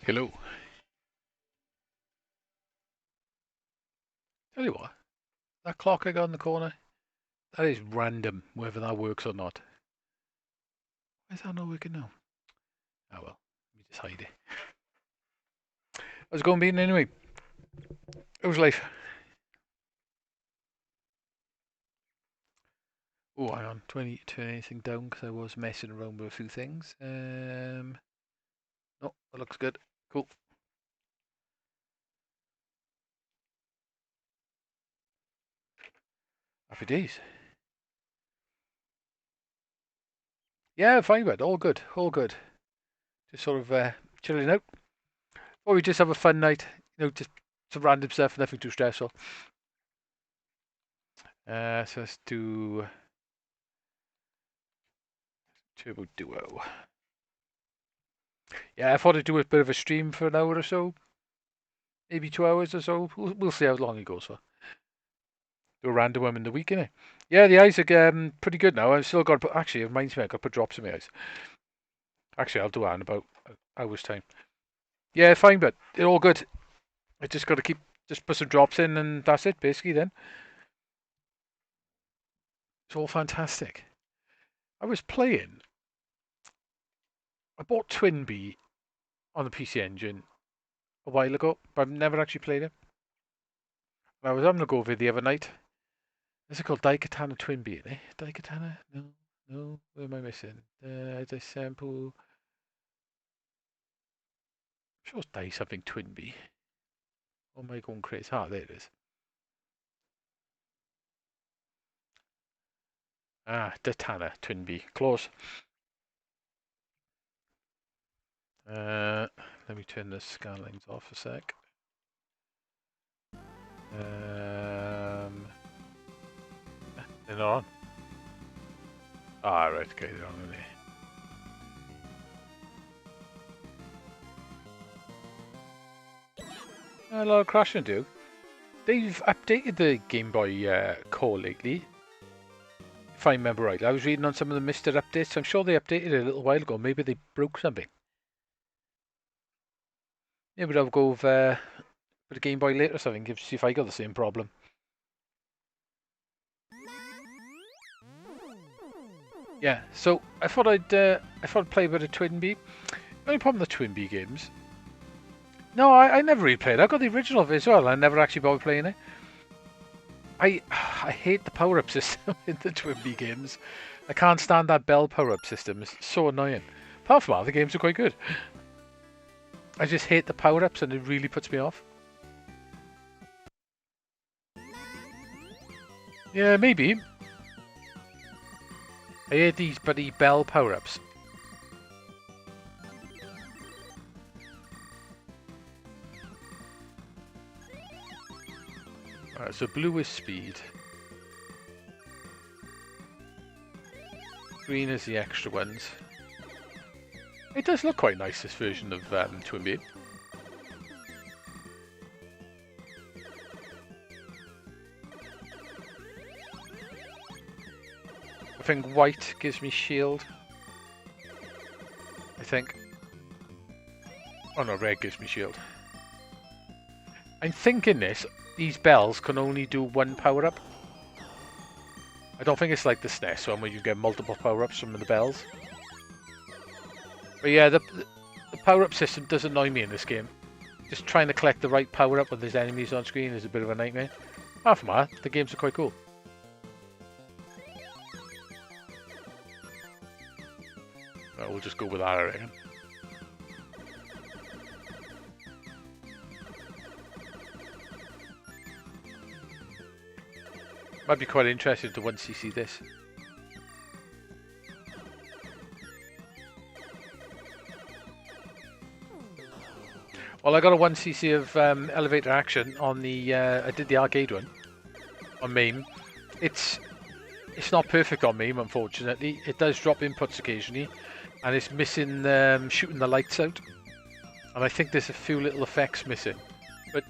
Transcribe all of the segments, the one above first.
Hello. Tell you what, that clock I got in the corner, that is random, whether that works or not. Why is that not working now? Oh well, let me just hide it. How's it going, being anyway? How's life? Oh, hang on. 20, turn anything down because I was messing around with a few things. No, that looks good. Cool. Happy days. Yeah, fine, bud. All good. All good. Just sort of chilling out. Or we just have a fun night. Just some random stuff, nothing too stressful. So let's do Turbo Duo. Yeah, I thought I'd do a bit of a stream for an hour or so, maybe 2 hours or so. We'll see how long it goes for. Do a random one in the week, innit? Yeah, the eyes are pretty good now. I've still got to put, actually, it reminds me, I've got to put drops in my eyes. Actually, I'll do that in about an hour's time. Yeah, fine, but it's all good. I just got to just put some drops in and that's it, basically, then. It's all fantastic. I was playing, I bought Twinbee on the PC Engine a while ago, but I've never actually played it. I was having a go of it the other night. Is it called Daikatana Twinbee, eh? Daikatana? No, no. Where am I missing? The sample. I'm sure it's Dai something Twinbee. Or am I going crazy? Ah, there it is. Ah, Datana Twinbee. Close. Let me turn the scan lines off a sec. They're not on. Ah, right, okay, they're on there. A lot of crashing do. They've updated the Game Boy core lately. If I remember right, I was reading on some of the Mister updates. I'm sure they updated it a little while ago. Maybe they broke something. Maybe I'll go with a Game Boy later or something. See if I got the same problem. Yeah, so I thought I'd play a bit of Twinbee. The only problem with the Twinbee games. No, I never replayed. I got the original as well. I never actually bothered playing it. I hate the power-up system in the Twinbee games. I can't stand that bell power-up system. It's so annoying. Apart from that, the games are quite good. I just hate the power-ups and it really puts me off. Yeah, maybe. I hate these bloody bell power-ups. Alright, so blue is speed. Green is the extra ones. It does look quite nice, this version of Twinbee. I think white gives me shield. I think. Oh no, red gives me shield. I'm thinking these bells can only do one power-up. I don't think it's like the SNES one where you get multiple power-ups from the bells. But yeah, the power-up system does annoy me in this game. Just trying to collect the right power-up when there's enemies on screen is a bit of a nightmare. Apart from that, the games are quite cool. Well, we'll just go with that, I reckon. Might be quite interesting to 1cc this. Well, I got a 1cc of elevator action on the. I did the arcade one on MAME. It's not perfect on MAME, unfortunately. It does drop inputs occasionally, and it's missing shooting the lights out. And I think there's a few little effects missing. But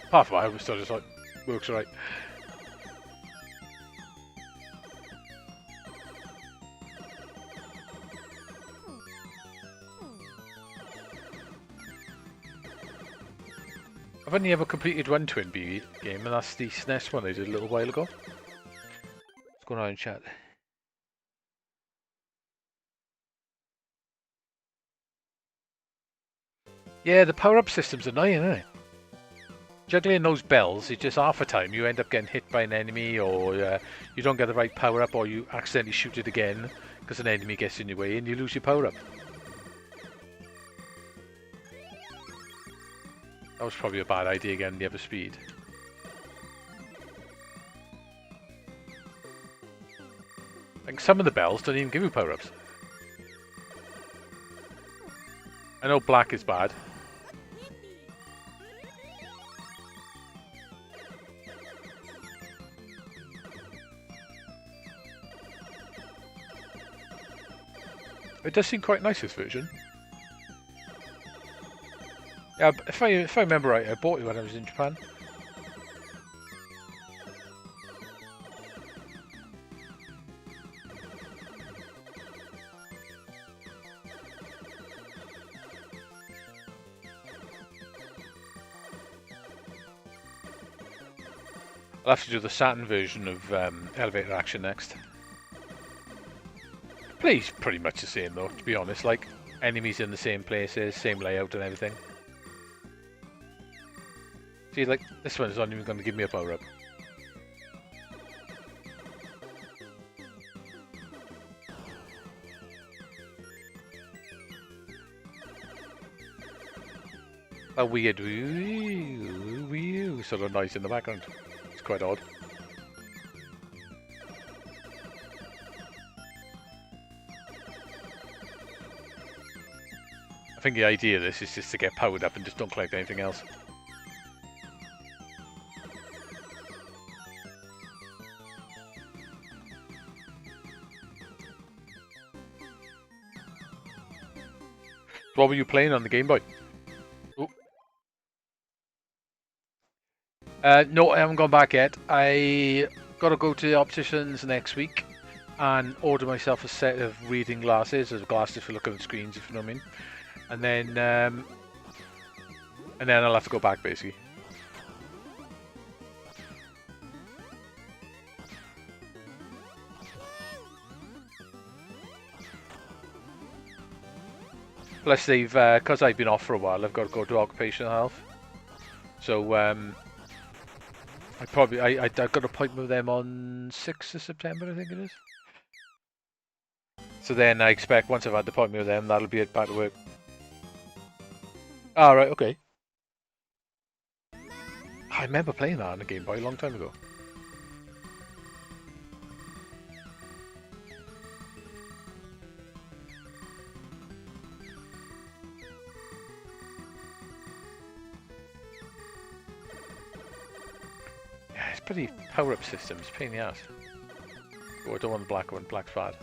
apart from that, it still just like works right. I've only ever completed one Twin Bee game, and that's the SNES one I did a little while ago. What's going on in chat? Yeah, the power-up system's annoying, isn't it? Juggling those bells, it's just half the time you end up getting hit by an enemy, or you don't get the right power-up, or you accidentally shoot it again because an enemy gets in your way and you lose your power-up. That was probably a bad idea getting the other speed. Like some of the bells don't even give you power-ups. I know black is bad. It does seem quite nice, this version. Yeah, if I remember right, I bought it when I was in Japan. I'll have to do the Saturn version of Elevator Action next. Plays pretty much the same though, to be honest, like enemies in the same places, same layout and everything. See, like this one is not even going to give me a power up. A weird wee sort of noise in the background. It's quite odd. I think the idea of this is just to get powered up and just don't collect anything else. What were you playing on the Game Boy? Oh. No, I haven't gone back yet. I got to go to the opticians next week and order myself a set of reading glasses, or glasses for looking at screens, if you know what I mean. And then I'll have to go back basically. Plus they've, because I've been off for a while, I've got to go to occupational health. So I've got an appointment with them on 6th of September, I think it is. So then I expect once I've had the appointment with them, that'll be it, back to work. Ah, right, okay. I remember playing that on the Game Boy a long time ago. Yeah, it's pretty power-up system. It's a pain in the ass. Oh, I don't want the black one. Black's bad.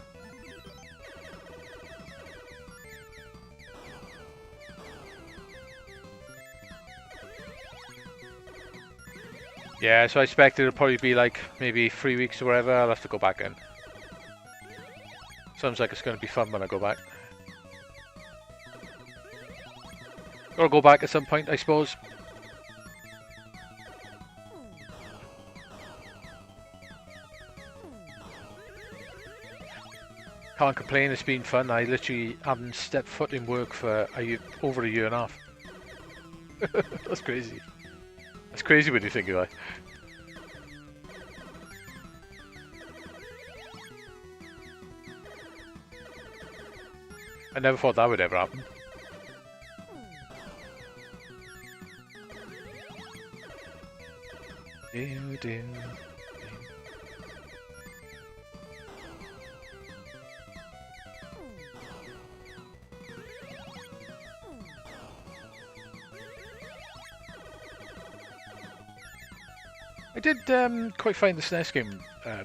Yeah, so I expect it'll probably be like maybe 3 weeks or whatever. I'll have to go back in. Sounds like it's going to be fun when I go back. Gotta go back at some point, I suppose. Can't complain, it's been fun. I literally haven't stepped foot in work for over a year and a half. That's crazy. That's crazy when you think of that. I never thought that would ever happen. I did quite find the SNES game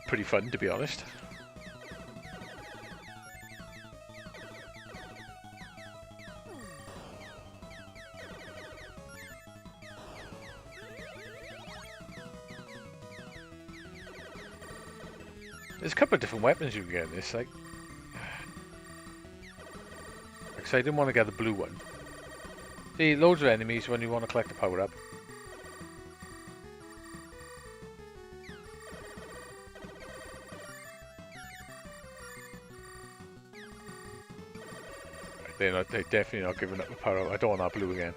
pretty fun, to be honest. There's a couple of different weapons you can get in this, like so I didn't want to get the blue one. See, loads of enemies when you want to collect the power up. They're definitely not giving up the power up. I don't want that blue again.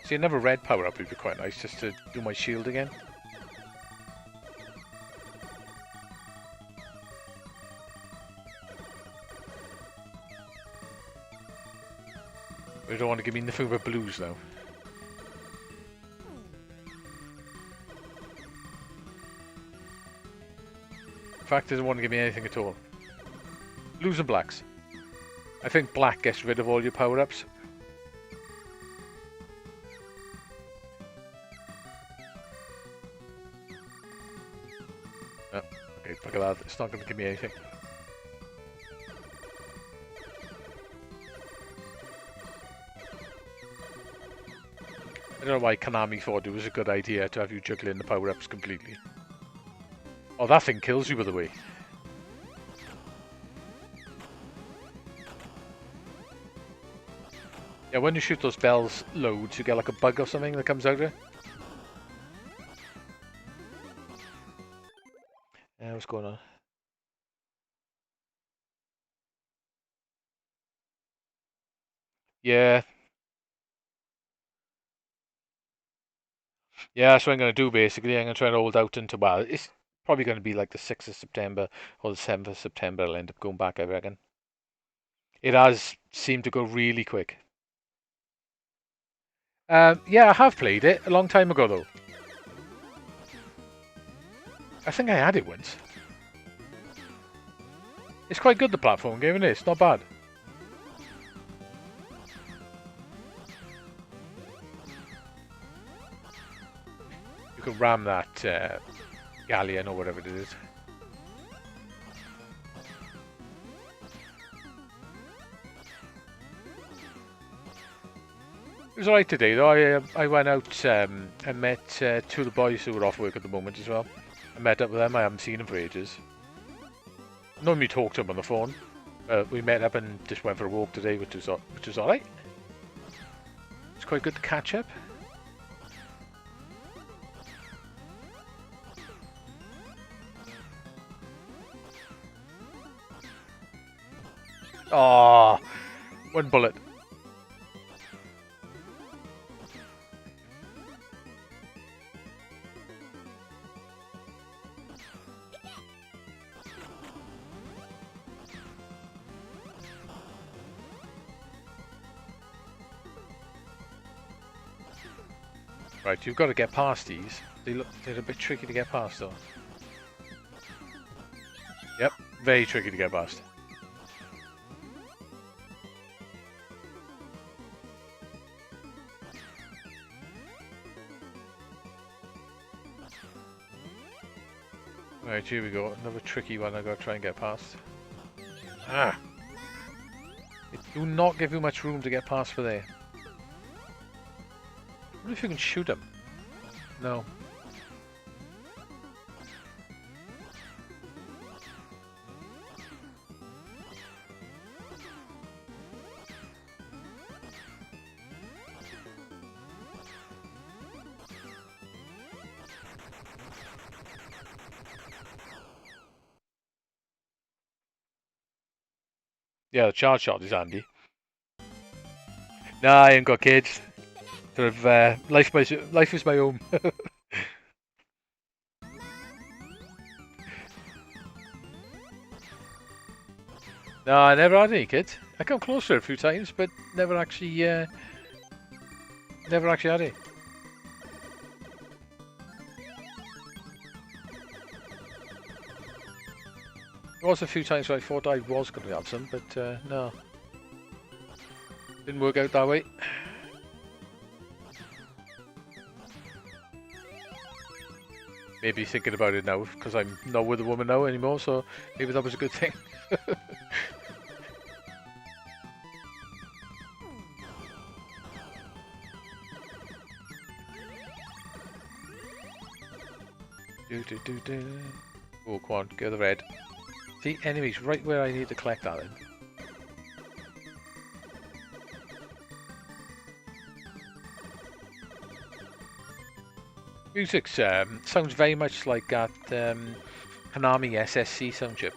See, another red power up would be quite nice just to do my shield again. They don't want to give me nothing but blues now. In fact, they don't want to give me anything at all. Blues and blacks. I think black gets rid of all your power-ups. Oh, okay, look at that. It's not going to give me anything. I don't know why Konami thought it was a good idea to have you juggling the power-ups completely. Oh, that thing kills you, by the way. Yeah, when you shoot those bells loads, you get like a bug or something that comes out of it. Yeah, what's going on? Yeah. Yeah, that's what I'm going to do, basically. I'm going to try and hold out until, well, it's probably going to be like the 6th of September or the 7th of September. I'll end up going back, I reckon. It has seemed to go really quick. Yeah, I have played it a long time ago, though. I think I had it once. It's quite good, the platform game, isn't it? It's not bad. You can ram that galleon or whatever it is. It was alright today, though. I went out and met two of the boys who were off work at the moment as well. I met up with them. I haven't seen them for ages. Normally talk to them on the phone. We met up and just went for a walk today, which was alright. It's quite good to catch up. Oh, one bullet. Right, you've got to get past these. They're a bit tricky to get past, though. Yep, very tricky to get past. Right, here we go. Another tricky one I've got to try and get past. Ah! They do not give you much room to get past for there. I wonder if you can shoot them. No. Yeah, the charge shot is handy. Nah, I ain't got kids. Sort of, life is my home. No, I never had any kids. I come close to it a few times, but never actually had it. There was a few times where I thought I was going to have some, but no. Didn't work out that way. Maybe thinking about it now, because I'm not with a woman now anymore, so maybe that was a good thing. Oh, come on, go the red. See, enemies right where I need to collect that in. Music sounds very much like that Konami SSC sound chip.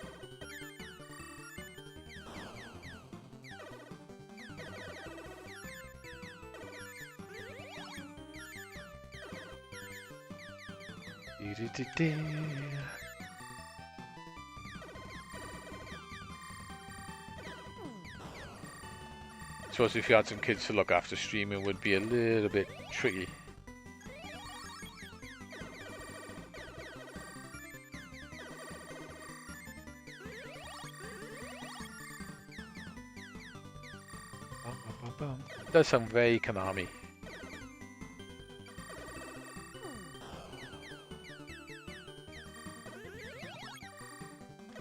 Suppose if you had some kids to look after, streaming would be a little bit tricky. It does sound very Konami.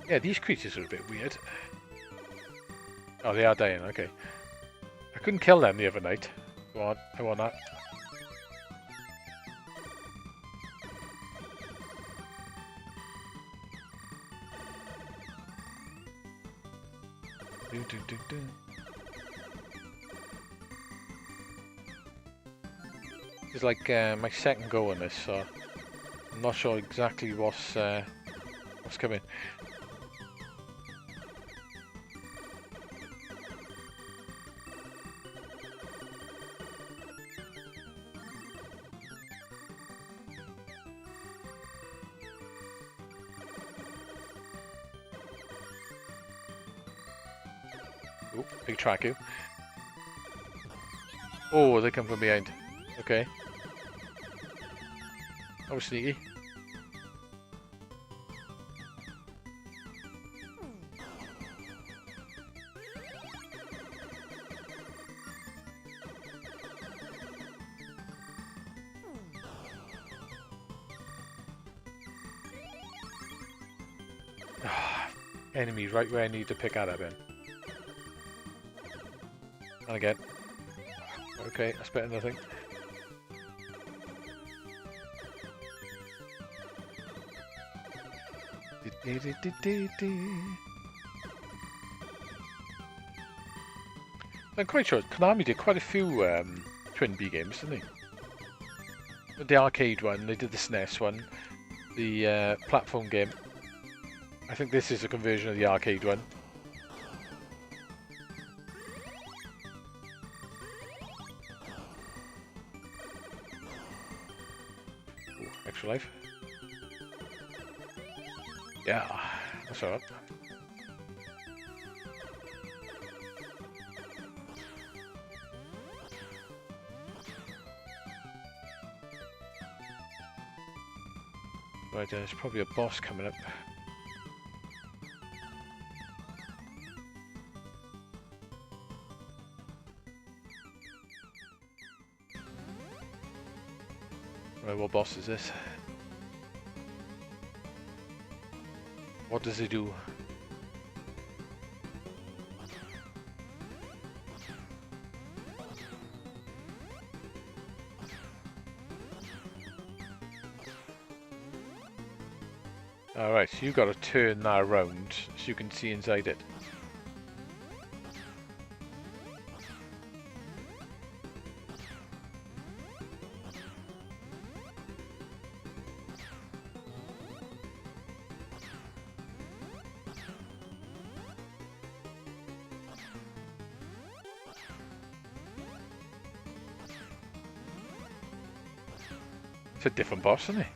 Yeah, these creatures are a bit weird. Oh, they are dying, okay. I couldn't kill them the other night. Go on, I want that. It's like my second go on this, so I'm not sure exactly what's coming. Oh, big track you. Oh, they come from behind. Okay. That was sneaky. Enemy right where I need to pick that up in. And again. Okay, that's better than nothing. I'm quite sure Konami did quite a few Twin B games, didn't they? The arcade one, they did the SNES one, the platform game. I think this is a conversion of the arcade one. Ooh, extra life. Yeah, that's alright. Right, there's probably a boss coming up. Right, what boss is this? What does he do? Alright, so you've got to turn that around so you can see inside it. It's a different boss, isn't it?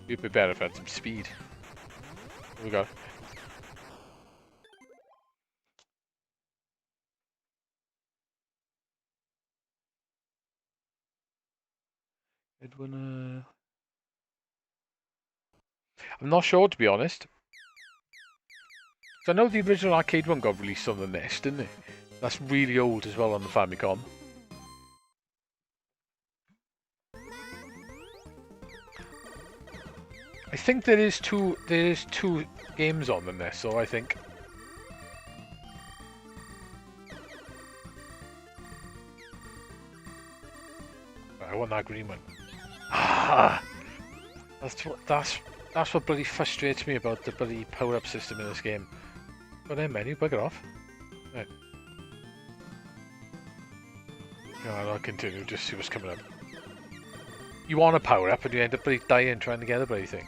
It'd be better if I had some speed. Here we go. I'm not sure, to be honest. I know the original arcade one got released on the NES, didn't it? That's really old as well on the Famicom. I think there is two games on the NES, so I think. that green one. Ah, that's what bloody frustrates me about the bloody power-up system in this game. Go there, menu, bugger off. Right. I'll continue, just see what's coming up. You want a power-up and you end up bloody dying trying to get the bloody thing.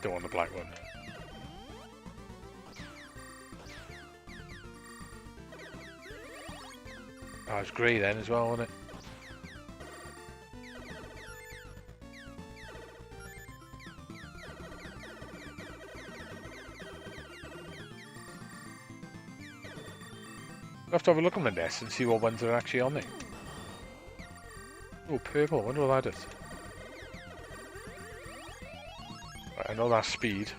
Don't want the black one. Oh, it's grey then as well, wasn't it? I'll have to have a look on the nest and see what ones are actually on there. Oh, purple. I wonder what that is. Right, I know that's speed.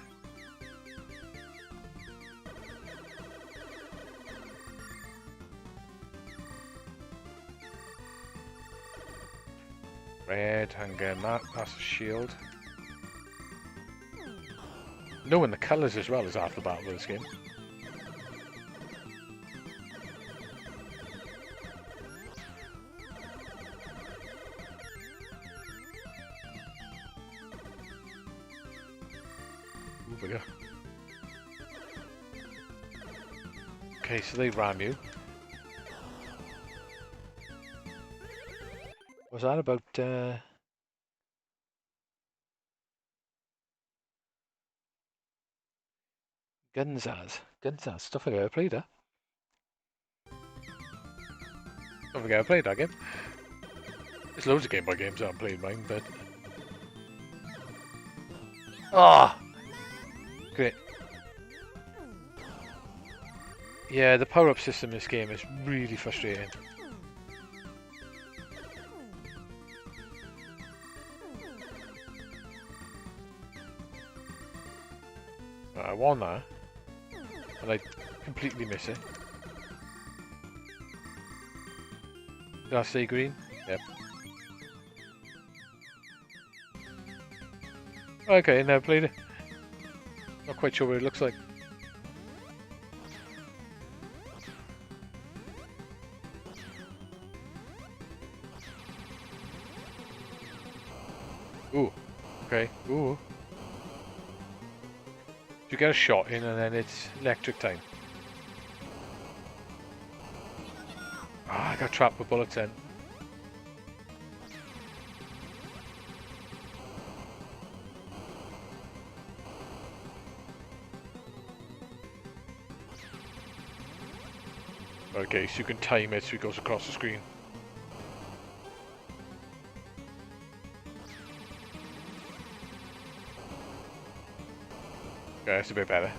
Red, and again that's a shield. Knowing the colours as well is half the battle of this game. Over here. Okay, so they ram you. Was that about Gunzaz? Gunzaz, stuff like I played that. Don't think I played that game. There's loads of Game Boy games I haven't played mine, but... Ah! Oh, great. Yeah, the power-up system in this game is really frustrating. I won that, and I completely miss it. Did I stay green? Yep. Okay, now played it. Not quite sure what it looks like. Ooh. Okay. Ooh. You get a shot in and then it's electric time. Ah, I got trapped with bullets then. Okay, so you can time it so it goes across the screen. Yeah, it's a bit better.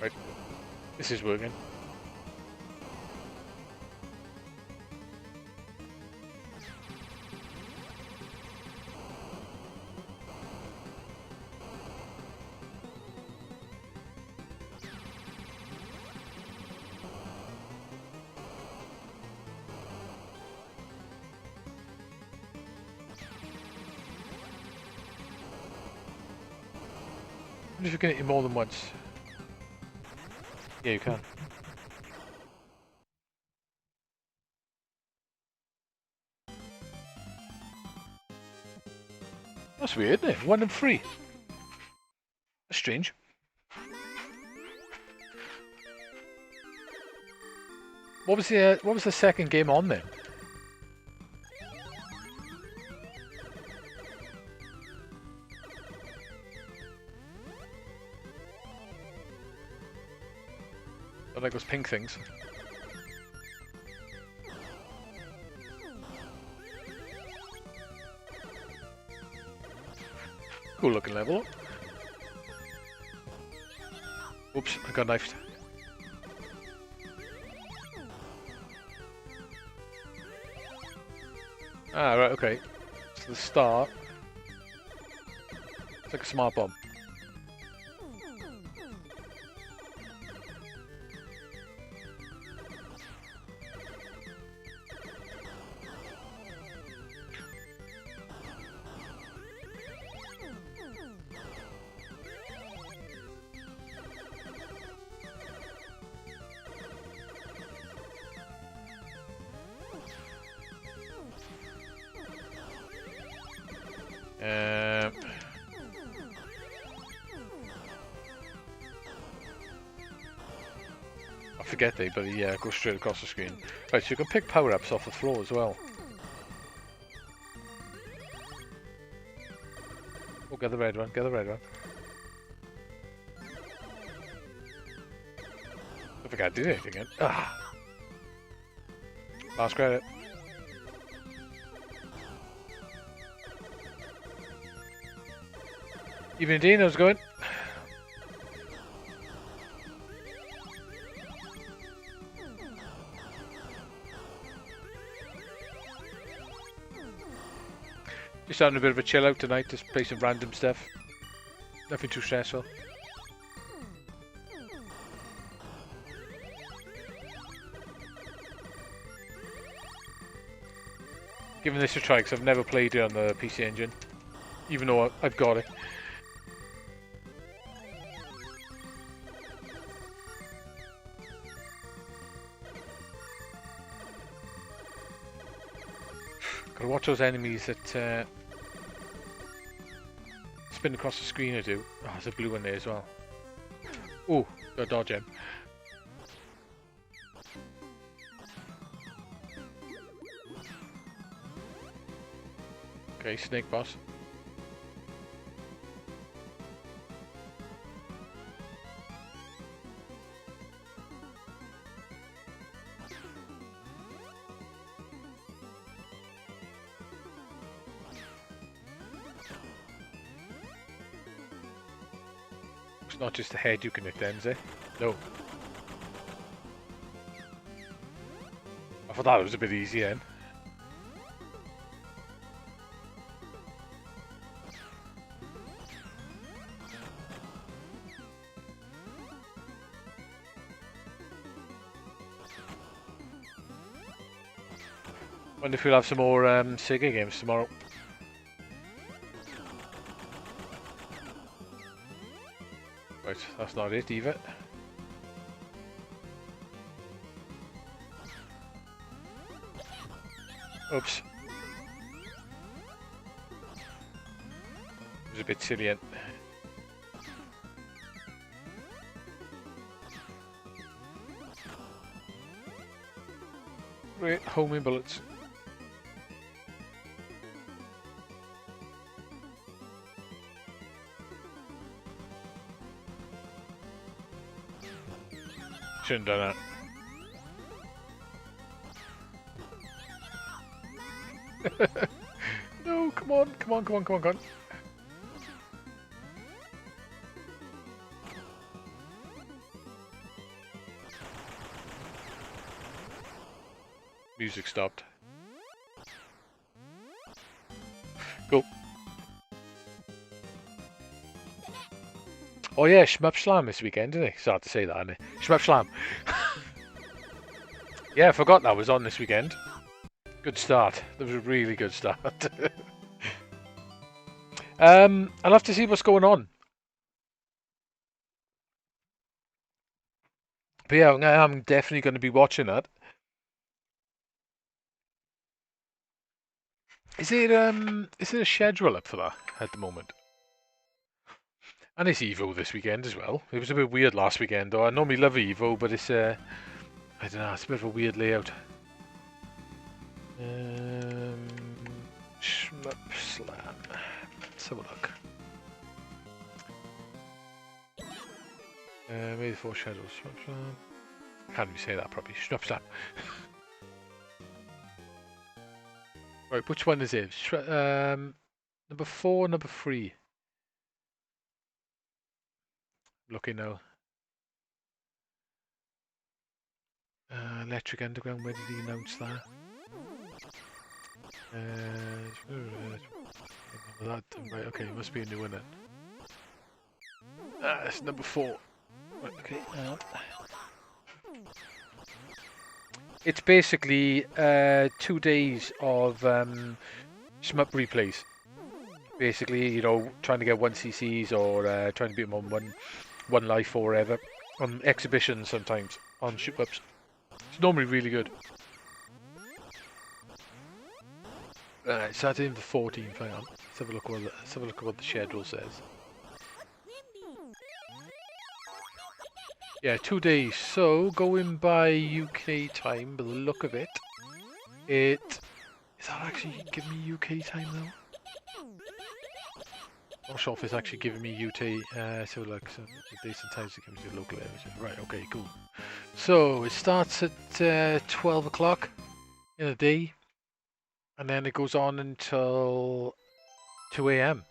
Right, this is working. I wonder if you can hit him more than once. Yeah, you can. That's weird, isn't it? 1 and 3. That's strange. What was the second game on then? Oh, like those pink things. Cool looking level. Oops, I got knifed. Ah, right, okay. So the start. It's like a smart bomb. I forget they, but yeah, go straight across the screen. Right, so you can pick power-ups off the floor as well. Oh, get the red one, get the red one. I think I did anything again. Ah! Last credit. Even Dean, how's it going? Just having a bit of a chill out tonight, just play some random stuff. Nothing too stressful. Giving this a try because I've never played it on the PC Engine, even though I've got it. Gotta watch those enemies that spin across the screen or do. Oh, there's a blue one there as well. Oh, got a dodge him. Okay, snake boss. It's not just the head you can hit then, is it? No. I thought that was a bit easy then. Wonder if we'll have some more Sega games tomorrow. Right, that's not it either. Oops. It was a bit silly. Right, homing bullets. Shouldn't have done that. No, come on, come on, come on, come on, come on. Music stopped. Cool. Oh yeah, Shmup Slam this weekend, isn't it? It's hard to say that, isn't it? Shmup Slam. Yeah, I forgot that was on this weekend. Good start. That was a really good start. I'll have to see what's going on. But yeah, I'm definitely going to be watching that. Is there a schedule up for that at the moment? And it's Evo this weekend as well. It was a bit weird last weekend, though. I normally love Evo, but it's I don't know, it's a bit of a weird layout. Shmup Slam. Let's have a look. Maybe the Four Shadows. Shmup Slam. Can't even say that properly. Shmup Slam. Right, which one is it? Number 4, number 3. Looking now. Electric Underground, where did he announce that? That, right, okay, it must be a new one then. It's number 4. Right, okay, it's basically 2 days of shmup replays. Basically, you know, trying to get 1CCs or trying to beat them on one life or whatever. On exhibitions sometimes, on shmups. It's normally really good. Saturday the 14th, hang on. Let's have a look at what the schedule says. Yeah, 2 days. So, going by UK time, by the look of it, is that actually giving me UK time though? Not sure if it's actually giving me UT, so like some days and times it gives me local areas. Right, okay, cool. So, it starts at 12 o'clock in the day, and then it goes on until 2 a.m.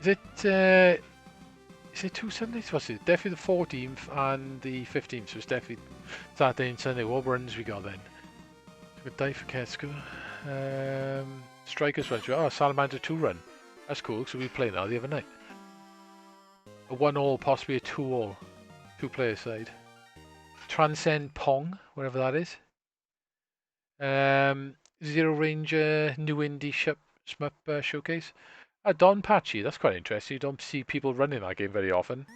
Is it 2 Sundays? What's it? Definitely the 14th and the 15th, so it's definitely Saturday and Sunday. What runs we got then? Good day for Kesko. Strikers run. Oh, Salamander 2 run. That's cool, so we played that the other night. A 1-all, possibly a 2-all. 2-player side. Transcend Pong, whatever that is. Zero Ranger New Indie Shmup Showcase. Don Patchy, that's quite interesting. You don't see people running that game very often.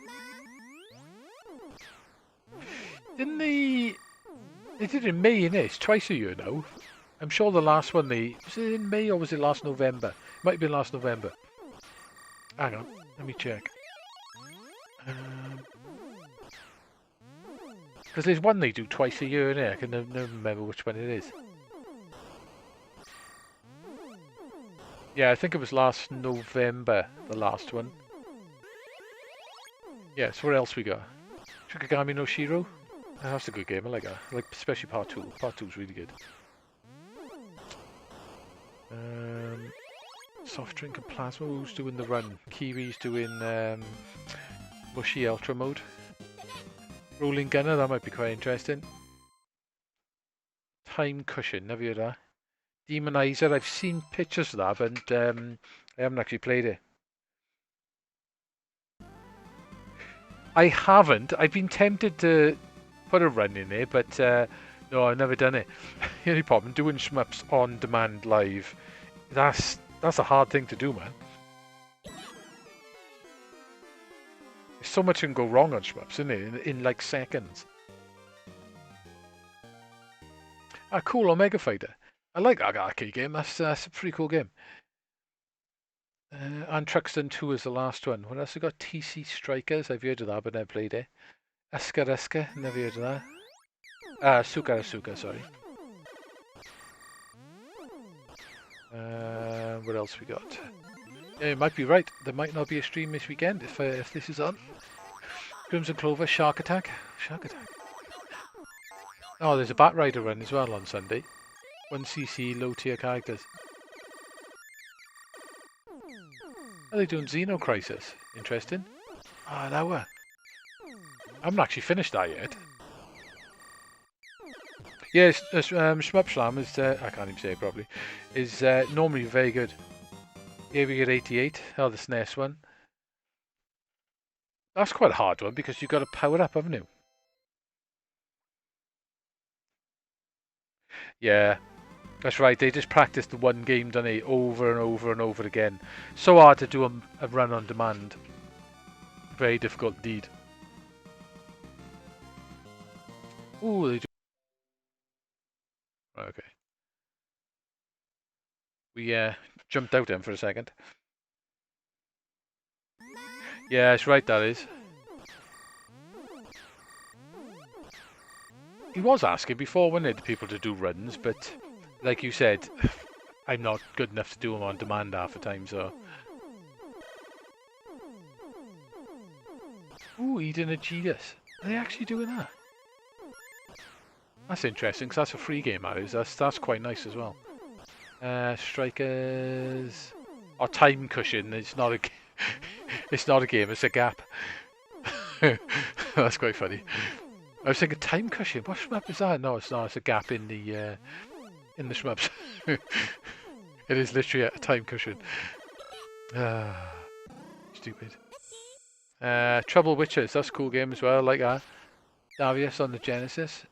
Didn't they did it in May, innit? It's twice a year now. I'm sure the last one was it in May or was it last November? It might have been last November. Hang on, let me check. Because there's one they do twice a year, innit? I can never remember which one it is. Yeah, I think it was last November, the last one. Yeah, so what else we got? Shikigami no Shiro? That's a good game, I like that. I like especially part 2. Part 2 is really good. Soft drink and plasma, who's doing the run? Kiwi's doing Mushy Ultra mode. Rolling Gunner, that might be quite interesting. Time Cushion, never heard of that. Demonizer, I've seen pictures of that, but I haven't actually played it. I haven't. I've been tempted to put a run in there, but no, I've never done it. The only problem, doing shmups on demand live, that's a hard thing to do, man. So much can go wrong on shmups, isn't it? In like seconds. Ah, cool, Omega Fighter. I like that arcade game. That's a pretty cool game. And Truxton 2 is the last one. What else we got? TC Strikers. I've heard of that, but never played it. Eska, never heard of that. Suka, sorry. What else we got? Yeah, you might be right. There might not be a stream this weekend if this is on. Crimson Clover, Shark Attack. Oh, there's a Bat Rider run as well on Sunday. 1cc low tier characters. Are they doing Xeno Crisis? Interesting. Ah, an hour. I haven't actually finished that yet. Yes, Shmup Slam is, I can't even say it properly, is normally very good. Here we get 88, oh, the SNES one. That's quite a hard one because you've got to power up, haven't you? Yeah, that's right. They just practice the one game, don't they, over and over and over again. So hard to do a run on demand. Very difficult indeed. Ooh, they do. Okay. We jumped out then for a second. Yeah, that's right, that is. He was asking before, wasn't it, the people to do runs, but like you said, I'm not good enough to do them on demand half the time, so. Ooh, Eden Aegidius. Are they actually doing that? That's interesting, because that's a free game, that is. That's quite nice as well. Strikers. Or time cushion. It's not a. It's not a game. It's a gap. That's quite funny. I was thinking time cushion. What shmup is that? No, it's not. It's a gap in the shmups. It is literally a time cushion. Stupid. Trouble Witches. That's a cool game as well. I like that. Davius on the Genesis.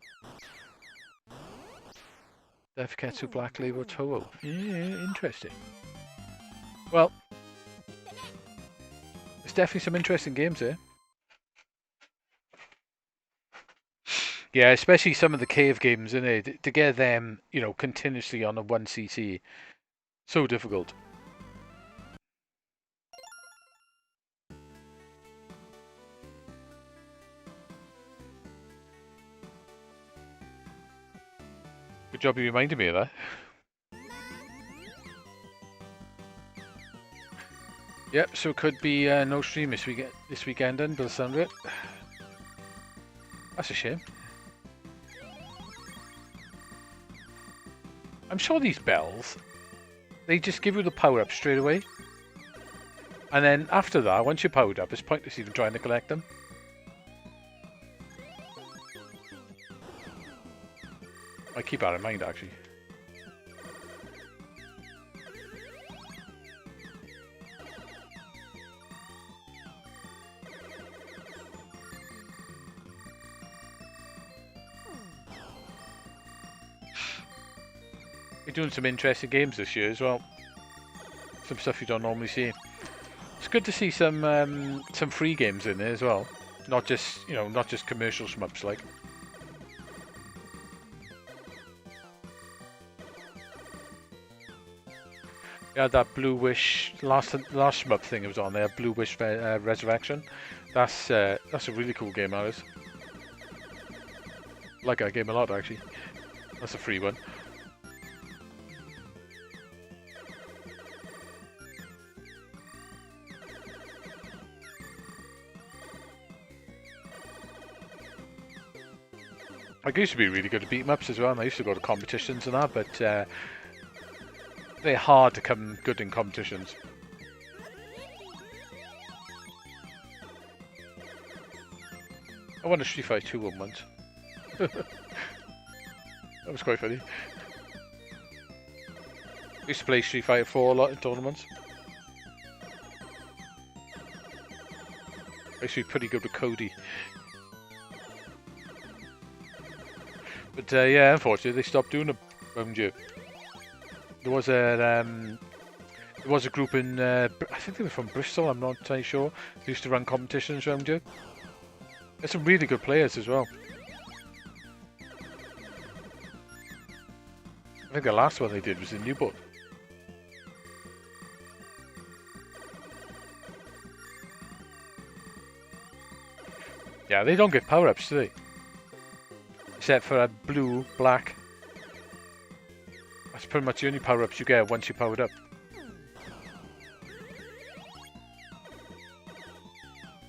Defketsu Black Label Toho. Yeah, interesting. Well, there's definitely some interesting games here. Yeah, especially some of the cave games, to get them, continuously on a 1cc. So difficult. Good job you reminded me of that. Yep, so it could be no stream this weekend then, by the sound of it. That's a shame. I'm sure these bells, they just give you the power up straight away. And then after that, once you're powered up, it's pointless even trying to collect them. I keep that in mind, actually. We're doing some interesting games this year as well. Some stuff you don't normally see. It's good to see some free games in there as well. Not just commercial shmups like. Yeah, that Blue Wish last shmup thing was on there. Blue Wish Resurrection. That's a really cool game, that is. Like that game a lot, actually. That's a free one. I used to be really good at beat-em-ups as well, and I used to go to competitions and that, but they're hard to come good in competitions. I won a Street Fighter 2 one once. That was quite funny. I used to play Street Fighter 4 a lot in tournaments. I used to be pretty good with Cody. But yeah, unfortunately, they stopped doing them around you. There was a group in, I think they were from Bristol, I'm not entirely sure. They used to run competitions around you. There's some really good players as well. I think the last one they did was in Newport. Yeah, they don't get power-ups, do they? Except for a blue, black. That's pretty much the only power-ups you get once you're powered up.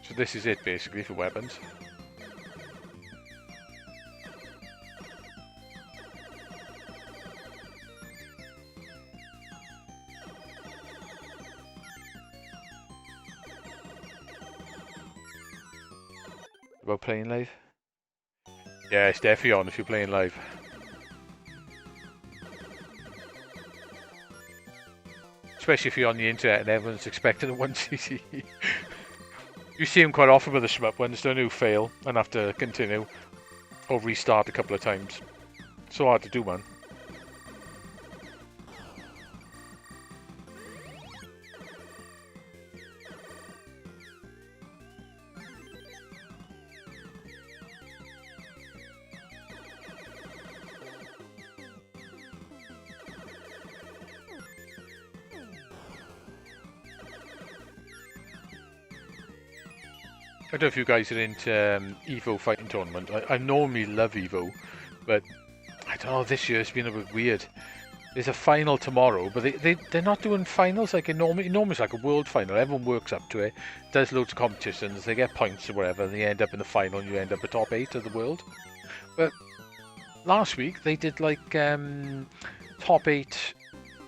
So this is it, basically, for weapons. About playing live? Yeah, it's definitely on if you're playing live. Especially if you're on the internet and everyone's expecting a 1cc. You see them quite often with the shmup ones, don't you? Fail and have to continue or restart a couple of times. So hard to do, man. I don't know if you guys are into Evo fighting tournament. I normally love Evo, but I don't know, this year it's been a bit weird. There's a final tomorrow, but they're not doing finals like normally it's like a world final. Everyone works up to it, does loads of competitions, they get points or whatever, and they end up in the final and you end up the top 8 of the world. But last week they did like top 8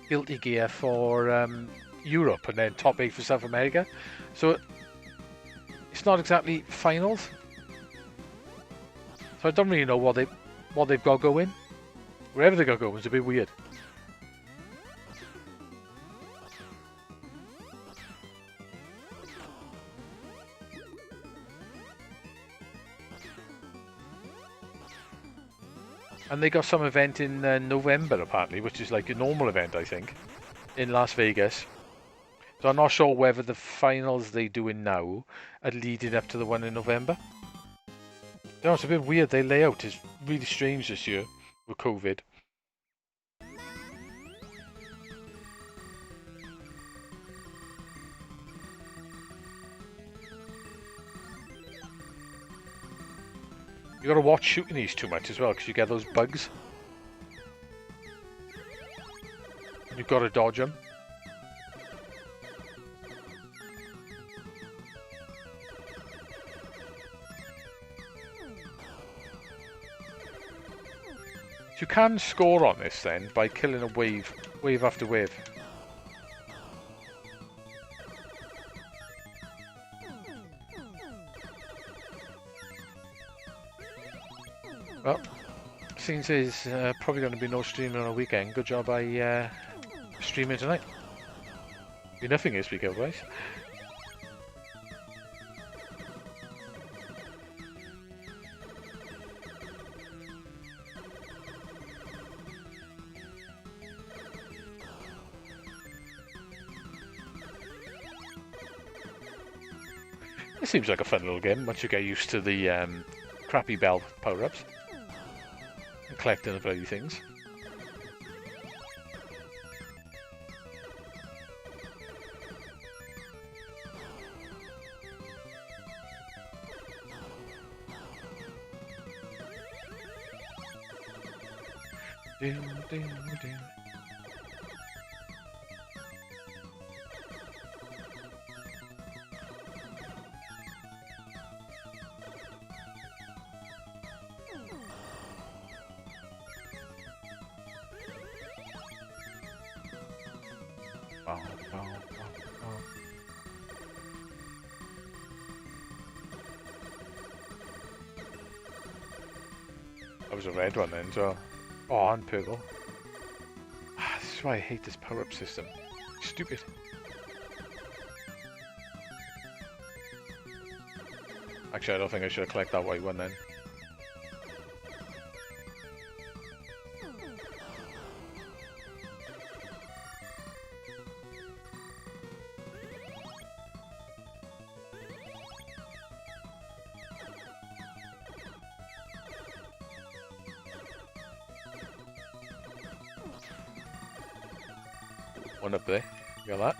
Guilty Gear for Europe and then top 8 for South America. So it's not exactly finals. So I don't really know what they've got going. Wherever they got going is a bit weird. And they got some event in November, apparently, which is like a normal event, I think, in Las Vegas. So I'm not sure whether the finals they doing now are leading up to the one in November. No, it's a bit weird. Their layout is really strange this year with COVID. You gotta watch shooting these too much as well, because you get those bugs. You've got to dodge them. You can score on this then by killing a wave after wave. Well, since there's probably going to be no streaming on a weekend, good job I streaming tonight. Be nothing this week otherwise. It seems like a fun little game once you get used to the crappy bell power-ups and collecting the bloody things. Ding, ding, ding. That was a red one then, so. Oh, and purple. This is why I hate this power-up system. Stupid. Actually, I don't think I should have collected that white one then. One up there. You got that?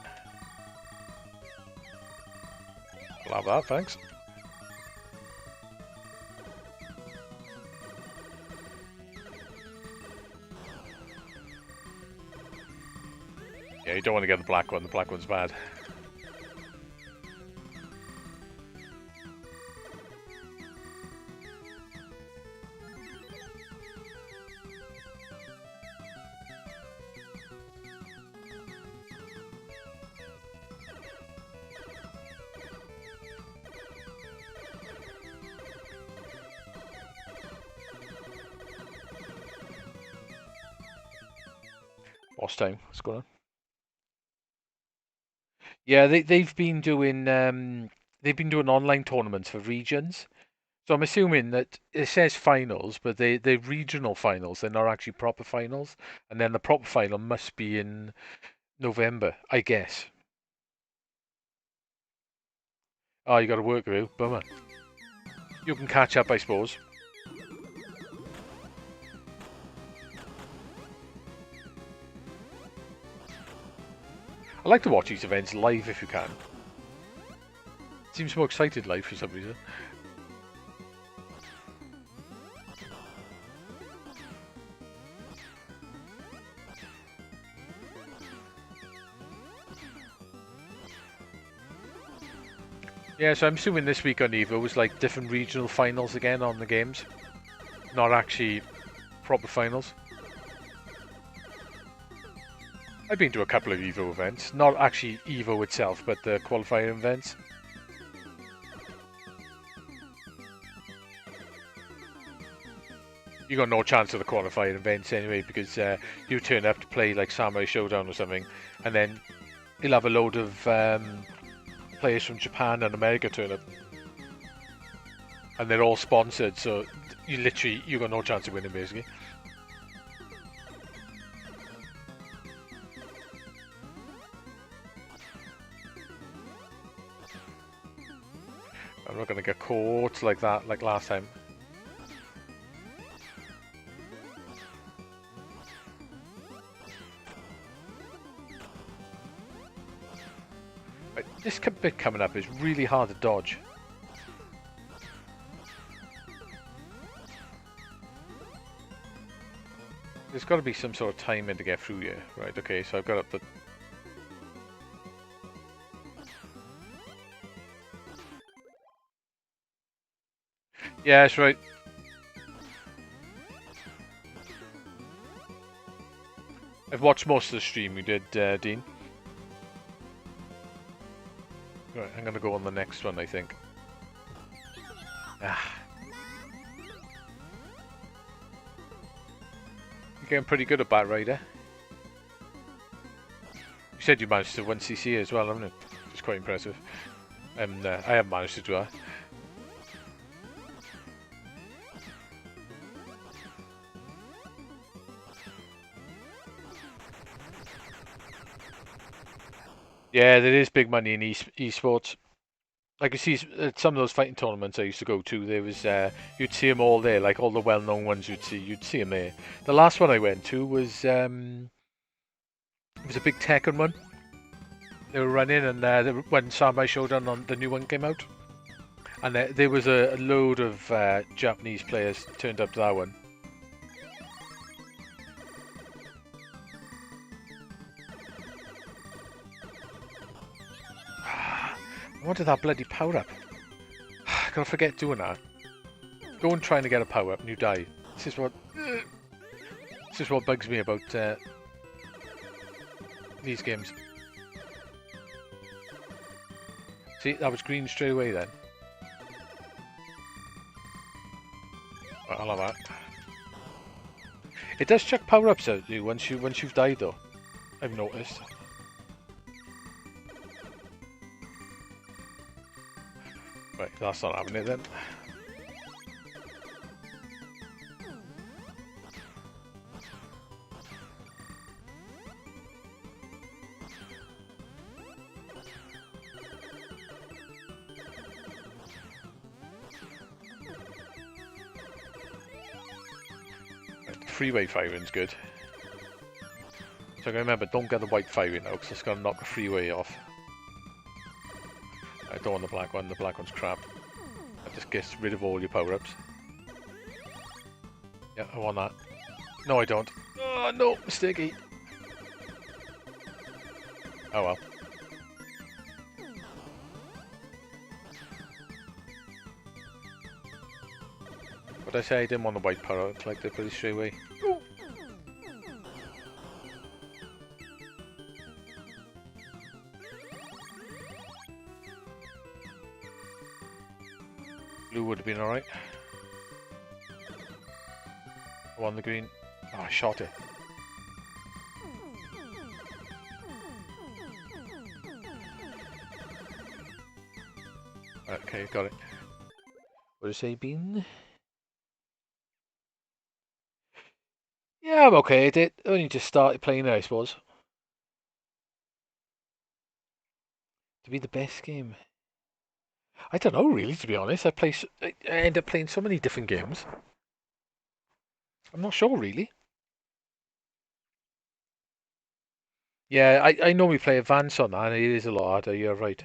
I'll have that, thanks. Yeah, you don't want to get the black one. The black one's bad. Boss time. What's going on? Yeah, they've been doing online tournaments for regions. So I'm assuming that it says finals, but they're regional finals. They're not actually proper finals. And then the proper final must be in November, I guess. Oh, you got to work through. Bummer. You can catch up, I suppose. I like to watch these events live if you can. Seems more excited live for some reason. Yeah, so I'm assuming this week on EVO was like different regional finals again on the games. Not actually proper finals. I've been to a couple of Evo events. Not actually Evo itself, but the qualifier events. You got no chance of the qualifying events anyway, because you turn up to play like Samurai Showdown or something, and then you'll have a load of players from Japan and America turn up, and they're all sponsored. So you got no chance of winning basically. I'm not gonna get caught like that, like last time. This bit coming up is really hard to dodge. There's got to be some sort of timing to get through here. Right, okay, so I've got up the... Yeah, that's right. I've watched most of the stream you did, Dean. Right, I'm gonna go on the next one, I think. Ah. You're getting pretty good at Bat Rider. You said you managed to win CC as well, haven't you? It's quite impressive. And I haven't managed to do that. Yeah, there is big money in esports. Like you see, some of those fighting tournaments I used to go to, there was you'd see them all there, like all the well-known ones you'd see them there. The last one I went to was it was a big Tekken one. They were running, and when Samurai Showdown on the new one came out, and there was a load of Japanese players turned up to that one. I wanted that bloody power-up. I gotta forget doing that. Go and trying to get a power-up and you die. This is what bugs me about these games. See, that was green straight away then. Right, I'll have that. It does chuck power-ups at you once you've died though. I've noticed. Right, that's not having it then. Right, freeway firing's good. So remember, don't get the white firing now, because it's going to knock the freeway off. I don't want the black one. The black one's crap. That just gets rid of all your power-ups. Yeah, I want that. No, I don't. Oh, no! Mistakey! Oh well. But I say I didn't want the white power-up, like they put it straight away. Ooh. Blue would have been alright. I won the green. Oh, I shot it. Okay, got it. What did I say, Bean? Yeah, I'm okay at it. Only just started playing it, I suppose. To be the best game. I don't know, really, to be honest. I end up playing so many different games. I'm not sure, really. Yeah, I normally play Advance on that, and it is a lot harder, you're right.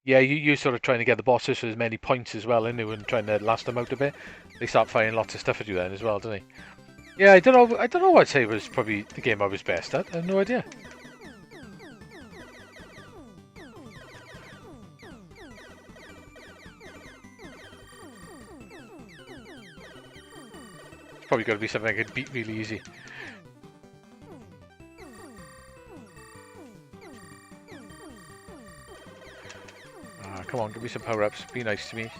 Yeah, you're sort of trying to get the bosses for as many points as well, and trying to last them out a bit. They start firing lots of stuff at you then as well, don't they? Yeah, I don't know what I'd say was probably the game I was best at. I have no idea. Probably got to be something I could beat really easy. Ah, come on, give me some power-ups. Be nice to me.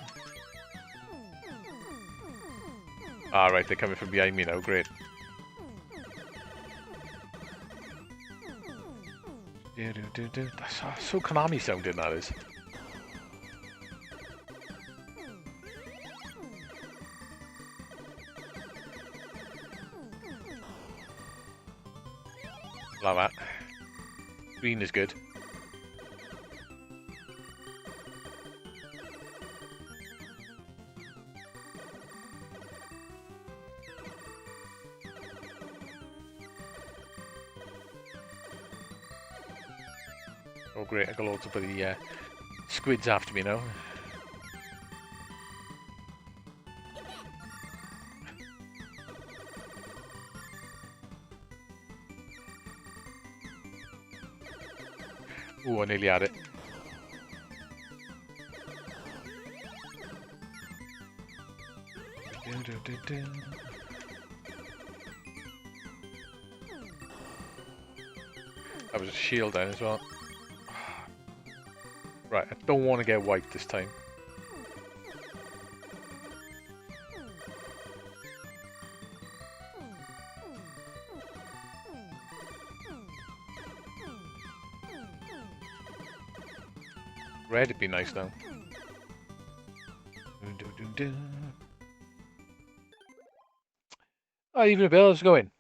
Ah, right, they're coming from behind me now. Great. That's so Konami sounding, that is. Like that. Green is good. Oh great, I got loads of bloody squids after me now. Ooh, I nearly had it. That was a shield then as well. Right, I don't want to get wiped this time. Red would be nice now. Oh, even a bell is going.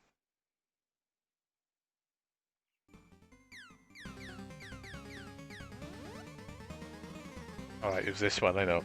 Alright, it was this one, I know.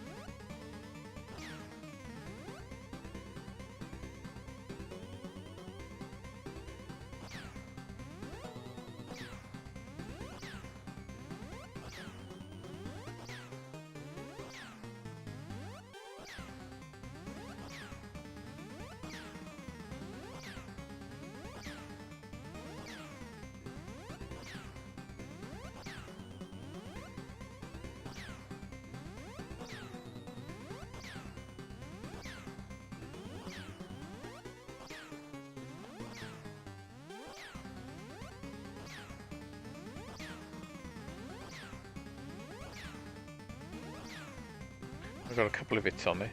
I've got a couple of hits on me.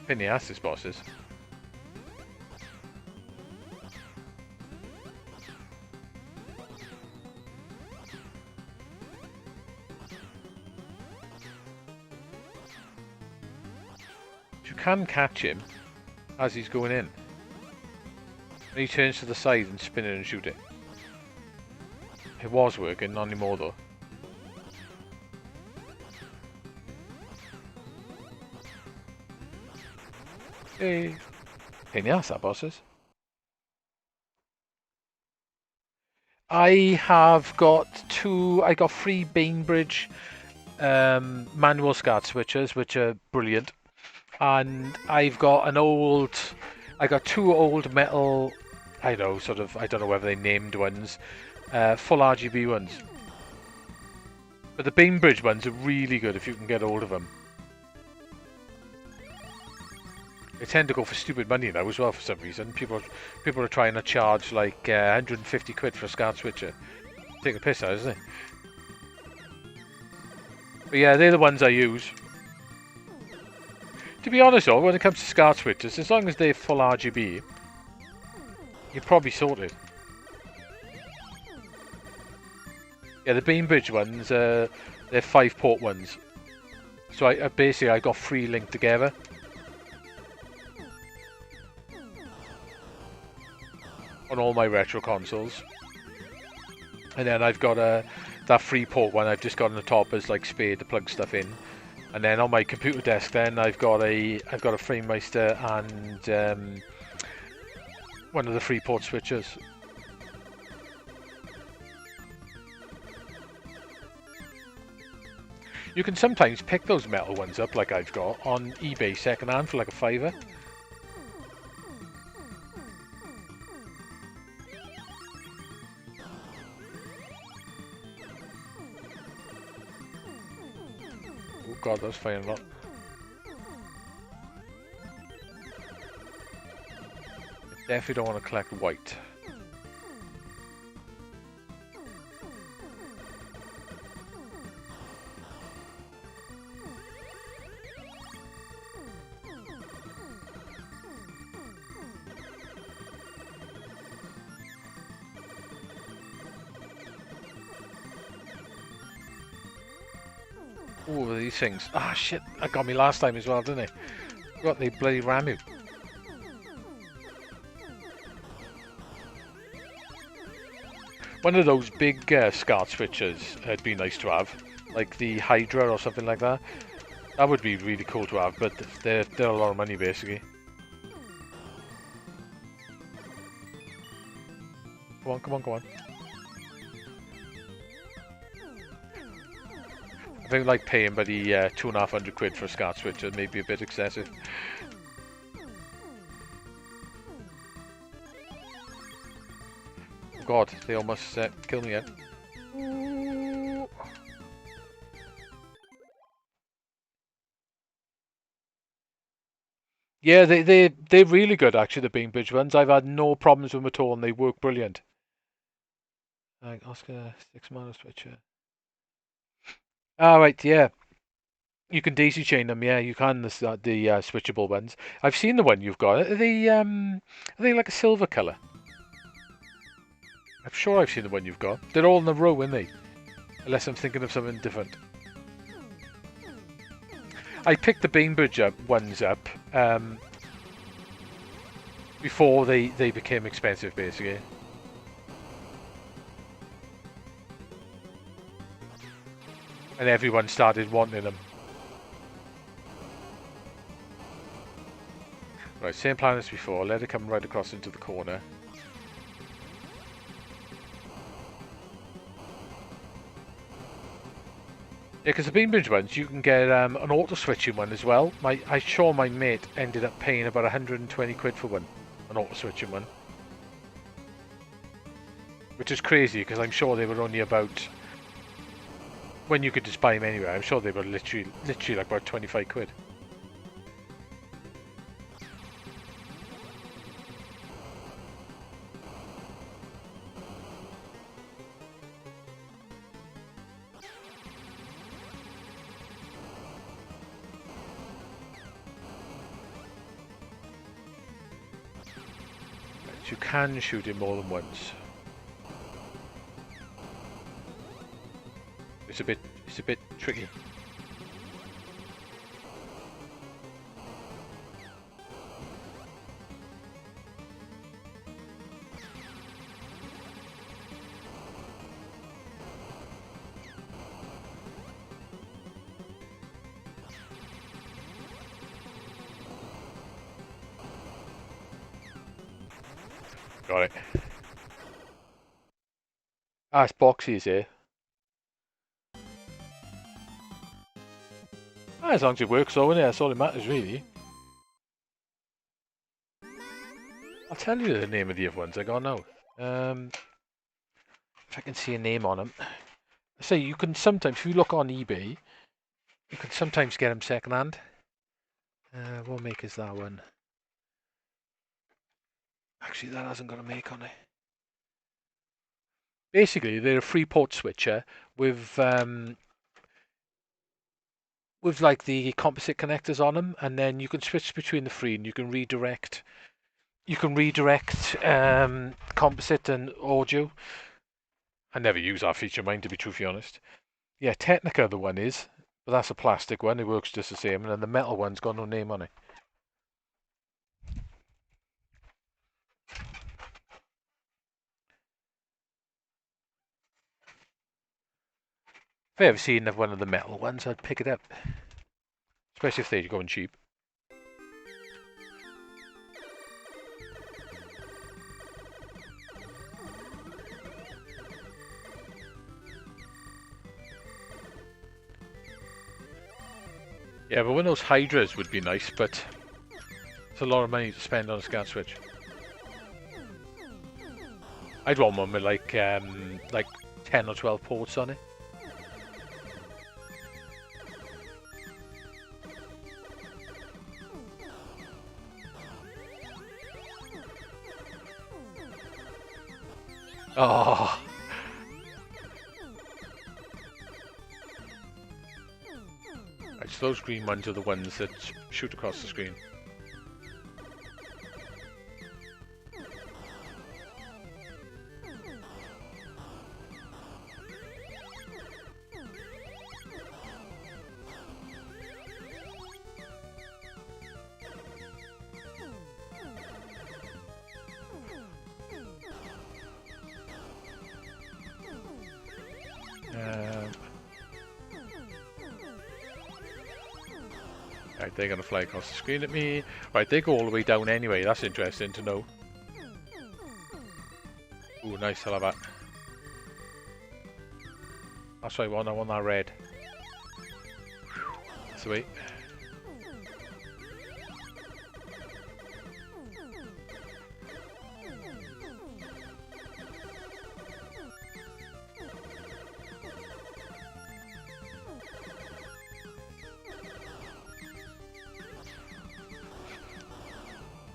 In the ass, this boss is. You can catch him as he's going in. And he turns to the side and spin it and shoot it. It was working, not anymore though. Hey. Pain in the ass, that boss is. I got 3 Bainbridge manual SCART switches, which are brilliant. And I got 2 old metal, I don't know whether they named ones, full RGB ones. But the Bainbridge ones are really good if you can get hold of them. They tend to go for stupid money now as well for some reason. People are trying to charge like 150 quid for a SCART switcher. Take a piss out, isn't it? But yeah, they're the ones I use. To be honest though, when it comes to SCART switches, as long as they're full RGB, you're probably sorted. Yeah, the Bainbridge ones, they're 5-port ones. So I basically got 3 linked together. On all my retro consoles. And then I've got that 3-port one I've just got on the top as like spare to plug stuff in. And then on my computer desk then I've got a FrameMeister and one of the 3-port switches. You can sometimes pick those metal ones up, like I've got, on eBay second hand for like a £5. Oh god, that's firing a lot. Definitely don't want to collect white. Oh, these things. Ah, shit. That got me last time as well, didn't it? Got the bloody Ramu. One of those big SCART switches would be nice to have. Like the Hydra or something like that. That would be really cool to have, but they're a lot of money, basically. Come on, come on, come on. I think like paying by the £250 for a SCART switcher may be a bit excessive. Oh god, they almost killed me yet. Yeah, they're really good actually, the Bainbridge ones. I've had no problems with them at all and they work brilliant. Like Oscar 6 mana switcher. Ah right, yeah. You can daisy chain them, yeah, you can the switchable ones. I've seen the one you've got. Are they like a silver colour? I'm sure I've seen the one you've got. They're all in a row, aren't they? Unless I'm thinking of something different. I picked the Bainbridge ones up before they became expensive, basically. And everyone started wanting them. Right, same plan as before. Let it come right across into the corner. Yeah, because the Bainbridge ones, you can get an auto-switching one as well. I'm sure my mate ended up paying about £120 for one. An auto-switching one. Which is crazy, because I'm sure they were only about... When you could just buy them anywhere, I'm sure they were literally like about £25. You can shoot him more than once. It's a bit tricky. Got it. Ah, it's boxes here. Ah, as long as it works, though, innit? That's all that matters, really. I'll tell you the name of the other ones I got now. If I can see a name on them. I say you can sometimes, if you look on eBay, you can sometimes get them second hand. What make is that one? Actually, that hasn't got a make on it. Basically, they're a three-port switcher with like the composite connectors on them, and then you can switch between the three, and you can redirect. You can redirect composite and audio. I never use that feature, mine, to be truthfully honest. Yeah, Technica the one is, but that's a plastic one. It works just the same, and then the metal one's got no name on it. If I ever seen one of the metal ones, I'd pick it up. Especially if they're going cheap. Yeah, but one of those Hydras would be nice, but it's a lot of money to spend on a scan switch. I'd want one with like 10 or 12 ports on it. Oh. Right, so those green ones are the ones that shoot across the screen. Right, they're going to fly across the screen at me. Right, they go all the way down anyway. That's interesting to know. Ooh, nice, I love that. That's what I want that red. Sweet.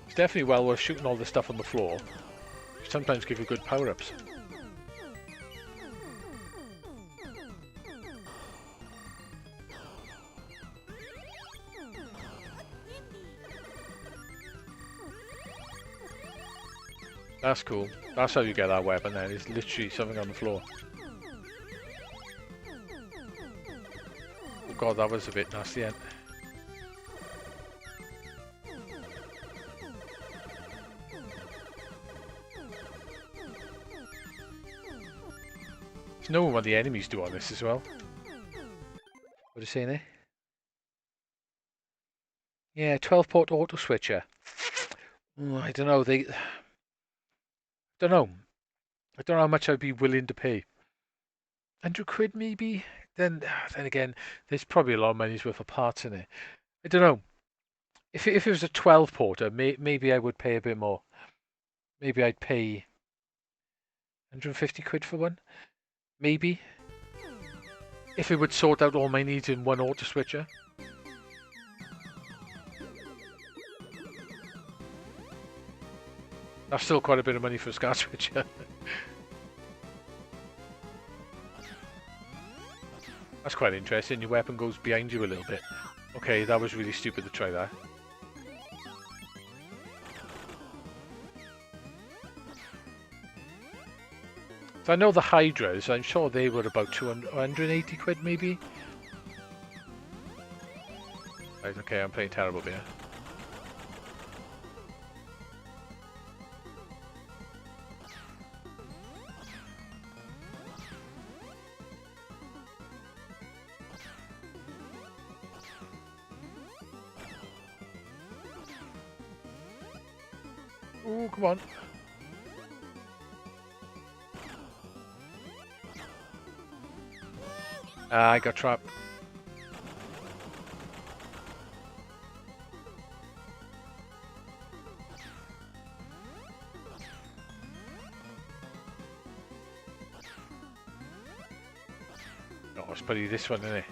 It's definitely well worth shooting all the stuff on the floor. Sometimes give you good power-ups. That's cool. That's how you get that weapon then. It's literally something on the floor. Oh god, that was a bit nasty then. There's no what the enemies do on this as well. What are you saying there? Yeah, 12-port auto switcher. I don't know. Don't know. I don't know how much I'd be willing to pay. £100 maybe. Then again, there's probably a lot of money's worth of parts in it. I don't know. If it was a 12-porter, maybe I would pay a bit more. Maybe I'd pay £150 for one. Maybe. If it would sort out all my needs in one auto switcher. That's still quite a bit of money for a scar switcher. That's quite interesting. Your weapon goes behind you a little bit. Okay, that was really stupid to try that. So I know the Hydras, I'm sure they were about £280 maybe. Right, okay, I'm playing terrible here. Oh, come on. I got trapped. Oh, it's probably this one, isn't it?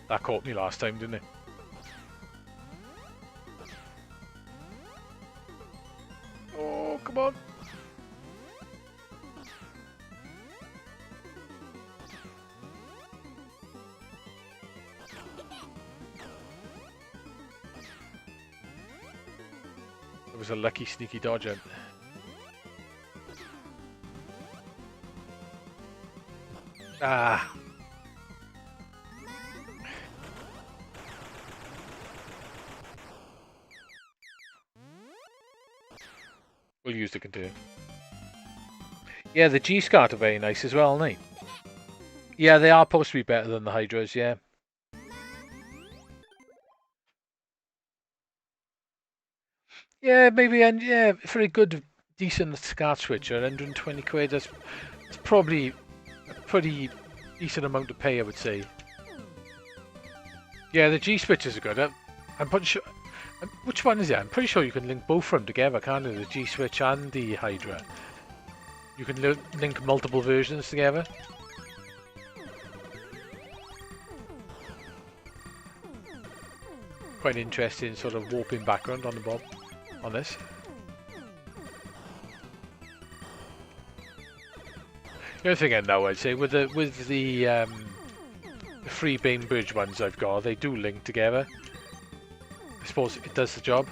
That caught me last time, didn't it? Oh, come on. It was a lucky sneaky dodge. Ah. We'll use the container. Yeah, the G-Scart are very nice as well, aren't they? Yeah, they are supposed to be better than the Hydras, yeah. Yeah, maybe, and yeah, for a good, decent SCART switcher, 120 quid, that's probably a pretty decent amount to pay, I would say. Yeah, the G switches are good. I'm pretty sure. Which one is it? I'm pretty sure you can link both of them together, can't you? The G switch and the Hydra. You can link multiple versions together. Quite an interesting sort of warping background on the bob on this. The other thing I know, I'd say with the free Bainbridge ones I've got, they do link together. I suppose it does the job.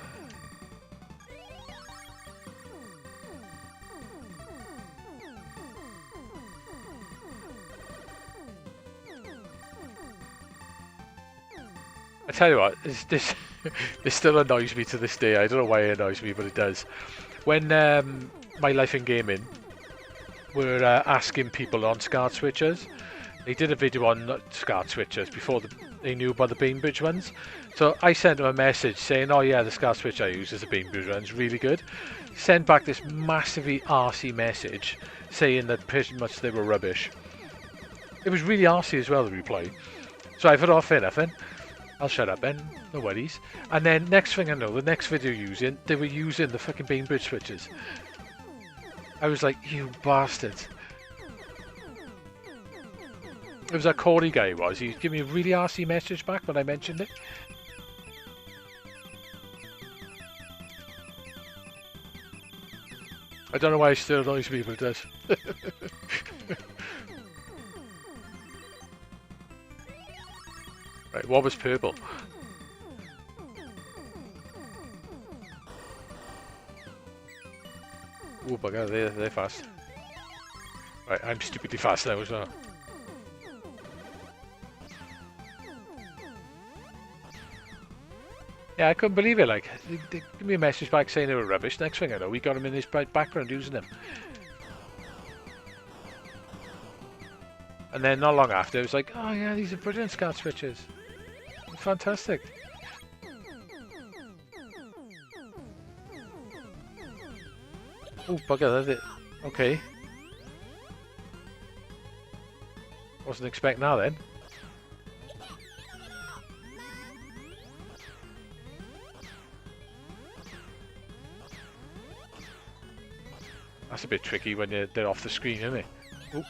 I tell you what, this still annoys me to this day. I don't know why it annoys me, but it does. When My Life in Gaming were asking people on SCART switchers, they did a video on SCART switchers before they knew about the Bainbridge ones. So I sent them a message saying, oh yeah, the SCART switch I use is the Bainbridge one's really good. Sent back this massively arsey message saying that pretty much they were rubbish. It was really arsey as well, the reply. So I thought, oh, fair enough then. I'll shut up then, no worries. And then next thing I know, the next video they were using the fucking Bainbridge switches. I was like, you bastards. It was that Corey guy, he gave me a really arsey message back when I mentioned it. I don't know why it still annoys me, but it does. Right, what was purple? Oh bugger, they're fast. Right, I'm stupidly fast now as well. Yeah, I couldn't believe it, like, they give me a message back saying they were rubbish. Next thing I know, we got them in this bright background using them. And then not long after, it was like, oh yeah, these are brilliant SCART switches. Fantastic. Oh, bugger, that's it. Okay. Wasn't expecting that then. That's a bit tricky when they're off the screen, isn't it? Oh.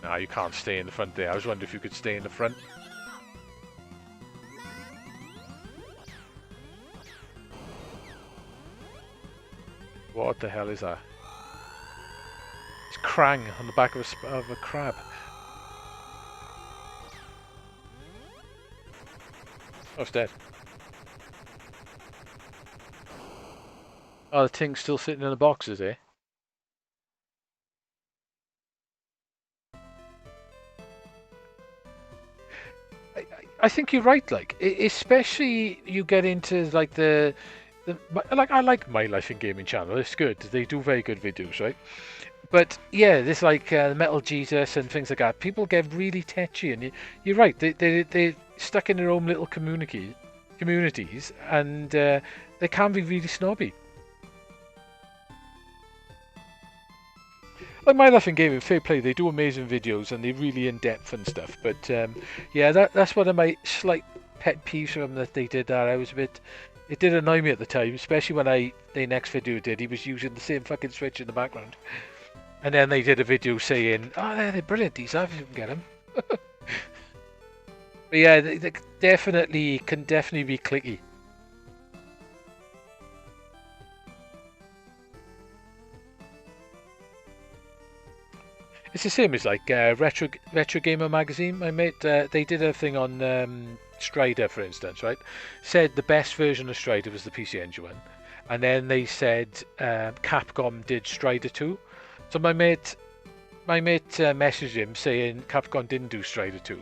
Nah, you can't stay in the front there. I was wondering if you could stay in the front. What the hell is that? It's Krang on the back of a crab. Oh, it's dead. Oh, the thing's still sitting in the box, is it? I think you're right. Like, especially you get into like like I like My Life in Gaming channel. It's good. They do very good videos, right? But yeah, this like Metal Jesus and things like that. People get really tetchy, and you're right. They're stuck in their own little communities, and they can be really snobby. Like My Life in Gaming, fair play, they do amazing videos and they're really in depth and stuff. But yeah, that's one of my slight pet peeves from them that they did that. I was a bit, it did annoy me at the time, especially when the next video did. He was using the same fucking switch in the background, and then they did a video saying, "Oh, they're brilliant. These, if you can get them." But yeah, they definitely can be clicky. It's the same as like Retro Gamer magazine. My mate, they did a thing on Strider, for instance, right? Said the best version of Strider was the PC Engine one, and then they said Capcom did Strider 2. So my mate messaged him saying Capcom didn't do Strider 2.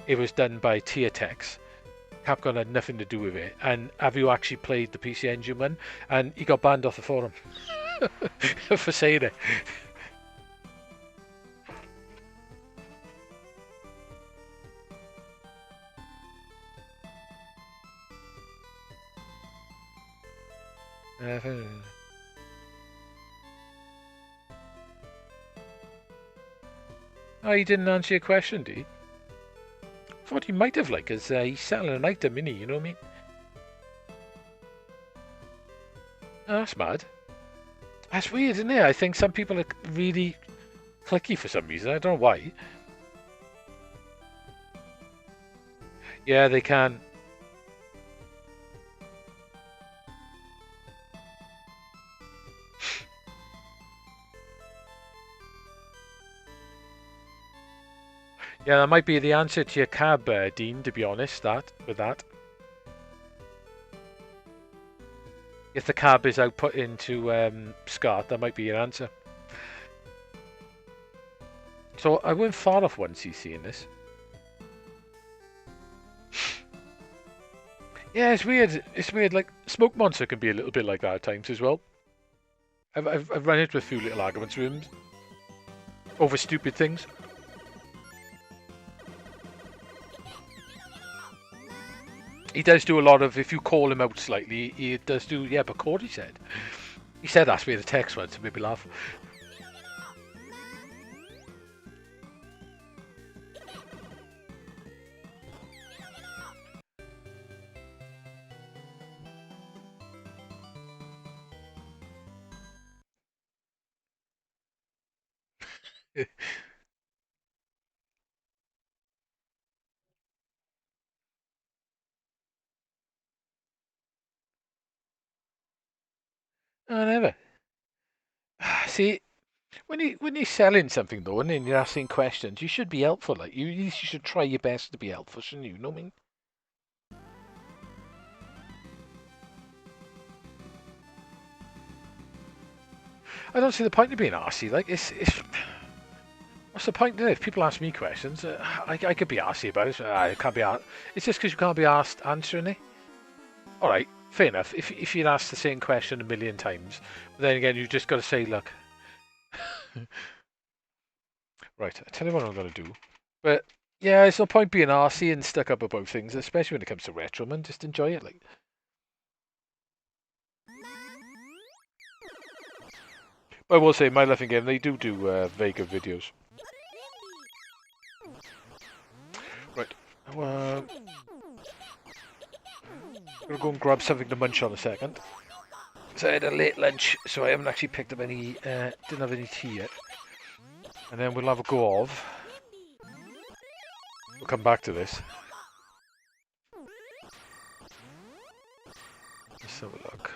It was done by Teatex. Capcom had nothing to do with it. And have you actually played the PC Engine one? And he got banned off the forum for saying it. Oh, he didn't answer your question, did he? I thought he might have, like, because he's selling an item, innit? You know what I mean? Oh, that's mad. That's weird, isn't it? I think some people are really clicky for some reason. I don't know why. Yeah, they can. Yeah, that might be the answer to your cab, Dean, to be honest, with that. If the cab is output into SCART, that might be your answer. So I went far off 1cc in this. Yeah, it's weird. It's weird. Like, Smoke Monster can be a little bit like that at times as well. I've run into a few little arguments with him over stupid things. He does do a lot of, if you call him out slightly, he does do, yeah, but Cordy said. He said that's where the text went to make me laugh. I never. See, when you're selling something though, and then you're asking questions, you should be helpful. Like you should try your best to be helpful, shouldn't you? You know what I mean? I don't see the point of being arsey. Like it's what's the point? If people ask me questions, I could be arsey about it. I can't be asked. It's just because you can't be asked answering it. All right, fair enough. If you'd asked the same question a million times, but then again, you just got to say, look. Right, I tell you what I'm gonna do. But yeah, it's no point being arsey and stuck up about things, especially when it comes to retro, man. Just enjoy it, like. But I will say, My Laughing Game, they do Vega videos. Right. Well, I'm gonna go and grab something to munch on a second. So I had a late lunch, so I haven't actually picked up any, didn't have any tea yet. And then we'll have a go of. We'll come back to this. Let's have a look.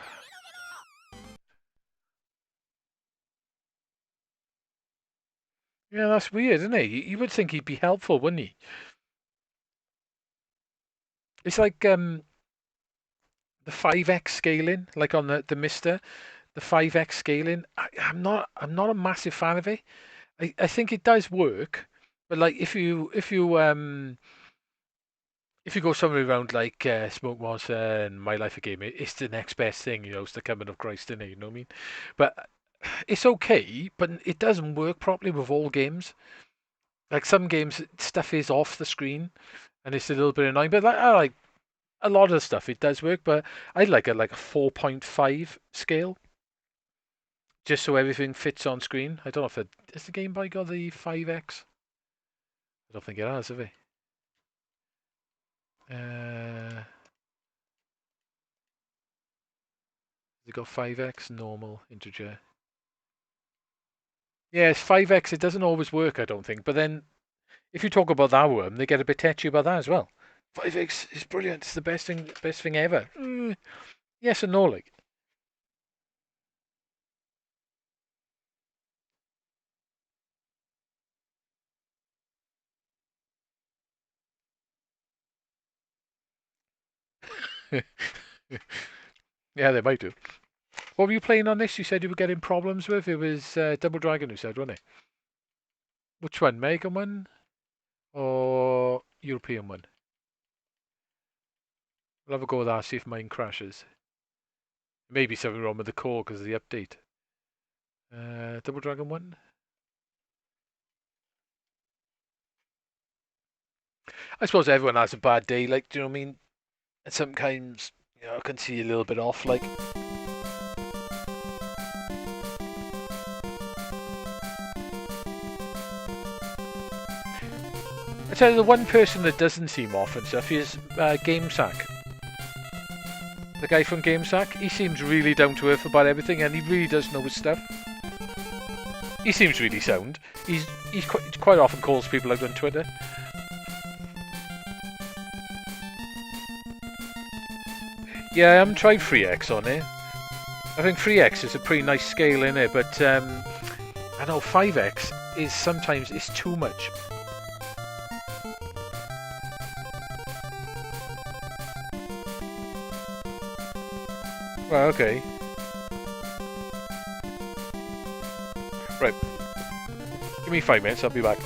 Yeah, that's weird, isn't it? You would think he'd be helpful, wouldn't he? It's like the 5x scaling, like on the Mister, the 5x scaling. I'm not a massive fan of it. I think it does work, but like if you go somewhere around like Smoke Monster and My Life a Game, it's the next best thing, you know. It's the coming of Christ, in it. You know what I mean? But it's okay, but it doesn't work properly with all games. Like some games, stuff is off the screen, and it's a little bit annoying. But like, I like a lot of the stuff, it does work. But I'd like a 4.5 scale, just so everything fits on screen. I don't know if has the Game Boy got the 5x. I don't think it has, have it? Has it got 5x normal integer? Yeah, it's 5x. It doesn't always work, I don't think. But then if you talk about that one, they get a bit tetchy about that as well. 5x is brilliant. It's the best thing ever. Yes and no, like. Yeah, they might do. What were you playing on this? You said you were getting problems with. It was Double Dragon. You said, wasn't it? Which one, Mega one or European one? We'll have a go with that. See if mine crashes. Maybe something wrong with the core because of the update. Double Dragon one. I suppose everyone has a bad day. Like, do you know what I mean? And sometimes, I can see a little bit off. Like, I tell you, the one person that doesn't seem off and stuff is GameSack. The guy from GameSack, he seems really down to earth about everything, and he really does know his stuff. He seems really sound. He quite often calls people out on Twitter. Yeah, I haven't tried 3x on it. I think 3x is a pretty nice scale in it, but I know 5x is sometimes it's too much. Well, okay. Right. Give me 5 minutes, I'll be back.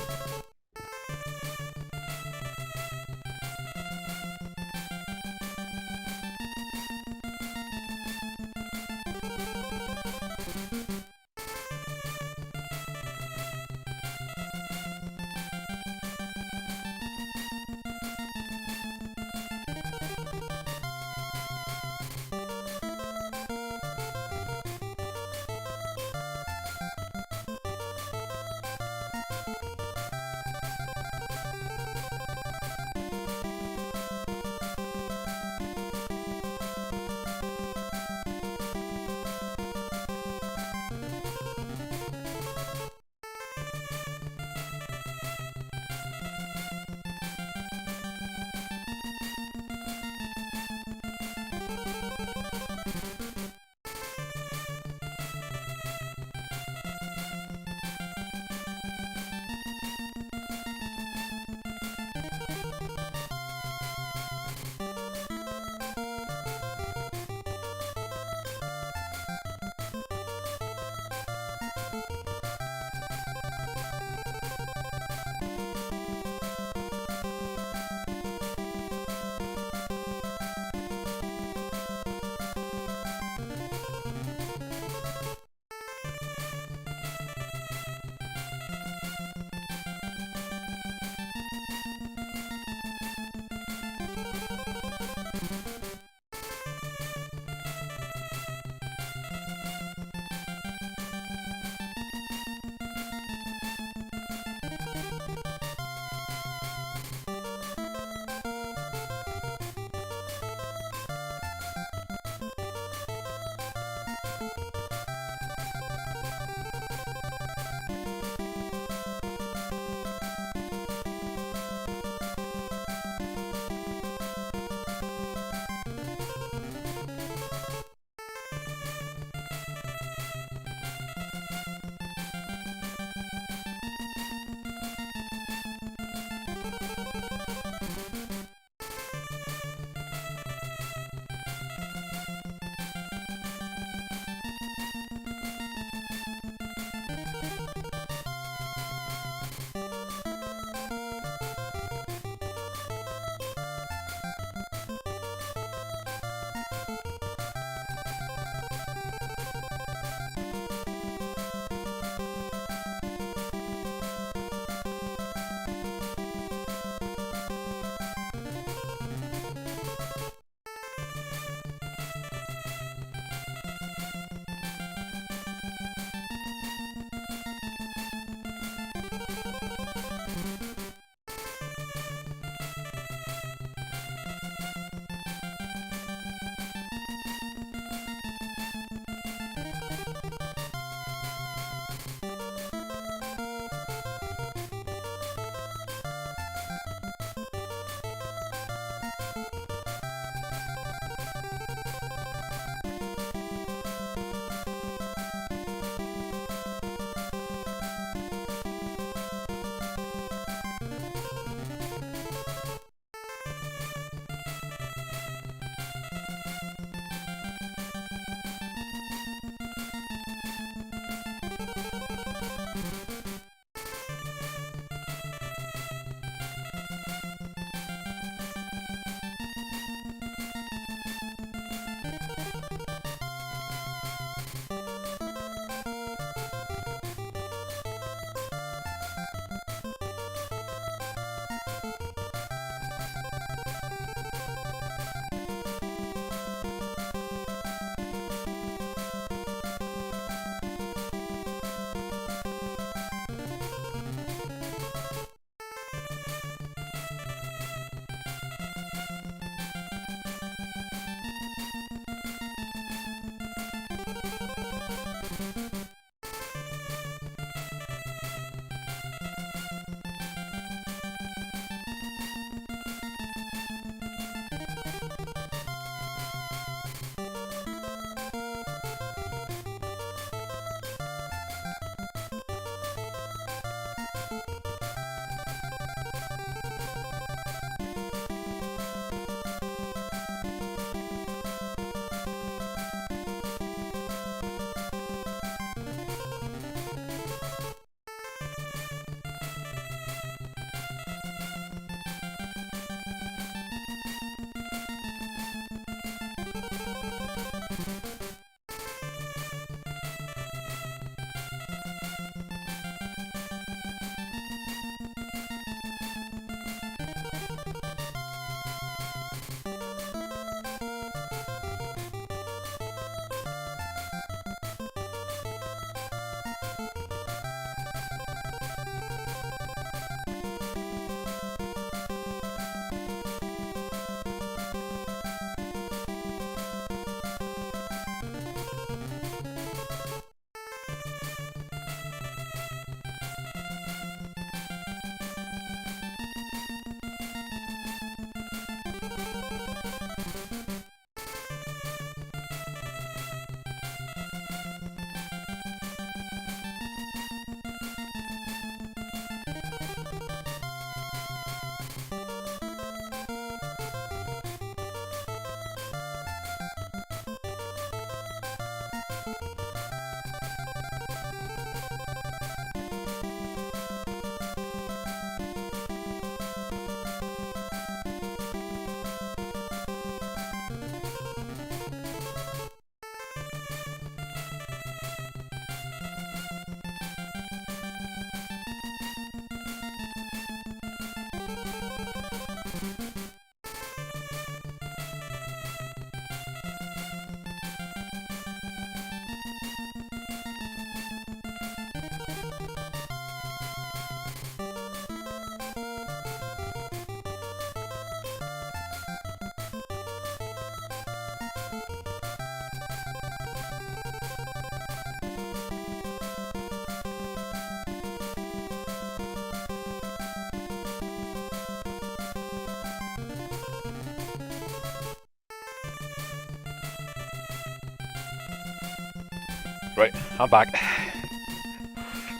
Right, I'm back.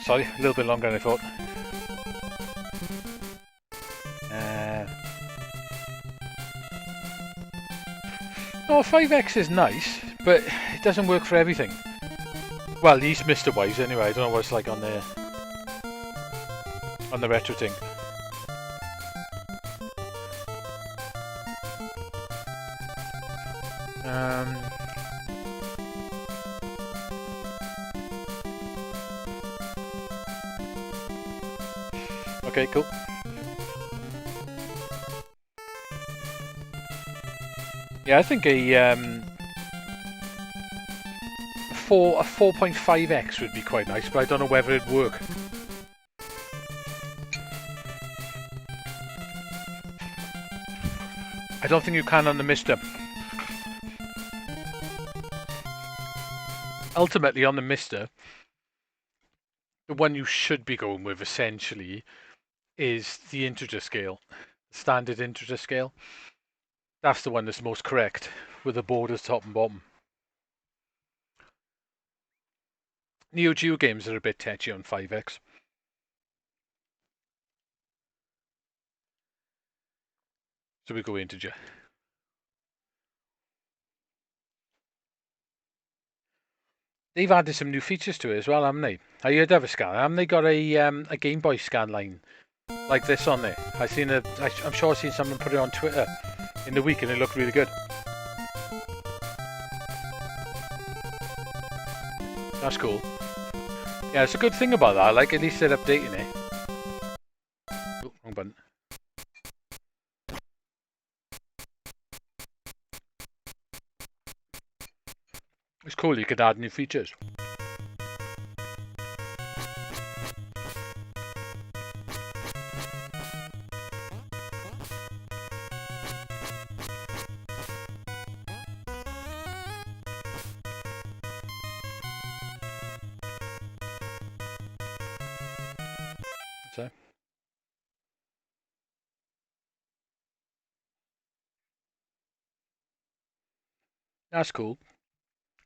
Sorry, a little bit longer than I thought. Oh, 5X is nice, but it doesn't work for everything. Well, at least Mr. Wise anyway. I don't know what it's like on the retro thing. Okay, cool. Yeah, I think a 4.5x would be quite nice, but I don't know whether it'd work. I don't think you can on the Mister. Ultimately, on the Mister, the one you should be going with essentially is the integer scale, standard integer scale. That's the one that's most correct, with the borders top and bottom. Neo Geo games are a bit tetchy on 5X. So we go integer. They've added some new features to it as well, haven't they? Have you heard of a scan? Haven't they got a Game Boy scan line like this on there? I'm sure I've seen someone put it on Twitter in the week and it looked really good. That's cool. Yeah, it's a good thing about that. Like, at least they're updating it. Oh, wrong button. It's cool, you could add new features. So. That's cool.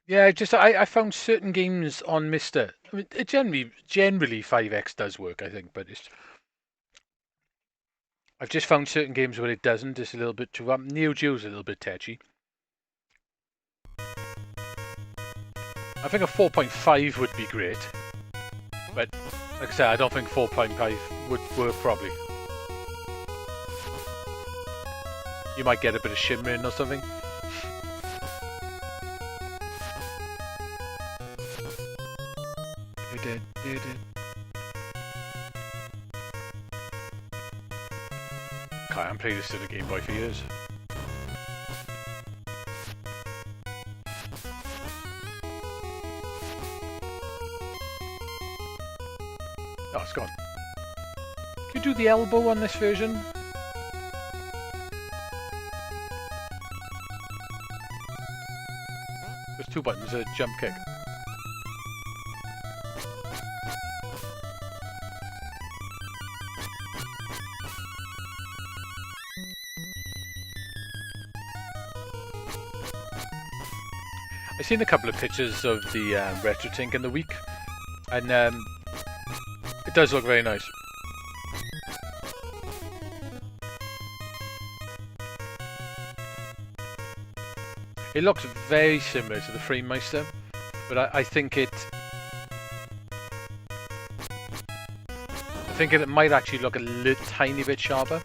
Yeah, I found certain games on Mister. I mean, it generally 5X does work, I think, but I've just found certain games where it doesn't. It's a little bit too. Neo Geo's a little bit tetchy. I think a 4.5 would be great, but like I said, I don't think 4.5 would work probably. You might get a bit of shimmering or something. I haven't played this in a Game Boy for years. Oh, it's gone. Can you do the elbow on this version? There's two buttons, a jump kick. I've seen a couple of pictures of the retro tank in the week, and it does look very nice. It looks very similar to the Framemeister, but I think it might actually look a little tiny bit sharper.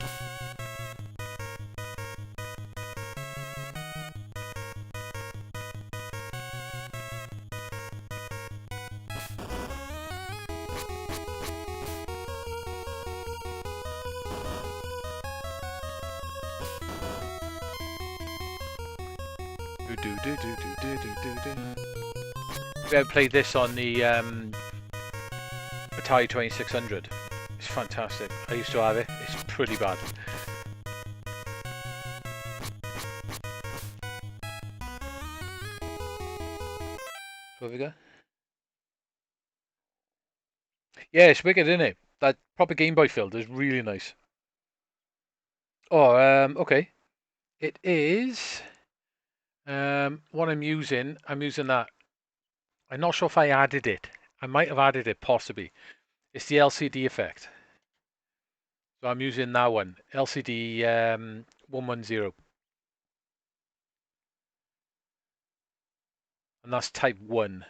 We ever played this on the Atari 2600. It's fantastic. I used to have it. It's pretty bad. Where we go? Yeah, it's wicked, isn't it? That proper Game Boy filter is really nice. Oh, okay. It is what I'm using that I'm not sure if I added it. I might have added it, possibly. It's the LCD effect. So I'm using that one, LCD 110. And that's type 1.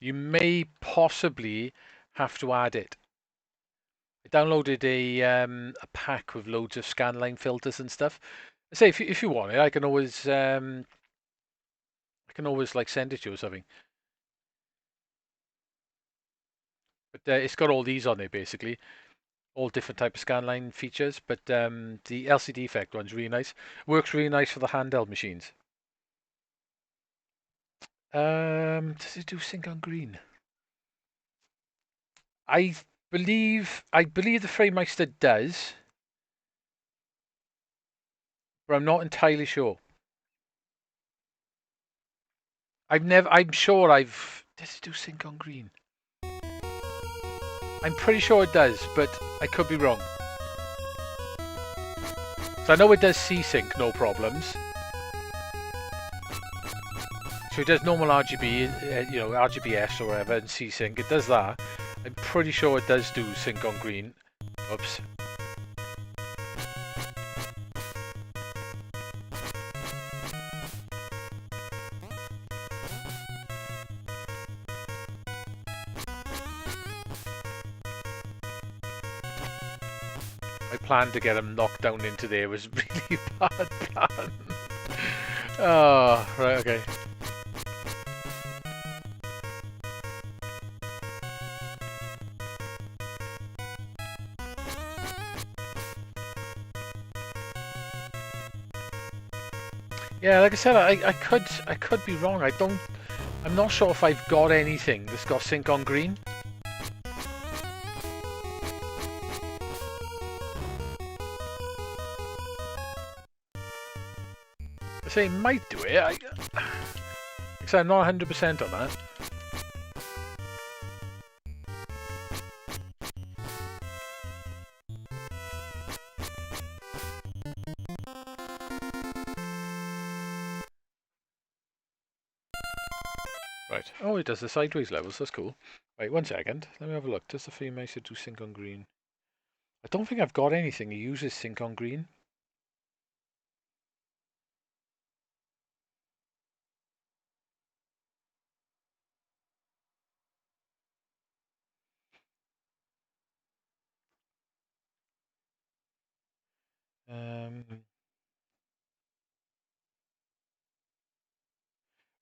You may possibly have to add it. I downloaded a pack with loads of scanline filters and stuff. I say if you want it, I can always like send it to you or something. But it's got all these on there basically, all different type of scanline features. But the LCD effect one's really nice. Works really nice for the handheld machines. Does it do sync on green? I believe the FrameMeister does, but I'm not entirely sure. I'm sure does it do sync on green? I'm pretty sure it does, but I could be wrong. So I know it does C-Sync, no problems. So it does normal RGB, RGBS or whatever, and C-Sync. It does that. I'm pretty sure it does do sync on green. Oops. My plan to get him knocked down into there was really bad plan. Oh, right, okay. Yeah, like I said, I could be wrong. I'm not sure if I've got anything that's got sync on green. I say it might do it. I'm not 100% on that. Right. Oh, it does the sideways levels. That's cool. Right, 1 second. Let me have a look. Does the FrameMeister do sync on green? I don't think I've got anything that uses sync on green.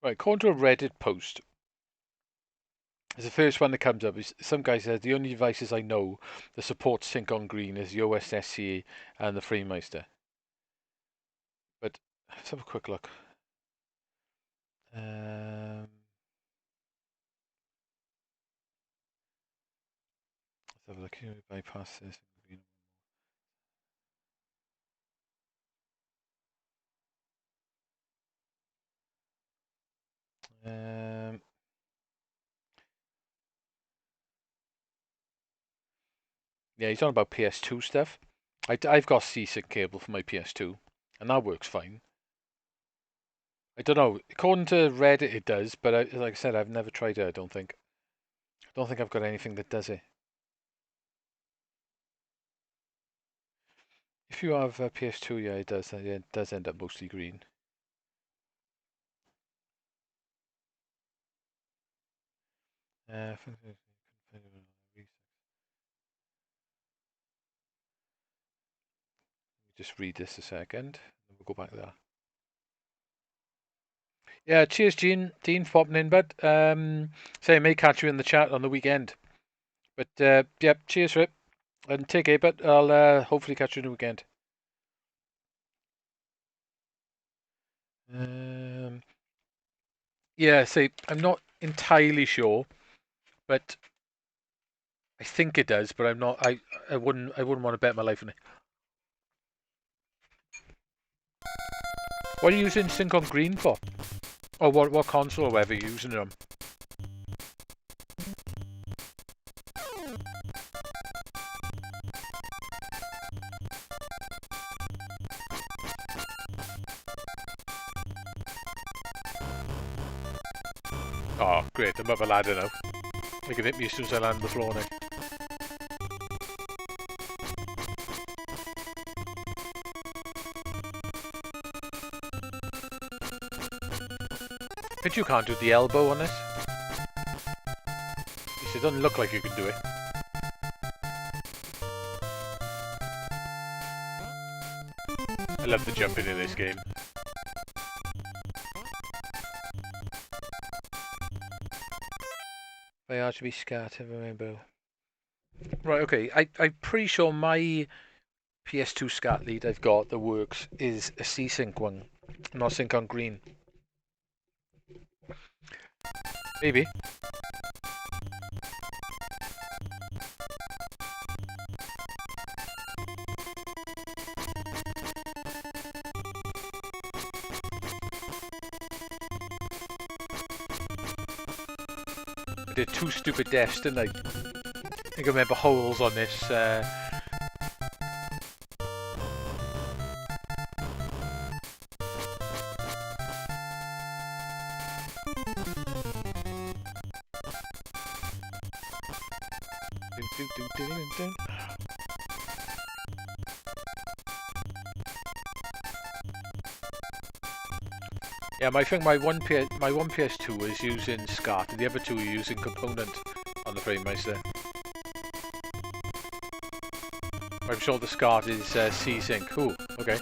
Right, according to a Reddit post, it's the first one that comes up. Some guy says the only devices I know that support sync on green is the OS SCE and the FrameMeister. But let's have a quick look. Let's have a look here. Bypass this. Yeah, he's on about PS2 stuff. I've got C-Sync cable for my PS2, and that works fine. I don't know. According to Reddit, it does, but like I said, I've never tried it. I don't think. I don't think I've got anything that does it. If you have a PS2, yeah, it does. Yeah, it does end up mostly green. Just read this a second. We'll go back there. Yeah, cheers, Dean for popping in, bud. Say I may catch you in the chat on the weekend. But yeah, cheers, Rip. And take care, but I'll hopefully catch you in the weekend. Yeah, see, I'm not entirely sure, but I think it does, but I'm not. I wouldn't want to bet my life on it. What are you using Sync on Green for? Or what console or whatever you're using it on? Oh, great, I'm up a ladder now. They can hit me as soon as I land on the floor now. But you can't do the elbow on this. It doesn't look like you can do it. I love the jumping in this game. They are to be scattered rainbow. Right, okay. I'm pretty sure my PS2 scat lead I've got that works is a C-Sync one, not sync on green. Maybe. I did 2 stupid deaths, didn't I? I think I remember holes on this. Yeah, my one PS2 is using SCART, and the other 2 are using Component on the FrameMeister. I'm sure the SCART is C-Sync. Ooh, okay.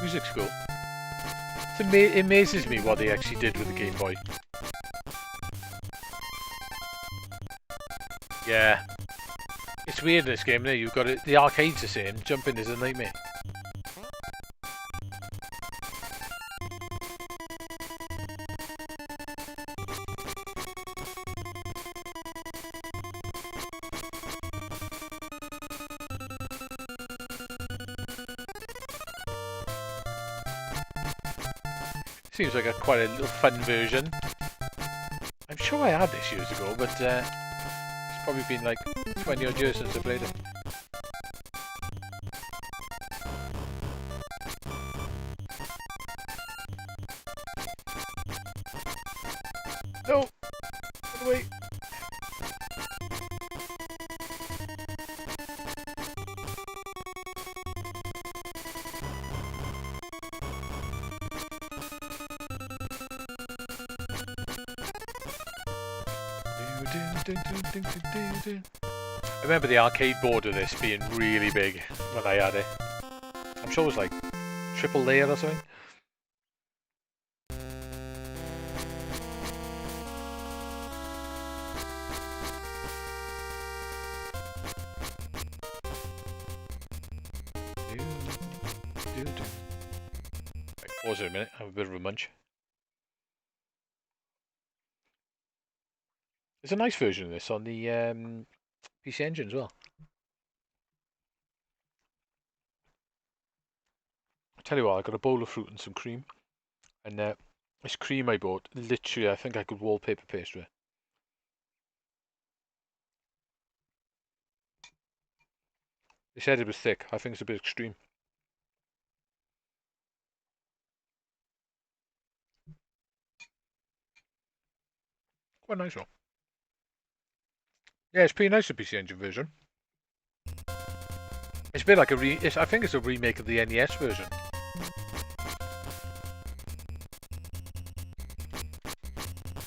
Music's cool. It amazes me what they actually did with the Game Boy. Yeah. It's weird in this game, there. You've got it. The arcade's the same. Jumping is a nightmare. Seems like quite a little fun version. I'm sure I had this years ago, but it's probably been like 20 odd years since I played it. No! Get away! I remember the arcade board of this being really big when I had it. I'm sure it was like triple layer or something. Right, pause it a minute, have a bit of a munch. There's a nice version of this on the PC Engine as well. I tell you what, I got a bowl of fruit and some cream, and this cream I bought, literally, I think I could wallpaper paste with it. They said it was thick. I think it's a bit extreme. Quite nice one. Yeah, it's pretty nice, the PC Engine version. It's a bit like I think it's a remake of the NES version.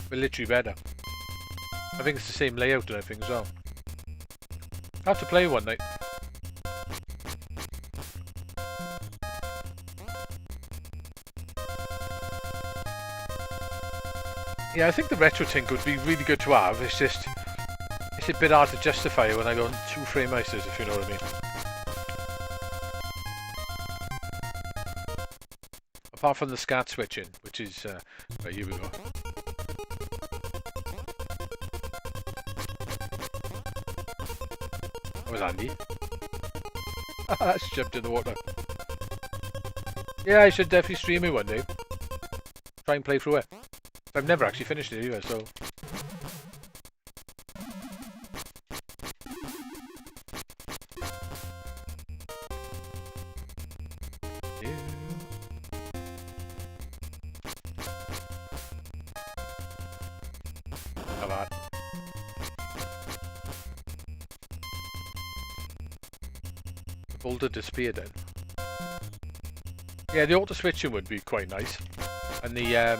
But literally better. I think it's the same layout and everything as well. I'll have to play one night. Yeah, I think the retro thing would be really good to have. It's just, it's a bit hard to justify when I go on 2 FrameMeisters, if you know what I mean. Apart from the SCART switching, which is, right, here we go. That was handy. That's jumped in the water. Yeah, I should definitely stream it one day. Try and play through it. I've never actually finished it either, so... Like that. The boulder disappeared then. Yeah, the auto switching would be quite nice, and the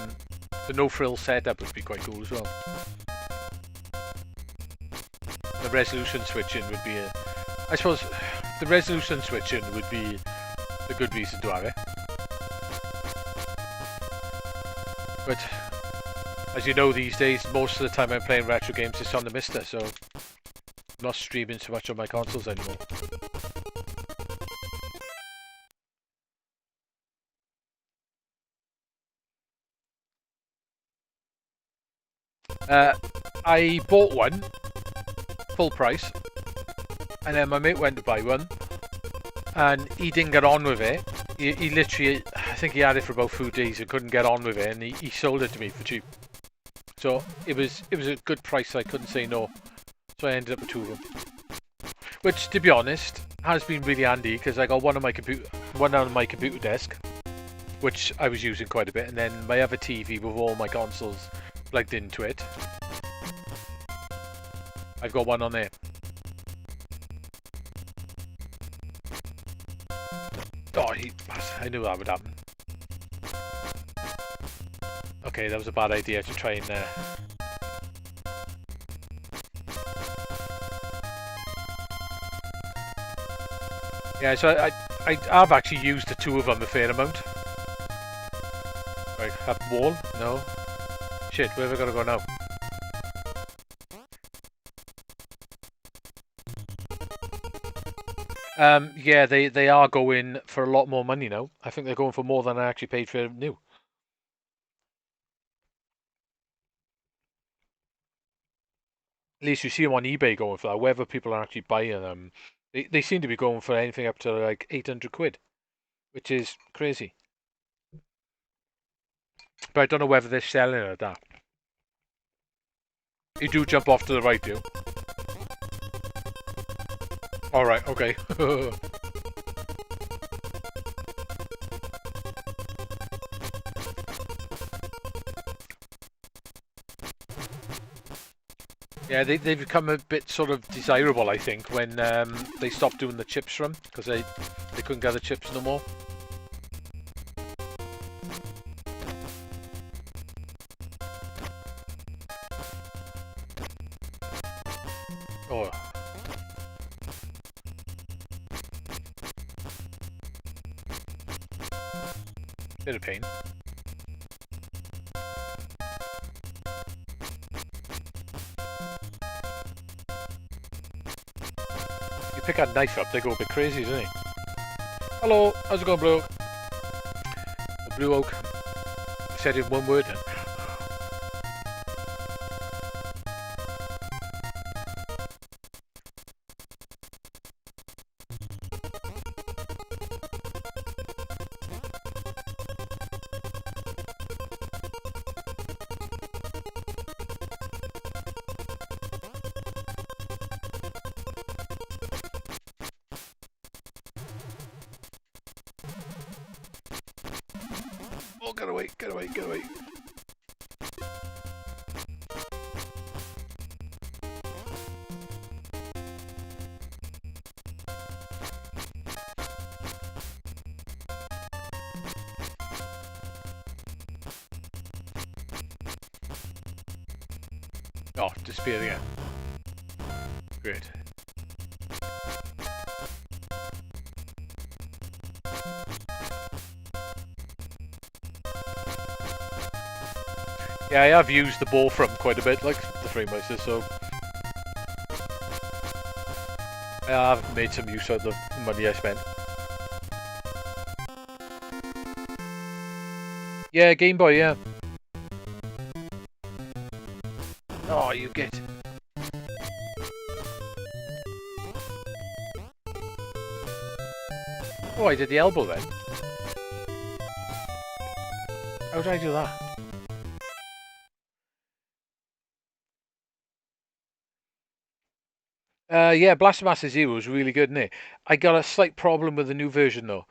no frill setup would be quite cool as well. The resolution switching would be I suppose the resolution switching would be a good reason to have it. But as you know, these days, most of the time I'm playing retro games, it's on the Mister, so I'm not streaming so much on my consoles anymore. I bought one, full price, and then my mate went to buy one, and he didn't get on with it. He literally, I think he had it for about 2 days and couldn't get on with it, and he sold it to me for cheap. So it was a good price, so I couldn't say no. So I ended up with 2 of them. Which, to be honest, has been really handy, because I got one on my computer desk, which I was using quite a bit, and then my other TV with all my consoles plugged into it. I've got one on there. Oh, I knew that would happen. Okay, that was a bad idea to try and... Yeah, so I have actually used the 2 of them a fair amount. Right, up wall? No. Shit, where have I got to go now? Yeah, they are going for a lot more money now. I think they're going for more than I actually paid for new. At least you see them on eBay going for that. Whether people are actually buying them, they seem to be going for anything up to like 800 quid, which is crazy. But I don't know whether they're selling it at that. You do jump off to the right, do you? Alright, okay. Yeah, they become a bit sort of desirable, I think, when they stopped doing the chips from, because they couldn't gather chips no more. Oh. Bit of pain. You pick a knife up, they go a bit crazy, doesn't he? Hello, how's it going, Blue Oak? The Blue Oak said in one word. Oh, get away, get away, get away. Oh, disappeared again. Great. Yeah, I have used the ball from quite a bit, like the Freemeister, so I have made some use of the money I spent. Yeah, Game Boy, yeah. Oh, you get. Oh, I did the elbow then. How did I do that? Yeah, Blaster Master Zero is really good, isn't it? I got a slight problem with the new version though.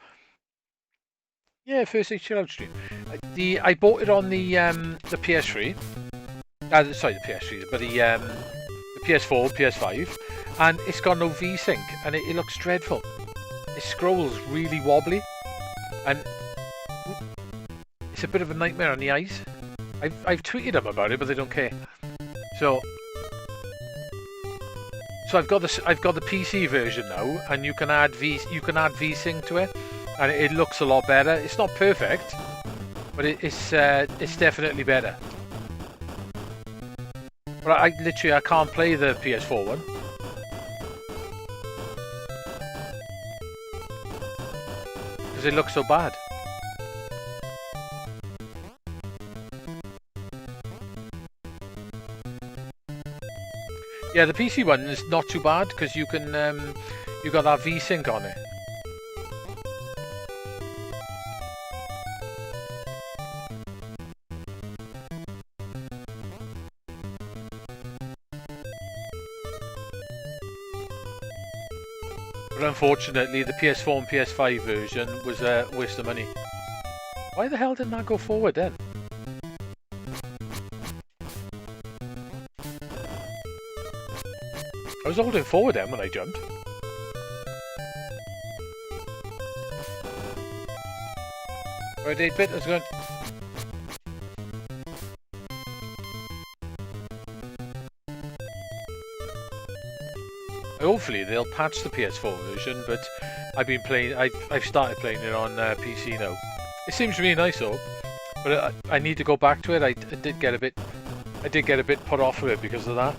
Yeah, first chill out stream. I bought it on the PS3, Sorry, the PS3, but the PS4, PS5, and it's got no V-Sync, and it looks dreadful. It scrolls really wobbly, and it's a bit of a nightmare on the eyes. I've tweeted them about it, but they don't care. So I've got the PC version now, and you can add V-Sync to it, and it looks a lot better. It's not perfect, but it's definitely better. But I can't play the PS4 one because it looks so bad. Yeah, the PC one is not too bad because you can you got that V-Sync on it. But unfortunately, the PS4 and PS5 version was a waste of money. Why the hell didn't that go forward then? I was holding forward then when I jumped. Right, 8-bit, I was going... Hopefully they'll patch the PS4 version, but I've started playing it on PC now. It seems really nice though, but I need to go back to it. I did get a bit put off of it because of that.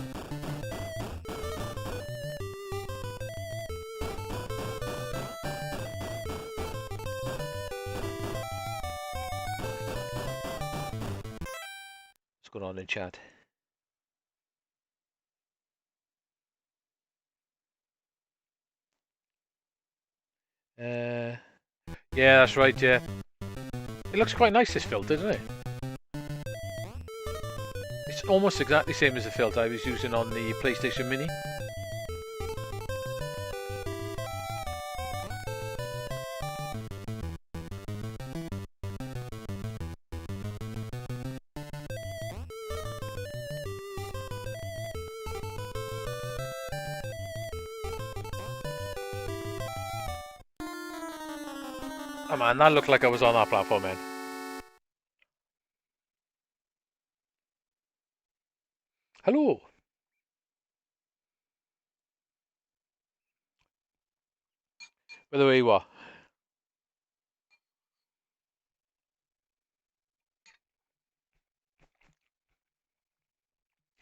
What's going on in chat? Yeah, that's right, yeah. It looks quite nice, this filter, doesn't it? It's almost exactly the same as the filter I was using on the PlayStation Mini. Oh man, that looked like I was on that platform, man. Hello. By the way, what?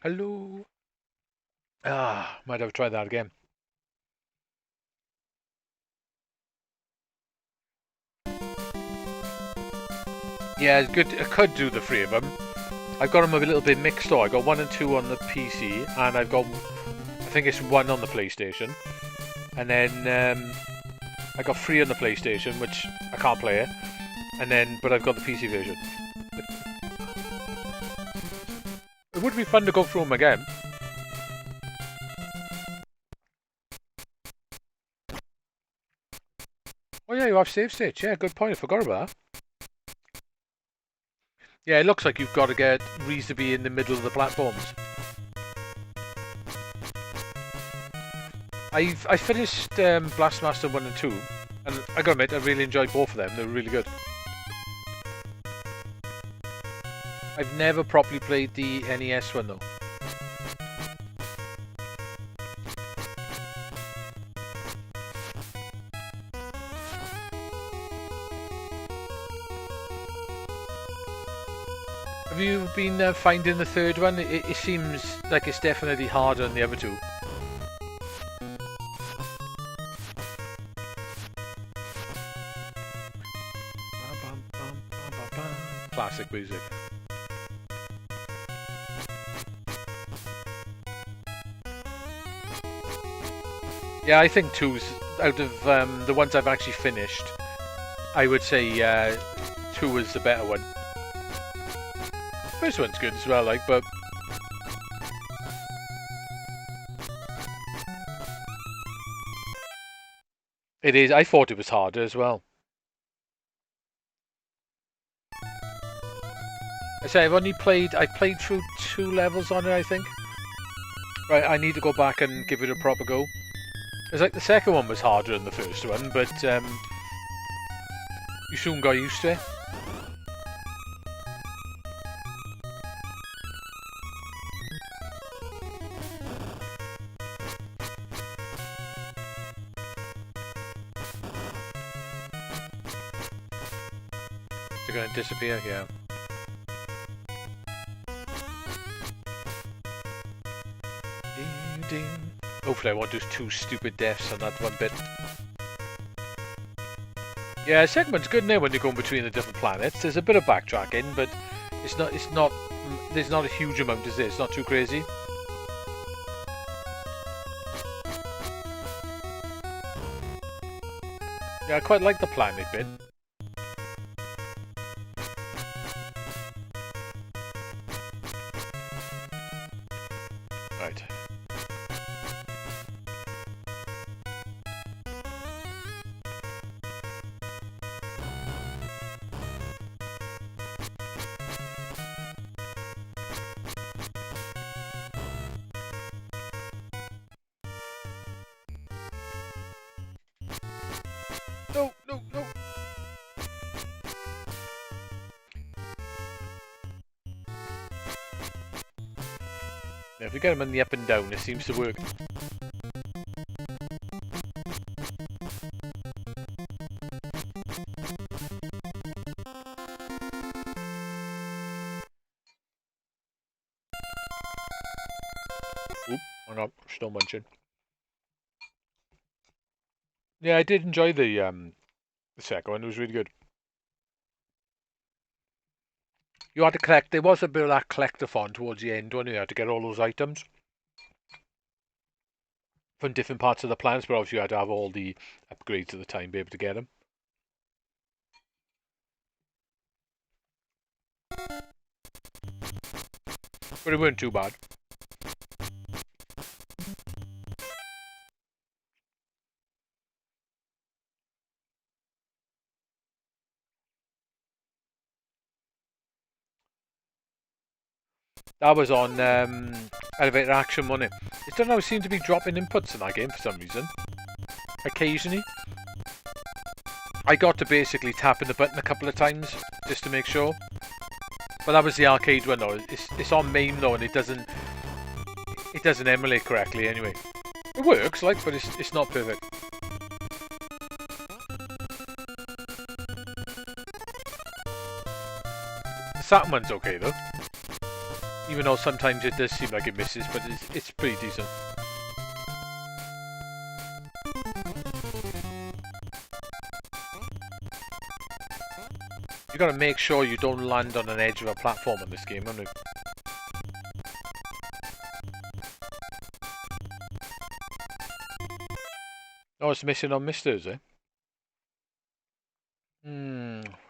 Hello. Ah, might have tried that again. Yeah, it's good. I could do the three of them. I've got them a little bit mixed though. I got 1 and 2 on the PC, and I've got, I think it's 1 on the PlayStation, and then I got 3 on the PlayStation, which I can't play it, and then but I've got the PC version. It would be fun to go through them again. Oh yeah, you have save states. Yeah, good point. I forgot about that. Yeah, it looks like you've got to get reasonably in the middle of the platforms. I finished Blastmaster 1 and 2, and I gotta admit, I really enjoyed both of them. They were really good. I've never properly played the NES one though. Have you been finding the third one? It seems like it's definitely harder than the other two. Classic music. Yeah, I think 2's, out of the ones I've actually finished, I would say 2 is the better one. First one's good as well, like, but it is. I thought it was harder as well. say I played through 2 levels on it, I think. Right, I need to go back and give it a proper go. It's like the second one was harder than the first one, but you soon got used to it. They're going to disappear here. Hopefully I won't do 2 stupid deaths on that one bit. Yeah, the second one's good now when you're going between the different planets. There's a bit of backtracking, but there's not a huge amount, is there? It's not too crazy. Yeah, I quite like the planet bit. Right. No, no, no. Yeah, if we get him in the up and down, it seems to work. Oop, hang on, still munching. Yeah, I did enjoy the second one. It was really good. You had to collect. There was a bit of that collectathon towards the end, wasn't you? You had to get all those items from different parts of the planets, but obviously you had to have all the upgrades at the time to be able to get them. But it weren't too bad. That was on Elevator Action, wasn't it? It doesn't always seem to be dropping inputs in that game for some reason. Occasionally. I got to basically tapping the button a couple of times just to make sure. But that was the arcade one though. It's on MAME though, and it doesn't emulate correctly anyway. It works, like, but it's not perfect. The Saturn one's okay though. Even though sometimes it does seem like it misses, but it's pretty decent. You gotta make sure you don't land on an edge of a platform in this game, haven't you? Oh, it's missing on Misters, eh?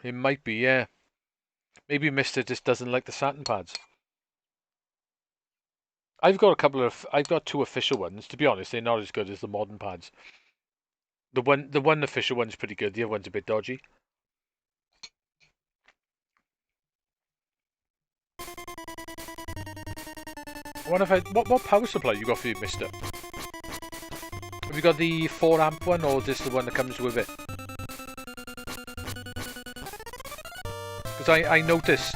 It might be, yeah. Maybe Mister just doesn't like the Saturn pads. I've got 2 official ones. To be honest, they're not as good as the modern pads. The one official one's pretty good. The other one's a bit dodgy. I wonder if what power supply you got for your Mister? Have you got the 4 amp one, or just the one that comes with it? Because I noticed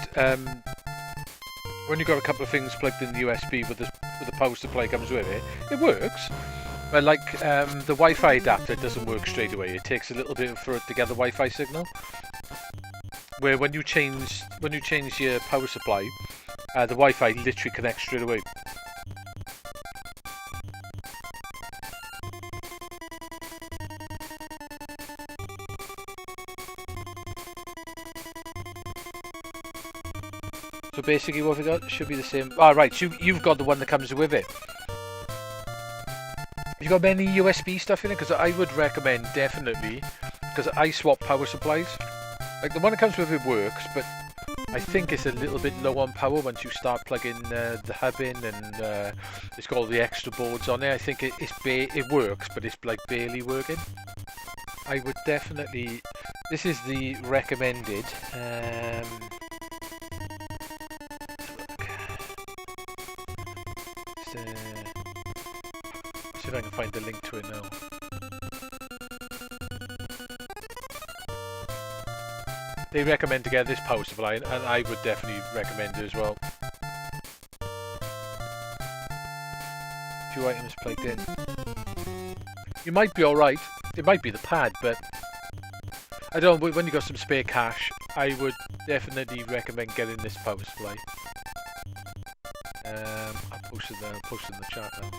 when you got a couple of things plugged in the USB with the power supply comes with it, it works. But like the Wi-Fi adapter doesn't work straight away. It takes a little bit for it to get the Wi-Fi signal. Where when you change your power supply, the Wi-Fi literally connects straight away. So basically what we got should be the same. Ah, right, so you've got the one that comes with it. Have you got any USB stuff in it? Because I would recommend definitely, because I swap power supplies. Like the one that comes with it works, but I think it's a little bit low on power once you start plugging the hub in, and it's got all the extra boards on it. I think it works, but it's like barely working. I would definitely. This is the recommended. see if I can find the link to it now. They recommend to get this power supply, and I would definitely recommend it as well. 2 items plugged in. You might be alright. It might be the pad, but I don't know, when you got some spare cash, I would definitely recommend getting this power supply. I'll post it there, I'll post it in the chat now.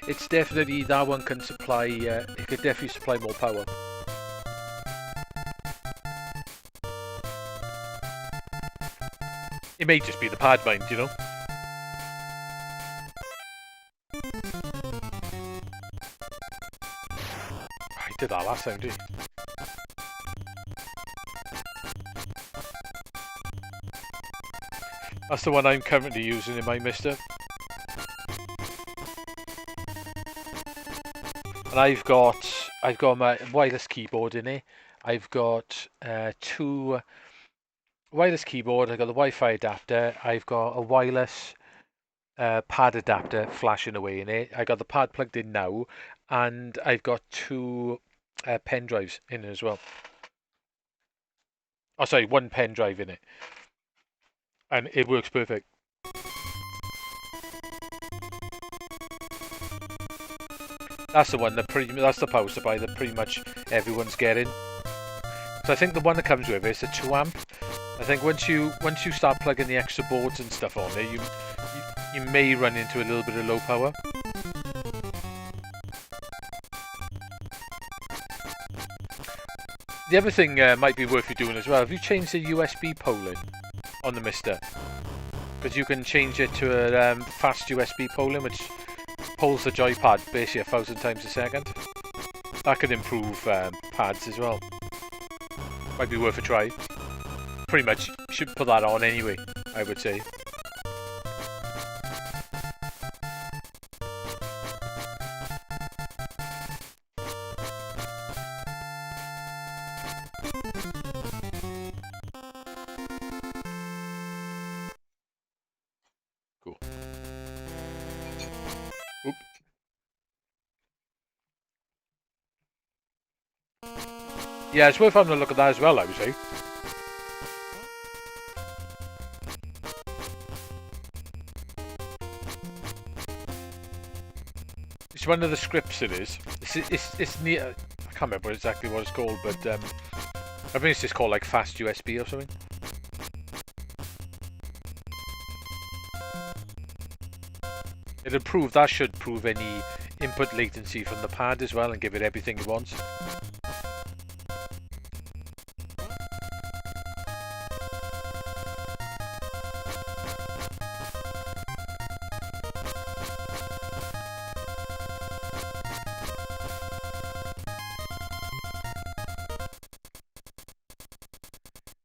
It's definitely, that one can supply, it could definitely supply more power. It may just be the pad mind, you know? I did that last time, didn't I? That's the one I'm currently using in my Mister. And I've got my wireless keyboard in it. I've got 2 wireless keyboard. I've got the Wi-Fi adapter. I've got a wireless pad adapter flashing away in it. I got the pad plugged in now, and I've got 2 pen drives in it as well. Oh, sorry, 1 pen drive in it, and it works perfect. That's the one. That's the power supply that pretty much everyone's getting. So I think the one that comes with it is a 2 amp. I think once you start plugging the extra boards and stuff on it, you may run into a little bit of low power. The other thing might be worth you doing as well. Have you changed the USB polling on the Mister? Because you can change it to a fast USB polling, which pulls the joypad basically 1,000 times a second. That could improve pads as well. Might be worth a try. Pretty much should put that on anyway, I would say. Cool. Oop. Yeah, it's worth having a look at that as well, I would say. It's one of the scripts it is. It's near, I can't remember exactly what it's called, but I think it's just called like fast USB or something. That should prove any input latency from the pad as well and give it everything it wants.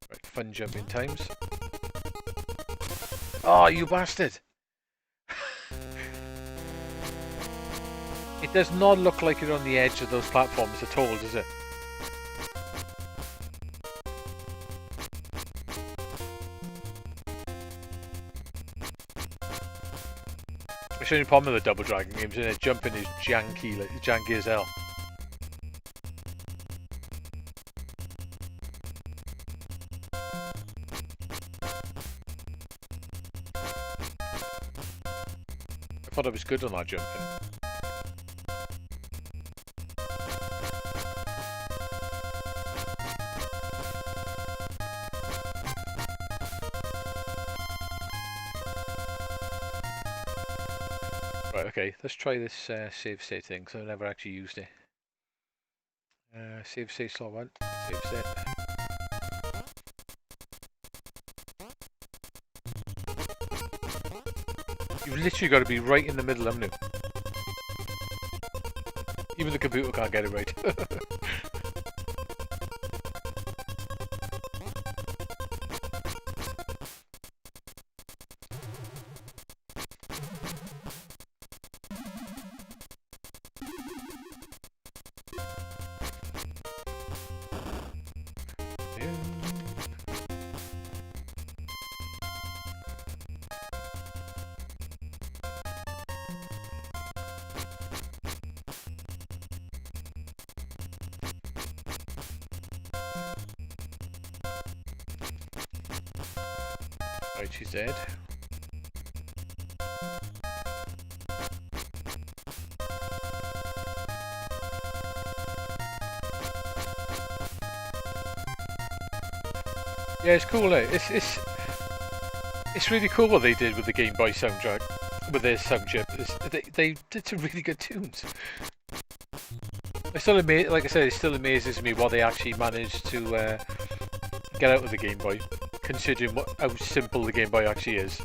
Right, fun jumping times. Oh, you bastard! It does not look like you're on the edge of those platforms at all, does it? The only problem with the Double Dragon games is that jumping is janky as hell. I thought I was good on that jumping. Right, okay, let's try this save state thing, because I've never actually used it. Save state slot 1, save state. You've literally got to be right in the middle, haven't you? Even the computer can't get it right. Right, she's dead. Yeah, it's cool. It's really cool what they did with the Game Boy soundtrack, with their sound chip. They did some really good tunes. It's still like I said, it still amazes me what they actually managed to get out of the Game Boy, considering how simple the Game Boy actually is.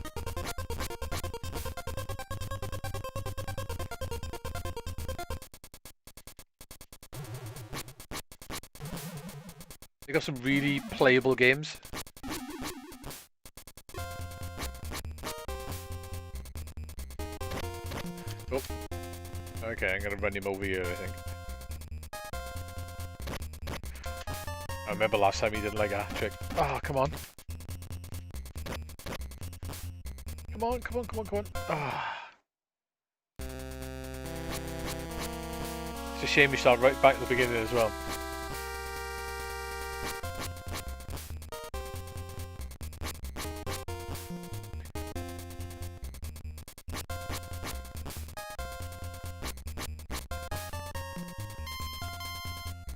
They got some really playable games. Oh, okay, I'm gonna run him over here, I think. I remember last time he didn't like a trick. Ah, oh, come on. Come on, come on, come on, come on. Ah. It's a shame we start right back at the beginning as well.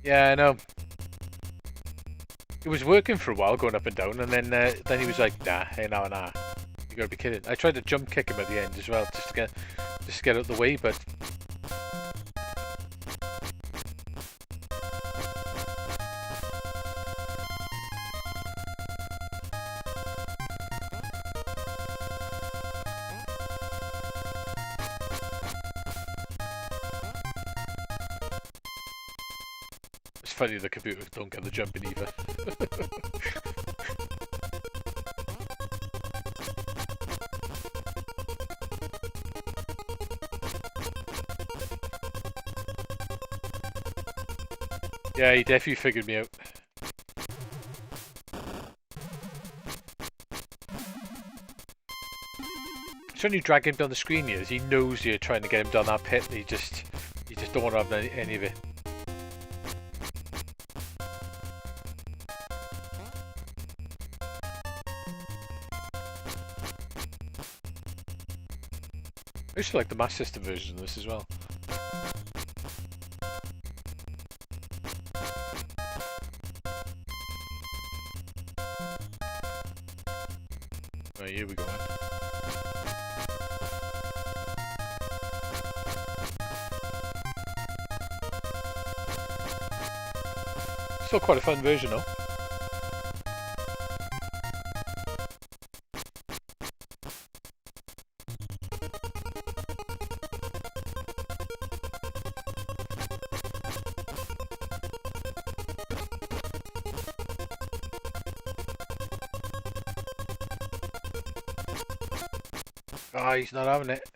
Yeah, I know. It was working for a while, going up and down, and then he was like, "Nah, hey, nah, nah, you gotta be kidding." I tried to jump kick him at the end as well, just to get out of the way, but it's funny the computer don't get the jumping either. Yeah, he definitely figured me out. It's when you drag him down the screen, he knows you're trying to get him down that pit, and you just don't want to have any of it. I used to like the Master System version of this as well. Right, here we go. Still quite a fun version though. Ah, he's not having it.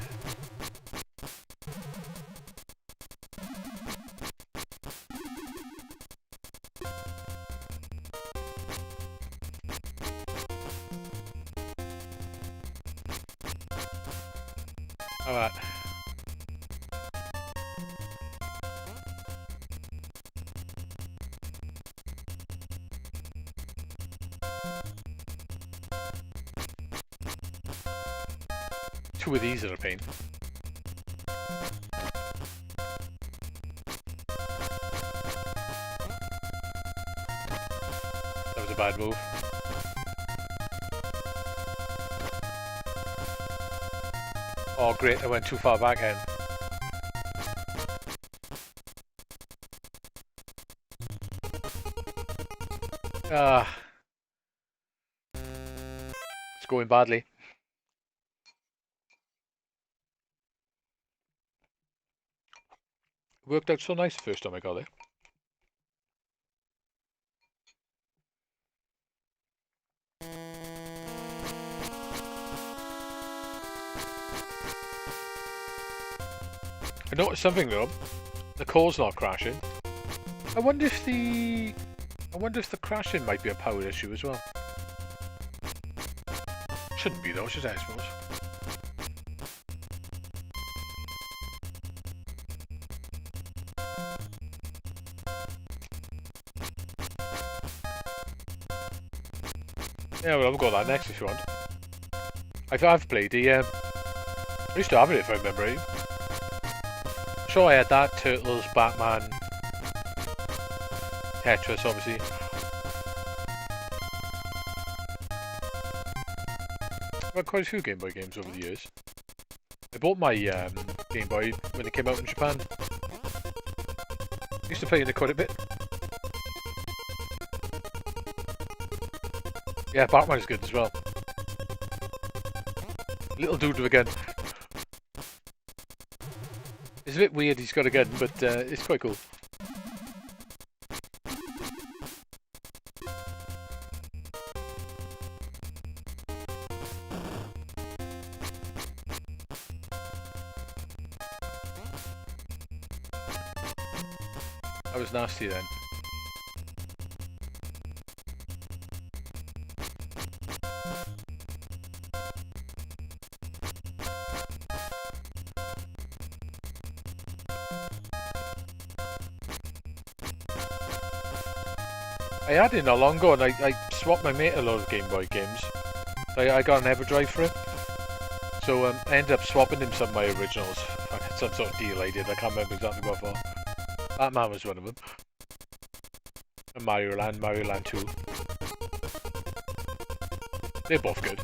Alright. Two of these are a pain. That was a bad move. Oh great, I went too far back then. Ah. It's going badly. Worked out so nice the first time I got it. I noticed something though. The core's not crashing. I wonder if the crashing might be a power issue as well. Shouldn't be though, should I suppose? Yeah, well, I'll go that next if you want. I've played it, yeah. I used to have it if I remember right. Sure, I had that, Turtles, Batman, Tetris, obviously. I've had quite a few Game Boy games over the years. I bought my Game Boy when it came out in Japan. Used to play in it quite a bit. Yeah, Batman is good as well. Little dude with a gun. It's a bit weird he's got a gun, but it's quite cool. That was nasty then. I had it not long ago, and I swapped my mate a lot of Game Boy games. I got an EverDrive for it. So I ended up swapping him some of my originals. I had some sort of deal I did, I can't remember exactly what for. Batman was one of them. And Mario Land 2. They're both good.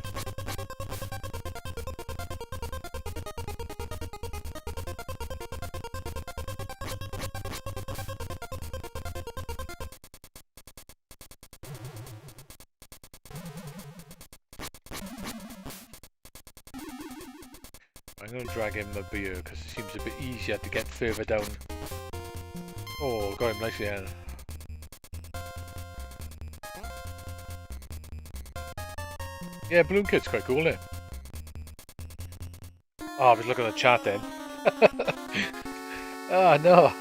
I'm going to drag him a beer because it seems a bit easier to get further down. Oh, got him nicely in. Yeah, Balloon Kid's quite cool, isn't it? Oh, I was looking at the chat then. Oh, no.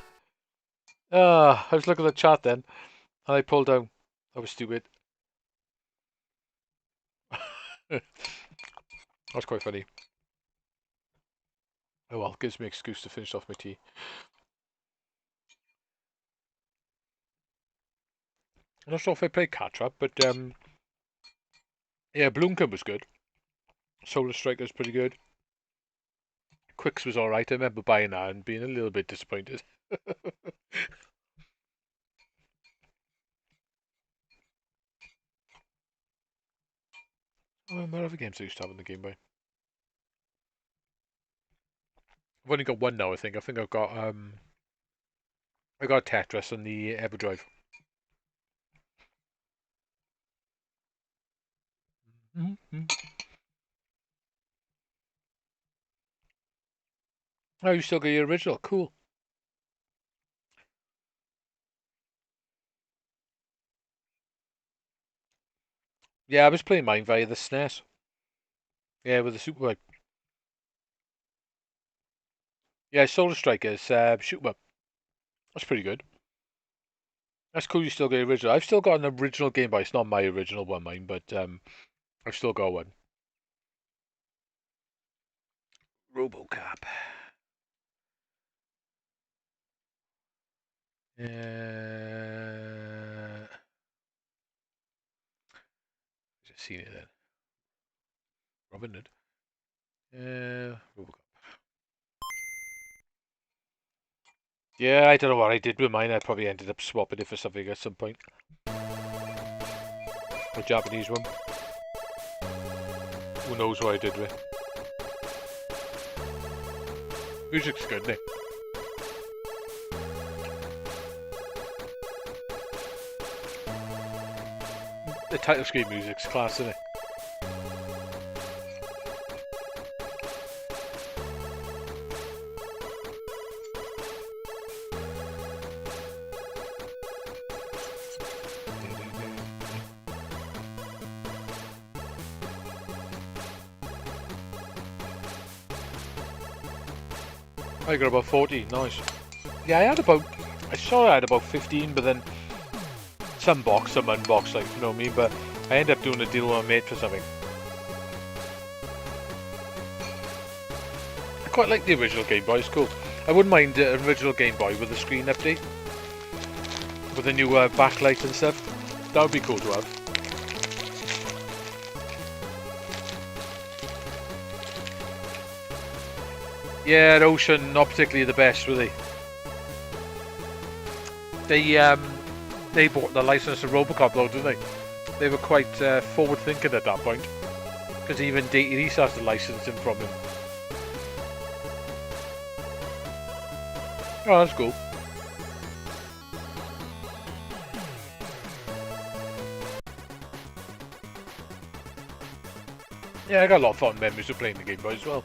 Oh, I was looking at the chat then. And I pulled down. I was stupid. That's quite funny. Oh well, gives me an excuse to finish off my tea. I'm not sure if I played Catch-Up, but yeah, Balloon Kid was good. Solar Striker's pretty good. Quicks was alright. I remember buying that and being a little bit disappointed. What other games I used to have on the Game Boy? I've only got one now, I think. I think I got Tetris on the EverDrive. Oh, you still got your original? Cool. Yeah, I was playing mine via the SNES. Yeah, with the Super Boy. Yeah, Solar Strikers, shoot 'em up. That's pretty good. That's cool you still got the original. I've still got an original Game Boy. It's not my original one, mine, but I've still got one. RoboCop. Just seen it then. Robin Hood. RoboCop. Yeah, I don't know what I did with mine. I probably ended up swapping it for something at some point. A Japanese one. Who knows what I did with it. Music's good, isn't it? The title screen music's class, isn't it? I got about 40, nice. Yeah, I saw I had about 15, but then some box, some unboxed, like, you know what I mean? But I ended up doing a deal with my mate for something. I quite like the original Game Boy, it's cool. I wouldn't mind an original Game Boy with a screen update. With a new backlight and stuff. That would be cool to have. Yeah, Ocean, not particularly the best, were they? They bought the license to Robocop, though, didn't they? They were quite forward-thinking at that point, because even Data East has the licensing from him. Oh, that's cool. Yeah, I got a lot of fond memories of playing the Game Boy as well.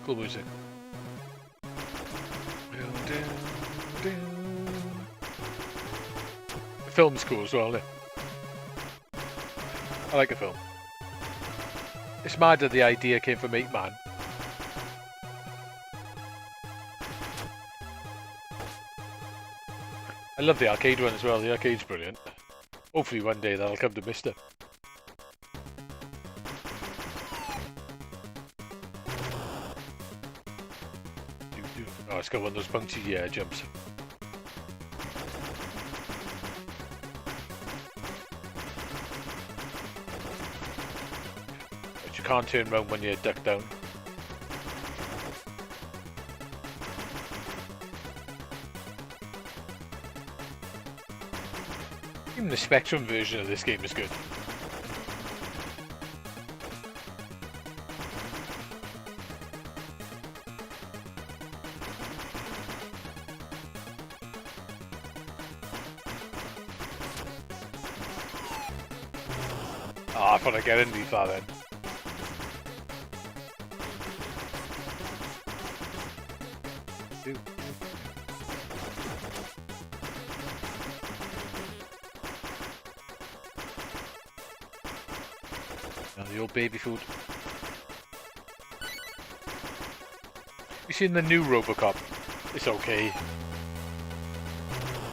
Cool music. The film's cool as well, isn't it? I like the film. It's mad that the idea came from 8 Man. I love the arcade one as well. The arcade's brilliant. Hopefully one day that'll come to Mister. Oh, it's got one of those bouncy jumps. But you can't turn around when you're ducked down. Even the Spectrum version of this game is good. I thought I'd get in these far then. The old baby food. You seen the new Robocop? It's okay.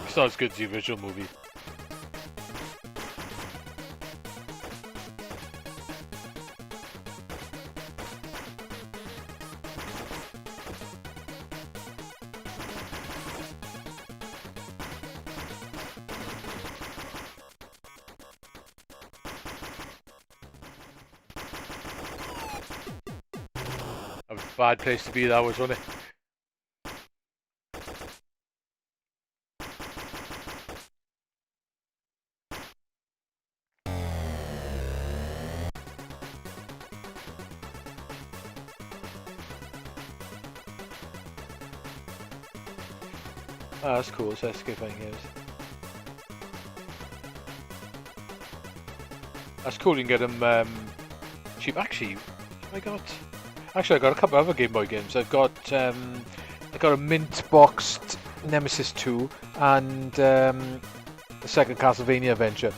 It's not as good as the original movie. Bad place to be, that was, wasn't it? Oh, that's cool. So let's go find games. That's cool. You can get them cheap. Actually, I got a couple of other Game Boy games. I got a mint boxed Nemesis 2 and the second Castlevania adventure.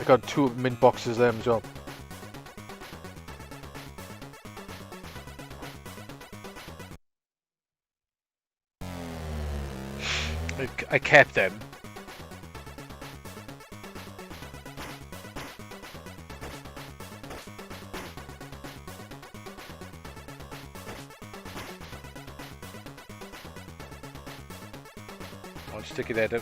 I got 2 mint boxes of them as well. I kept them. I'll stick it there.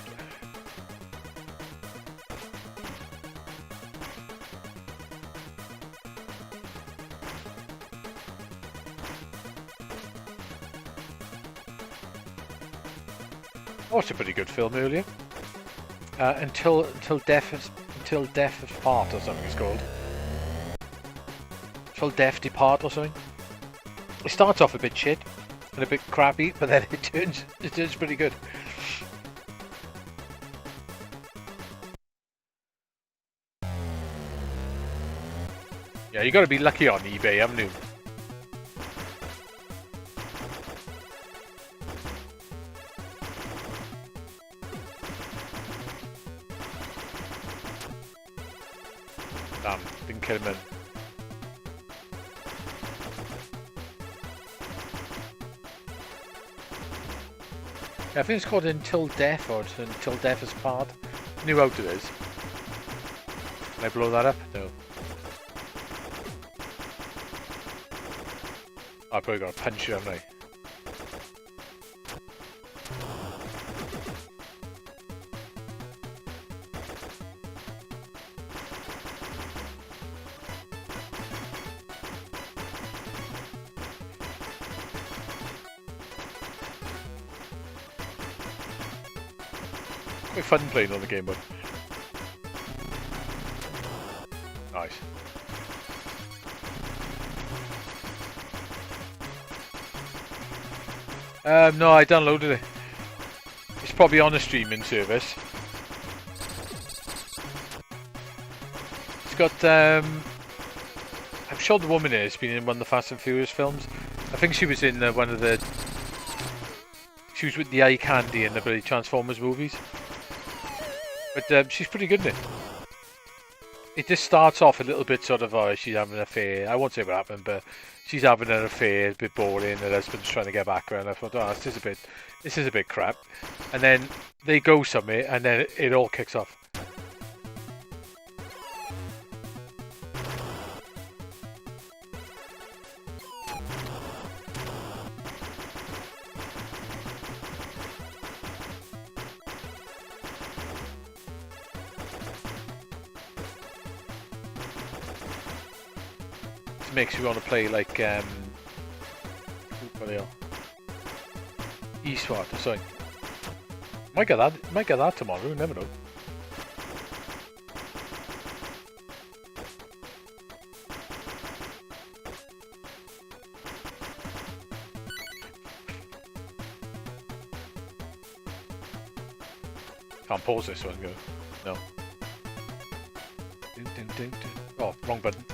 I watched a pretty good film earlier. Until death is part or something it's called. Till death depart or something. It starts off a bit shit and a bit crappy, but then it turns pretty good. Yeah, you got to be lucky on eBay, haven't you? Damn, didn't kill him then. Yeah, I think it's called Until Death or Until Death is Part. New out it is. Can I blow that up? No. I probably got to punch you, haven't I? Quite fun playing on the Game Boy. Nice. No, I downloaded it. It's probably on a streaming service. It's got, I'm sure the woman has been in one of the Fast and Furious films. I think she was in one of the... She was with the eye candy in the bloody Transformers movies. But she's pretty good in it. It just starts off a little bit sort of, oh, she's having an affair. I won't say what happened, but she's having an affair, it's a bit boring, her husband's trying to get back her, and I thought, oh, this is a bit crap. And then they go somewhere, and then it all kicks off. Makes you want to play like what are they? Eastward or something. Might get that tomorrow, you never know. Can't pause this one, go. No. Ding, ding, ding, ding. Oh, wrong button.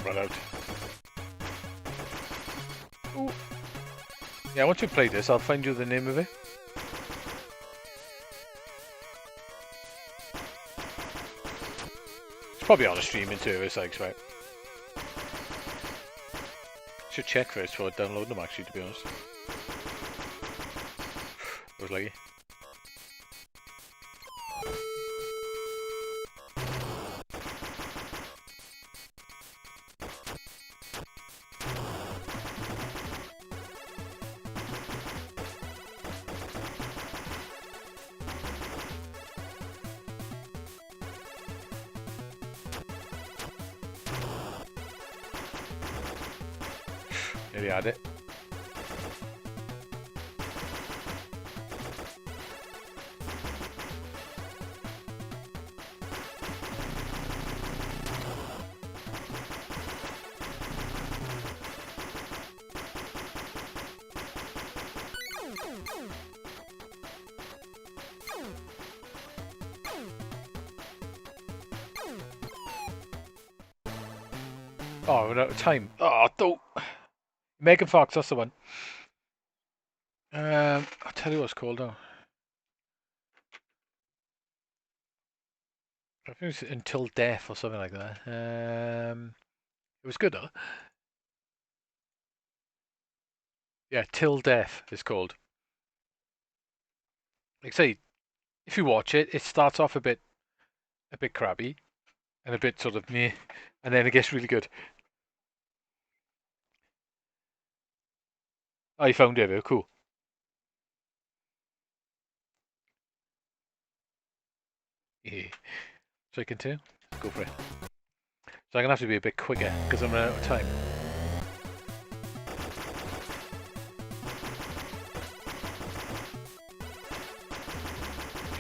Run out. Ooh. Yeah, once you play this, I'll find you the name of it. It's probably on a streaming service, I expect. Should check first before I download them, actually, to be honest. I was lucky. Maybe add it. Oh, we're out of time. Oh, don't. Megan Fox, that's the one. I'll tell you what it's called now. I think it's Until Death or something like that. It was good though. Yeah, Till Death is called. Like I say, if you watch it, it starts off a bit crabby and a bit sort of meh, and then it gets really good. Oh, you found it, cool. Yeah. So I continue? Go for it. So I'm going to have to be a bit quicker because I'm running out of time.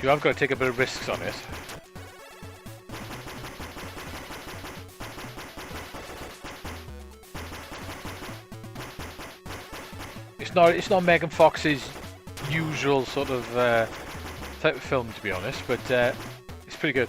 You have got to take a bit of risks on it. It's not Megan Fox's usual sort of type of film, to be honest, but it's pretty good.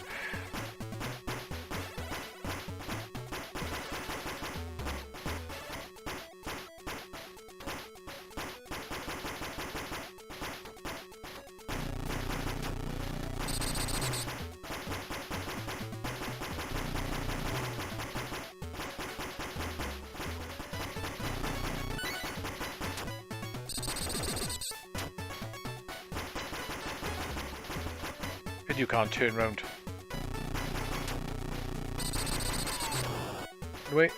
But you can't turn round. Wait.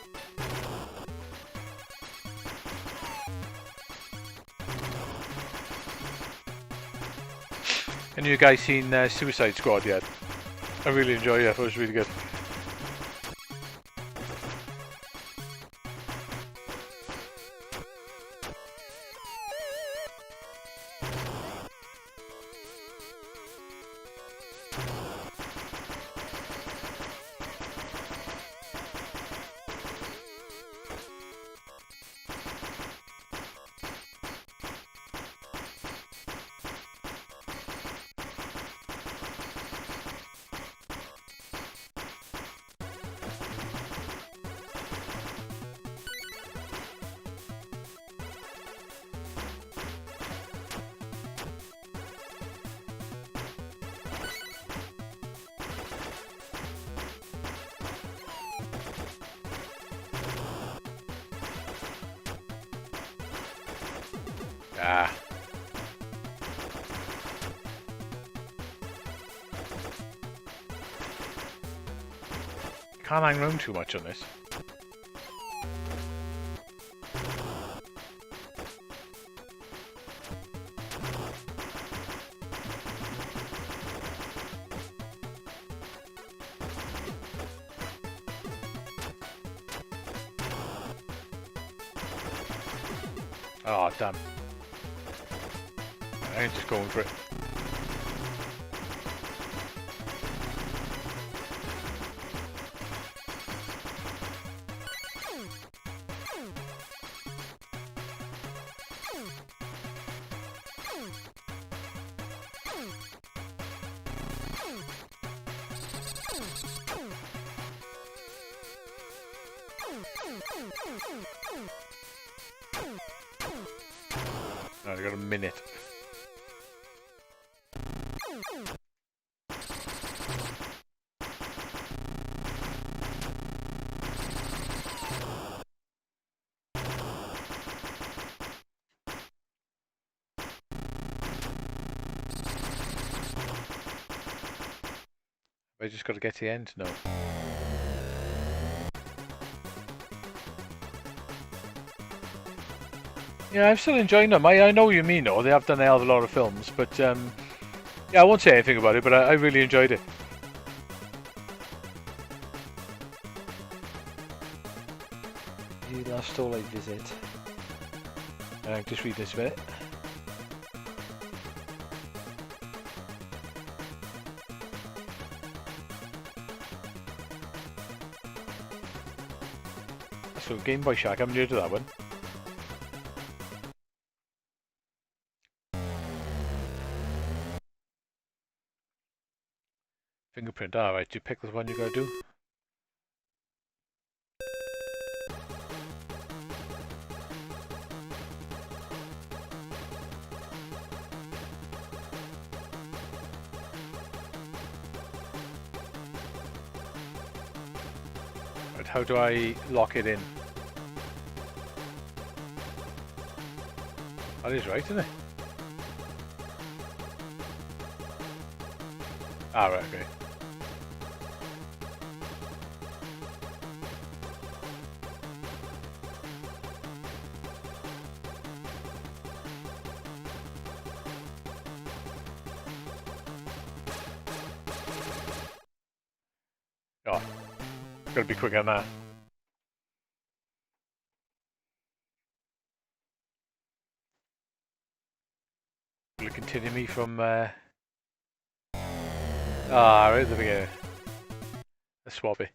And you guys seen Suicide Squad yet? I really enjoyed it. It was really good. Ah. Can't hang around too much on this. Oh, damn. I ain't just going for it. I got a minute. I just got to get to the end now. Yeah, I'm still enjoying them. I know what you mean, though. They have done a hell of a lot of films, but yeah, I won't say anything about it, but I really enjoyed it. The last stall I visit. Just read this bit. So Game Boy Shark, I'm new to that one. Fingerprint, alright, you pick the one you gotta do. Right, how do I lock it in? That is right, isn't it? Ah, right, okay. Oh, gotta be quicker than that. Will it continue me from right at the beginning. Let's swap it.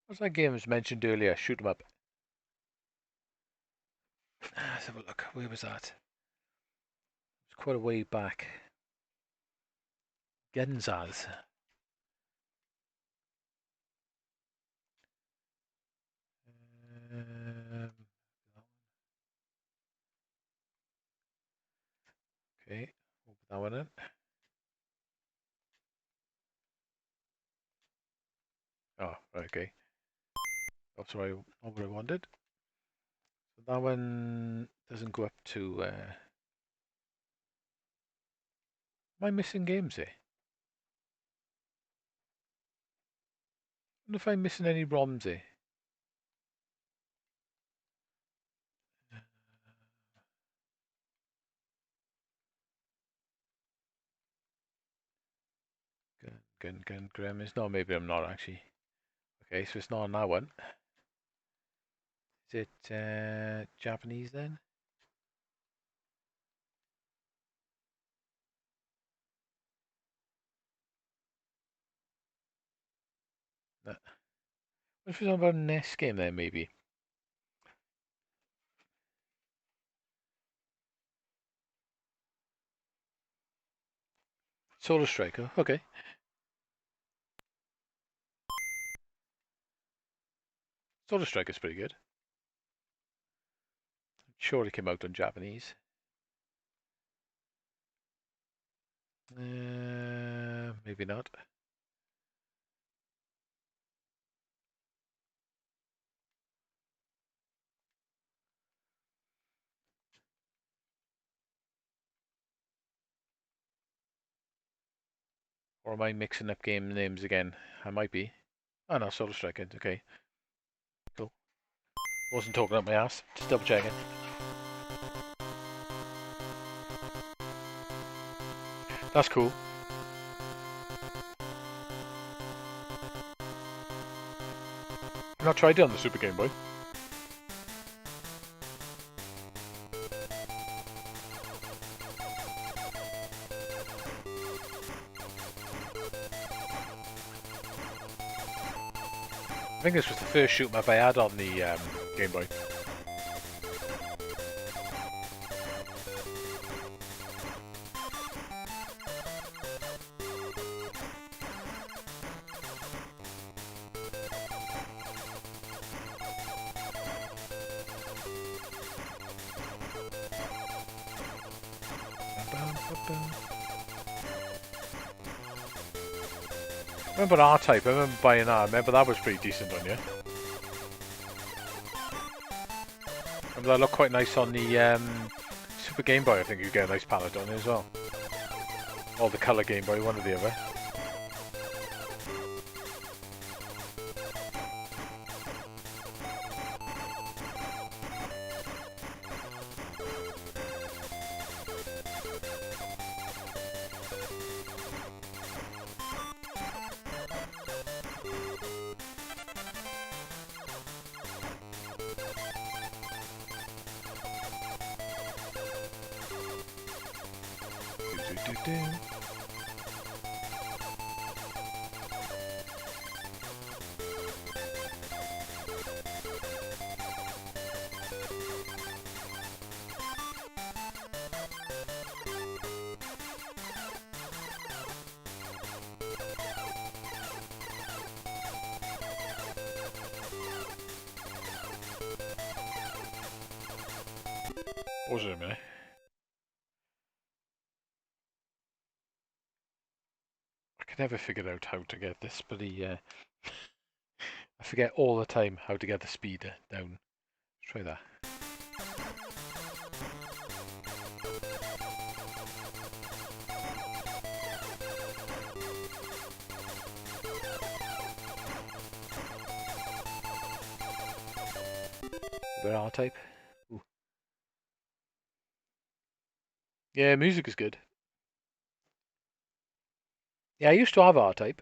What's that game was mentioned earlier? Shoot 'em up. Let's have a look. Where was that? It's quite a way back. Genzaz. Okay, we'll put that one in. Oh, right, okay. That's what I wanted. So that one doesn't go up to Am I missing games here? I wonder if I'm missing any ROMs here. Gun, Gremlins. No, maybe I'm not actually. Okay, so it's not on that one. Is it Japanese then? No. What if it's about an NES game then, maybe? Solar Striker, okay. Solar Striker's pretty good. Sure it came out on Japanese. Maybe not. Or am I mixing up game names again? I might be. Oh no, Solar Striker, okay. Cool. Wasn't talking up my ass, just double checking. That's cool. I've not tried it on the Super Game Boy. I think this was the first shoot 'em up I had on the Game Boy. Remember R-Type? I remember buying that. I remember that was pretty decent on you. Remember that looked quite nice on the Super Game Boy. I think you get a nice palette on it as well. Or the Colour Game Boy, one or the other. Pause it a minute. I can never figure out how to get this bloody. I forget all the time how to get the speed down. Let's try that. Where R-Type? Ooh. Yeah, music is good. Yeah, I used to have R-Type.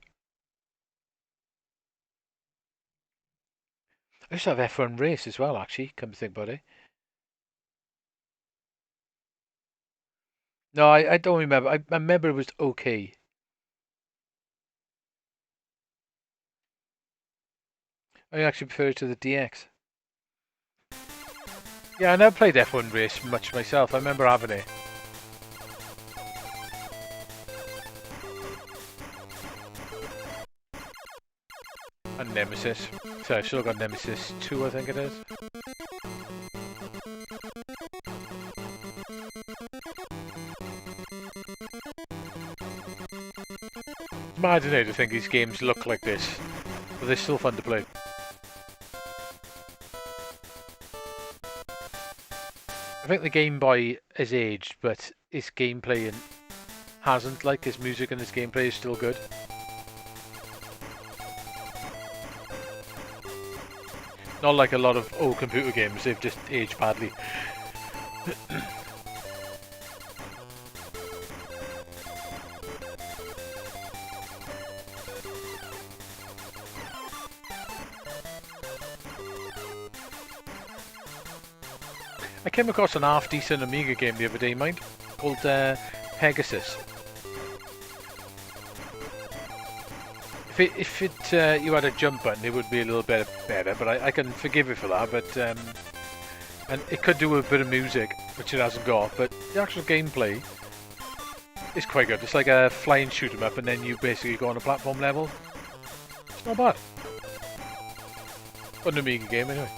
I used to have F1 Race as well, actually, come to think about it. No, I don't remember. I remember it was okay. I actually prefer it to the DX. Yeah, I never played F1 Race much myself. I remember having it. And Nemesis. So I've still got Nemesis 2, I think it is. It's mad, isn't it, to think these games look like this, but they're still fun to play. I think the Game Boy has aged, but its gameplay hasn't. Like, his music and his gameplay is still good. Not like a lot of old computer games, they've just aged badly. I came across an half-decent Amiga game the other day, mind, called Pegasus. If you had a jump button, it would be a little bit better, but I can forgive it for that. But and it could do a bit of music, which it hasn't got. But the actual gameplay is quite good. It's like a flying shoot 'em up, and then you basically go on a platform level. It's not bad. But an Amiga game anyway.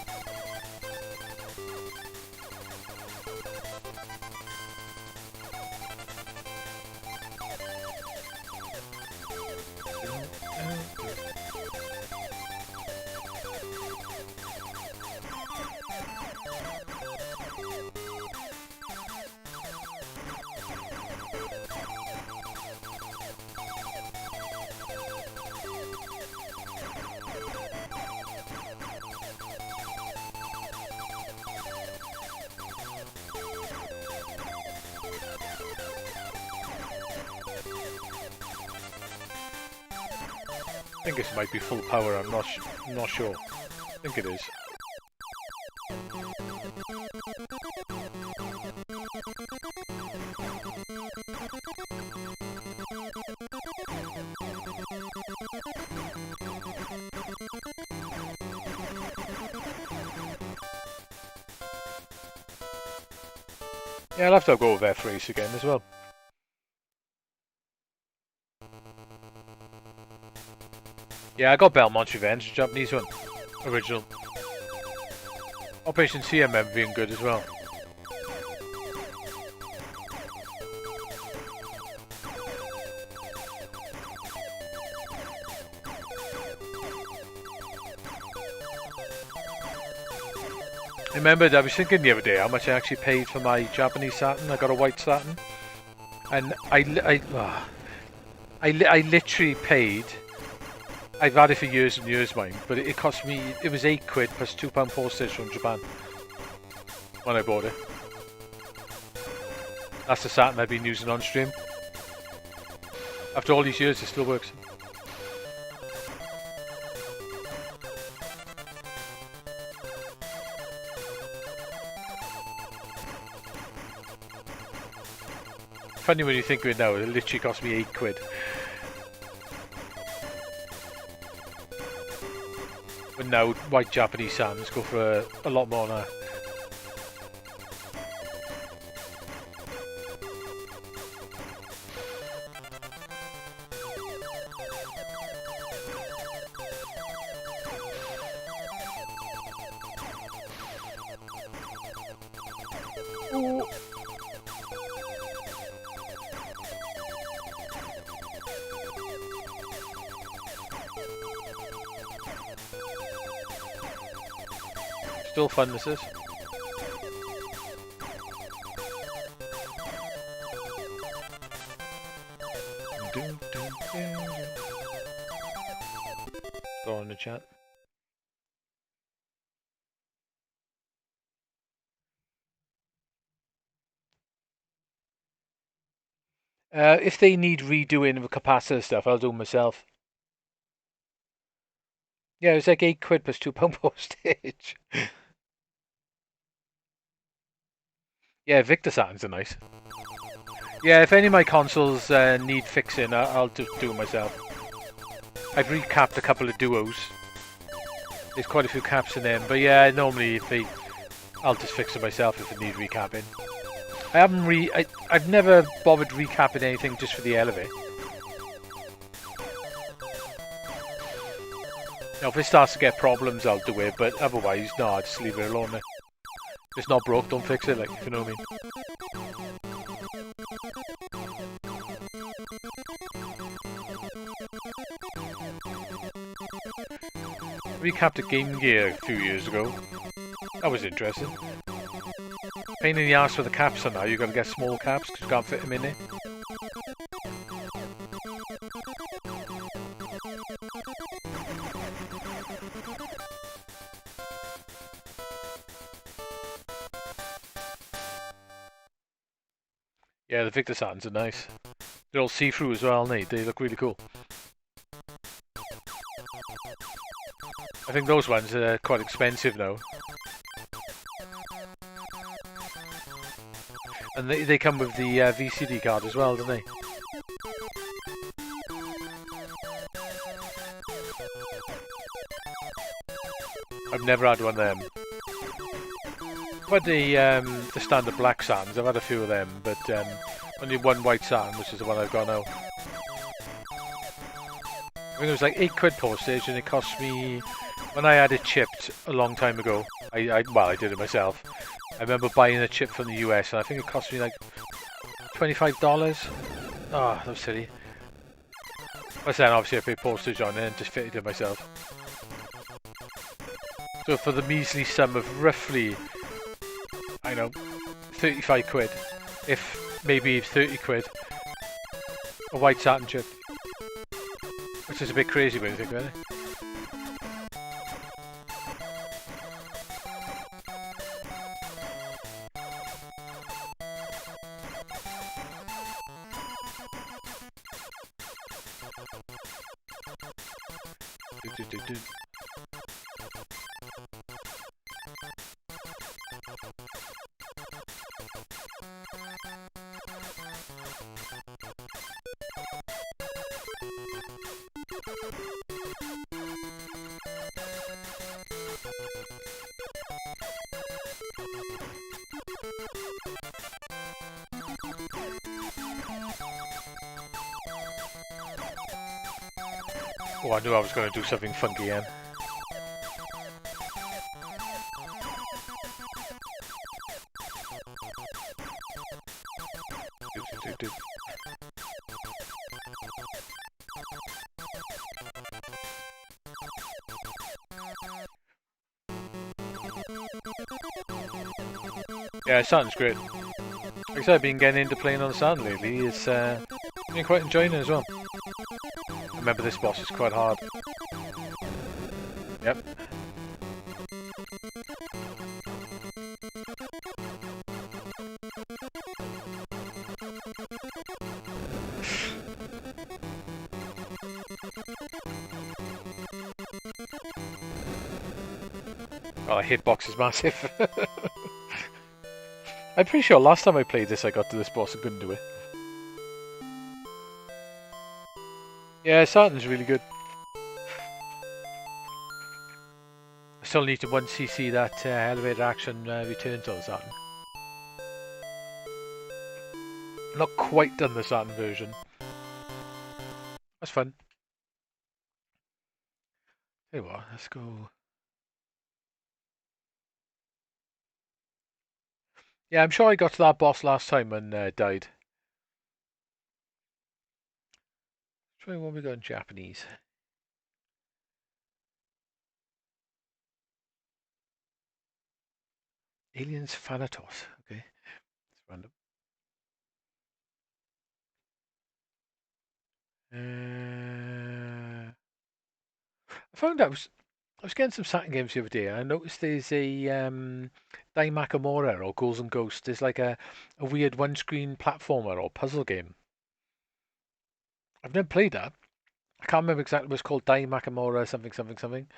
I think this might be full power, I'm not sure. I think it is. Yeah, I'll have to go with F-Race again as well. Yeah, I got Belmont's Revenge, Japanese one. Original. Operation CMM being good as well. I remembered, I was thinking the other day how much I actually paid for my Japanese Saturn. I got a white Saturn. And I literally paid... I've had it for years and years, mine, but it cost me, it was £8 plus £2 postage from Japan when I bought it. That's the Saturn I've been using on stream. After all these years, it still works. Funny when you think of it now, it literally cost me £8. But now, white Japanese Saturns go for a lot more now. Ooh. Still fun, this is. Go on the chat. If they need redoing the capacitor stuff, I'll do it myself. Yeah, it was like £8 plus £2 postage. Yeah, Victor Saturns are nice. Yeah, if any of my consoles need fixing, I'll just do it myself. I've recapped a couple of duos. There's quite a few caps in them, but yeah, normally I'll just fix it myself if it needs recapping. I've never bothered recapping anything just for the hell of it. Now, if it starts to get problems, I'll do it, but otherwise, no, I'll just leave it alone. If it's not broke, don't fix it, like, if you know what I mean. Recapped a Game Gear a few years ago. That was interesting. Pain in the ass for the caps on now, you gotta get small caps because you can't fit them in there. Yeah, the Victor Satins are nice. They're all see-through as well, aren't they? They look really cool. I think those ones are quite expensive now. And they come with the VCD card as well, don't they? I've never had one of them. I've had the standard black Satins, I've had a few of them, but only one white Satin, which is the one I've got now. I think it was like £8 postage, and it cost me, when I had it chipped a long time ago, well, I did it myself. I remember buying a chip from the US, and I think it cost me like $25. Oh, that was silly. But then obviously I paid postage on it and just fitted it myself. So for the measly sum of roughly, I don't know, £35, if maybe £30, a white Satin chip. Which is a bit crazy when you think about it. Oh, I knew I was going to do something funky again. Yeah, Satin's great. Like I said, I've been getting into playing on the Satin lately. It's been quite enjoying it as well. Remember, this boss is quite hard. Yep. Oh, the hitbox is massive. I'm pretty sure last time I played this, I got to this boss and couldn't do it. Yeah, Satin's really good. I still need to 1cc that elevator action return to the Satin. Not quite done the Satin version. That's fun. Tell you what, let's go. Yeah, I'm sure I got to that boss last time and died. Try what we got in Japanese. Aliens Thanatos. Okay, it's random. I found I was getting some Saturn games the other day, and I noticed there's a Dai Makamura or Ghouls and Ghosts. There's like a weird one-screen platformer or puzzle game. I've never played that. I can't remember exactly what it's called. Dai Makamura something something something.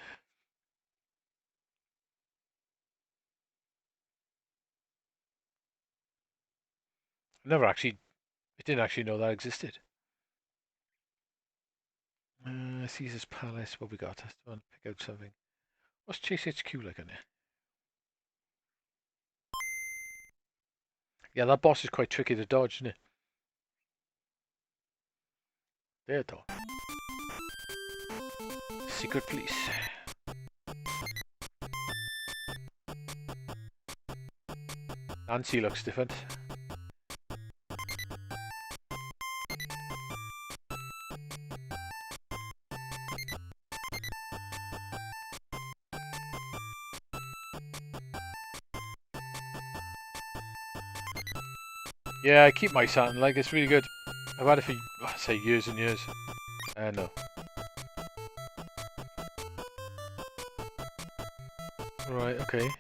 Never actually, I didn't actually know that existed. Caesar's Palace. What we got? Let's go and pick out something. What's Chase HQ like on there? Yeah, that boss is quite tricky to dodge, isn't it? There, though. Secret police. Nancy looks different. Yeah, I keep my Saturn, like, it's really good. I've had it for, I say, years and years. No. Right, okay.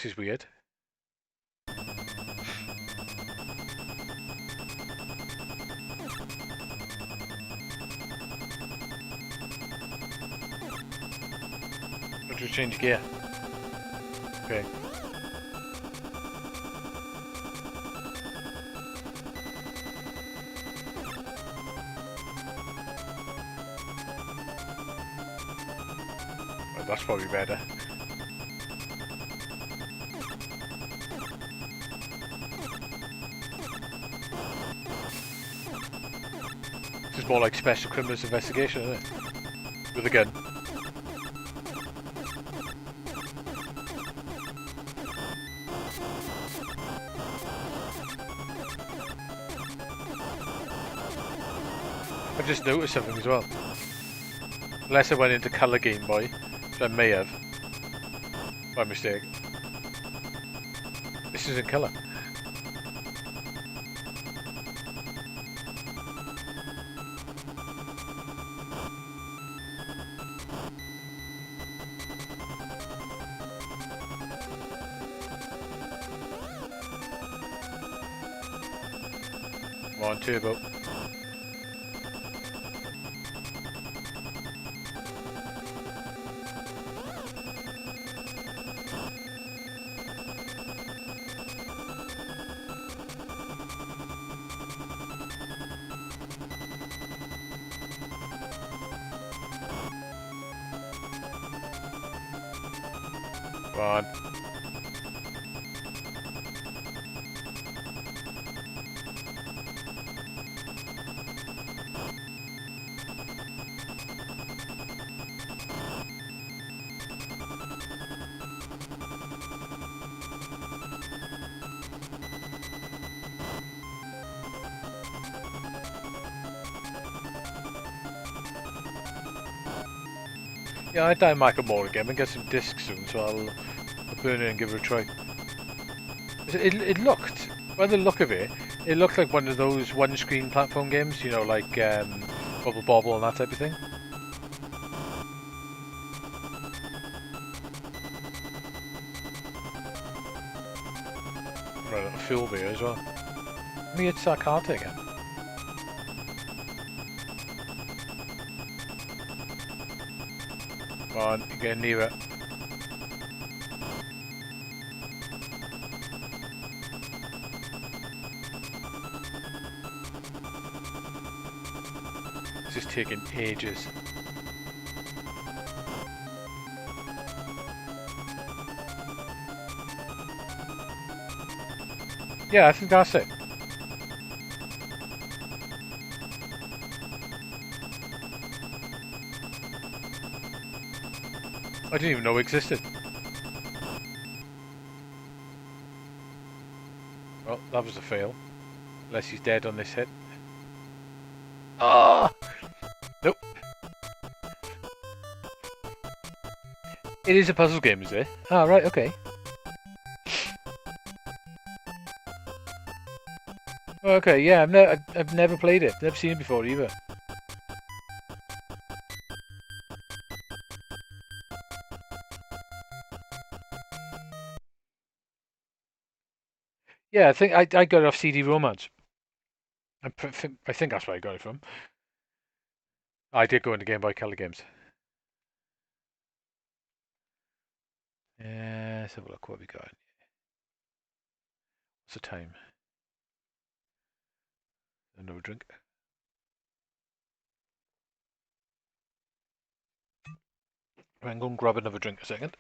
This is weird. Or just change gear. Okay. Well, that's probably better. This is more like Special Criminals Investigation, isn't it? With a gun. I've just noticed something as well. Unless I went into colour Game Boy, which I may have, by mistake. This is in colour. Come on, turbo. Come on. Yeah, I die Michael Moore again and get some discs soon, so I'll burn it and give it a try. It looked, by the look of it, it looked like one of those one-screen platform games, you know, like Bubble Bobble and that type of thing. Right, a fuel beer as well. Let me hit Sarkarte again. Come on, you're getting nearer. This is taking ages. Yeah, I think that's it. I didn't even know it existed. Well, that was a fail. Unless he's dead on this hit. Ah! Nope. It is a puzzle game, is it? Ah, right, okay. Okay, yeah, I've never played it. Never seen it before either. Yeah, I think I got it off CD Romance. I think that's where I got it from. I did go into Game Boy Color games. Let's have a look what we got. What's the time? Another drink. I'm going to grab another drink a second.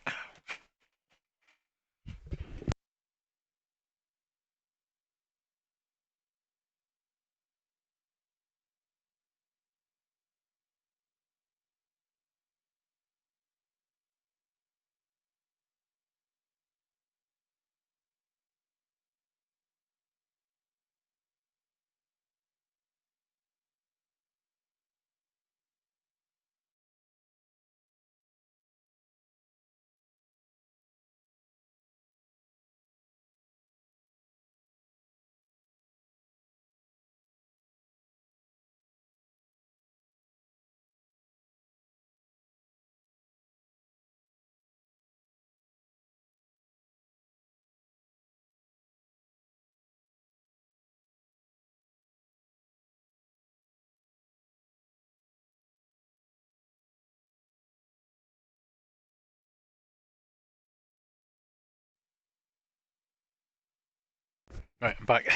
Right, I'm back.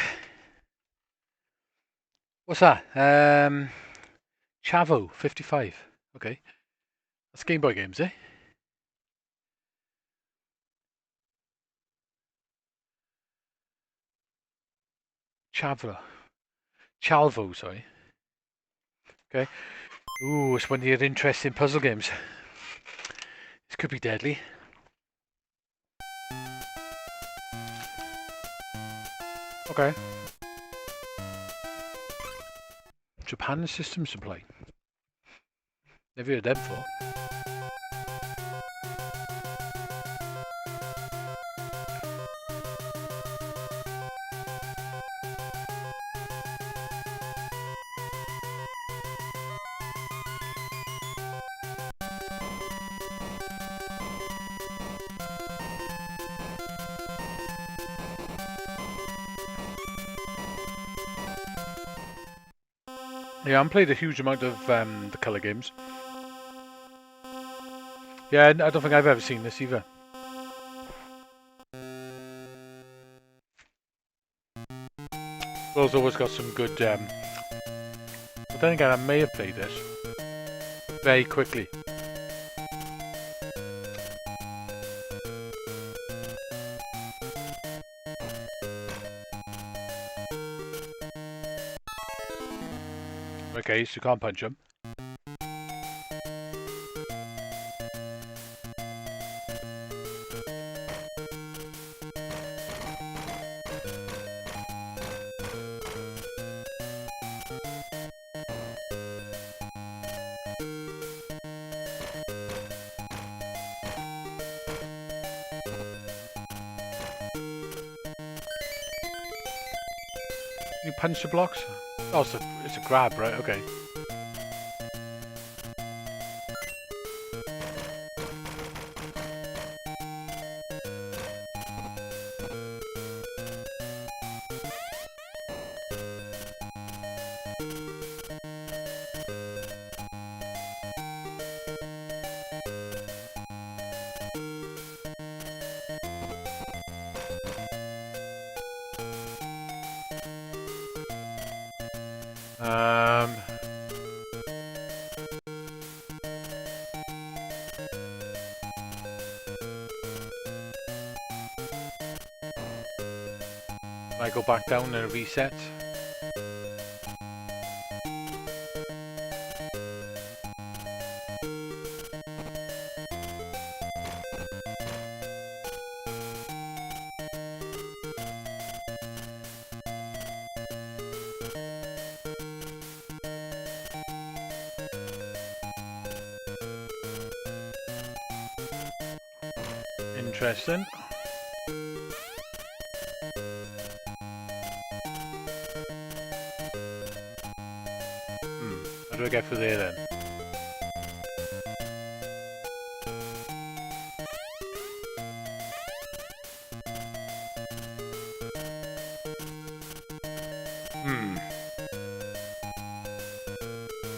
What's that? Chavo 55. Okay. That's Game Boy games, eh? Chavla. Chalvo, sorry. Okay. Ooh, it's one of your interesting puzzle games. This could be deadly. Okay. Japan System Supply. Never heard of them before. Yeah, I haven't played a huge amount of the colour games. Yeah, I don't think I've ever seen this either. Will's always got some good... but then again, I may have played this very quickly. Okay, so you can't punch him. You punch the blocks? Oh, it's a grab, right? Okay. I go back down and reset. Interesting. How do I get through there then?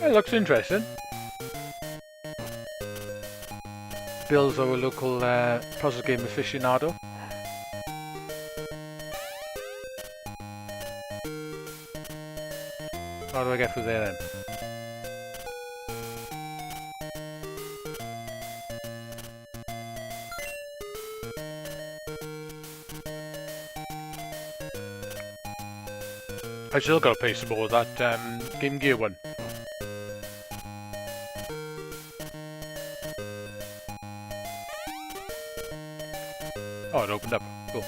It looks interesting. Bill's our local puzzle game aficionado. How do I get through there then? I still gotta pay some more of that Game Gear one. Oh, it opened up. Cool.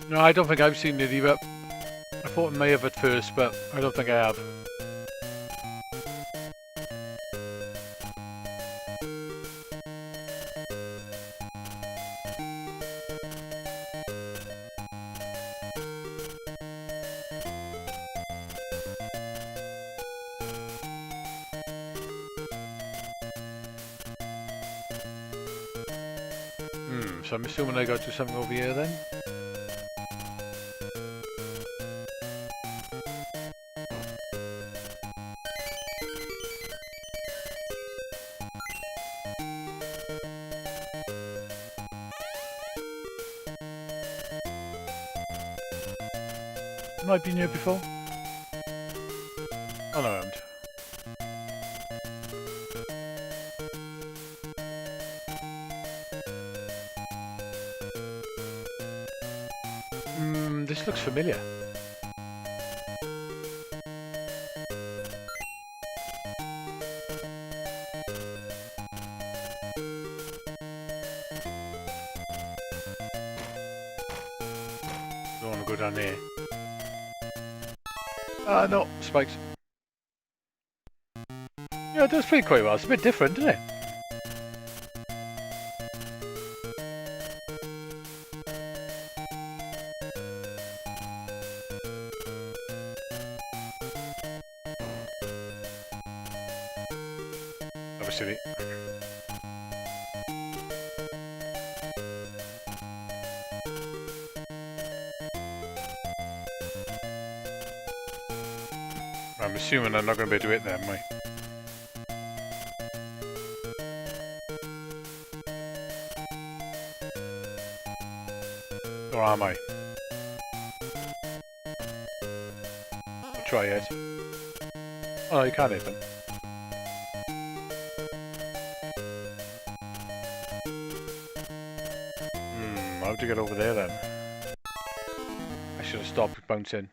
No, I don't think I've seen it either. I thought I may have at first, but I don't think I have. So I'm assuming I got to do something over here then. Haven't I been here before? Oh no, I haven't. This looks familiar. Don't want to go down there. Ah, no, spikes. Yeah, it does play quite well. It's a bit different, isn't it? That was silly. I'm assuming I'm not going to be able to hit them, am I? Or am I? I'll try it. Oh, no, you can't hit them. How to get over there then? I should have stopped bouncing.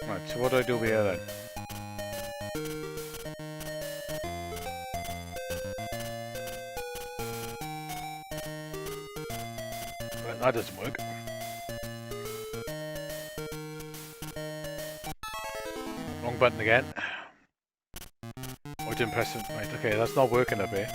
Right, so what do I do over here then? Right, that doesn't work. Wrong button again. Oh, I didn't press it. Right, okay, that's not working up here.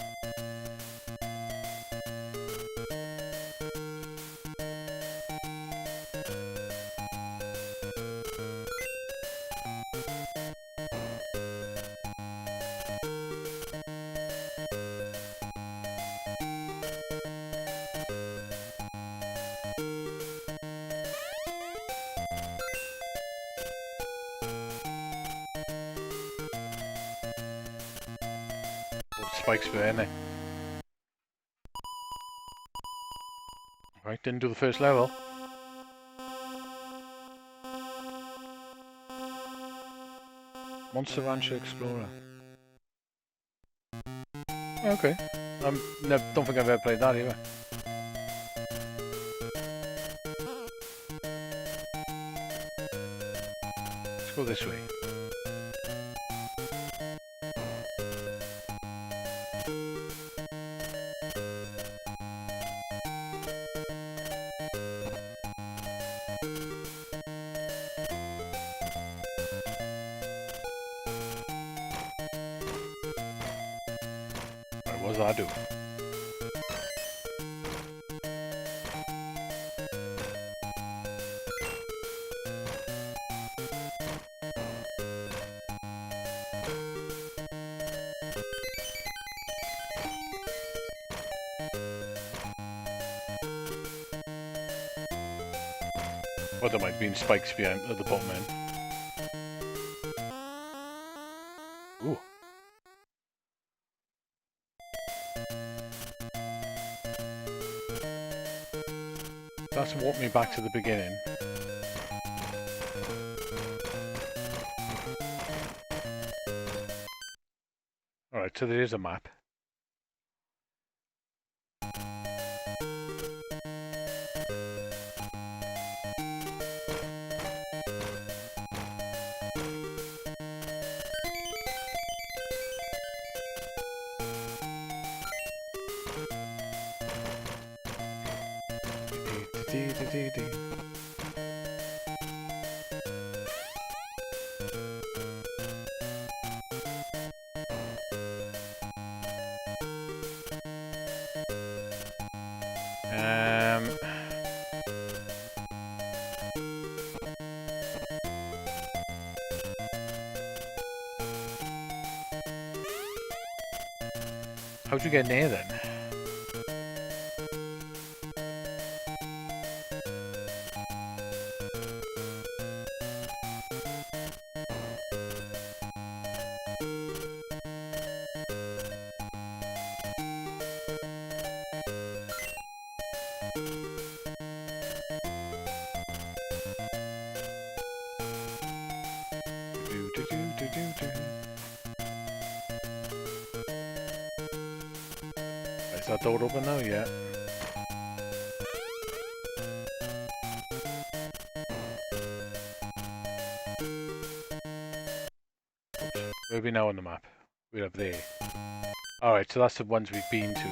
Spikes for there. Right, didn't do the first level. Monster Rancher Explorer. Okay. Don't think I've ever played that either. Let's go this way. What does that do? Well, there might have been spikes behind at the bottom end. Ooh. That's walked me back to the beginning. Alright, so there is a map. How'd you get near then? Do, do, do, do, do, do. Is that door open now? Yeah. Where are we now on the map? We're up there. Alright, so that's the ones we've been to.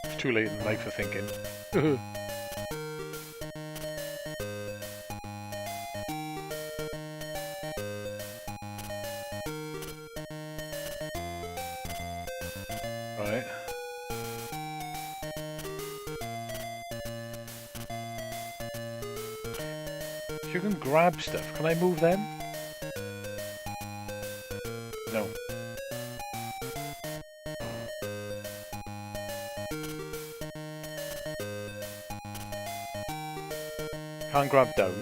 It's too late in the night for thinking. Right. You can grab stuff. Can I move them? No. Can't grab down.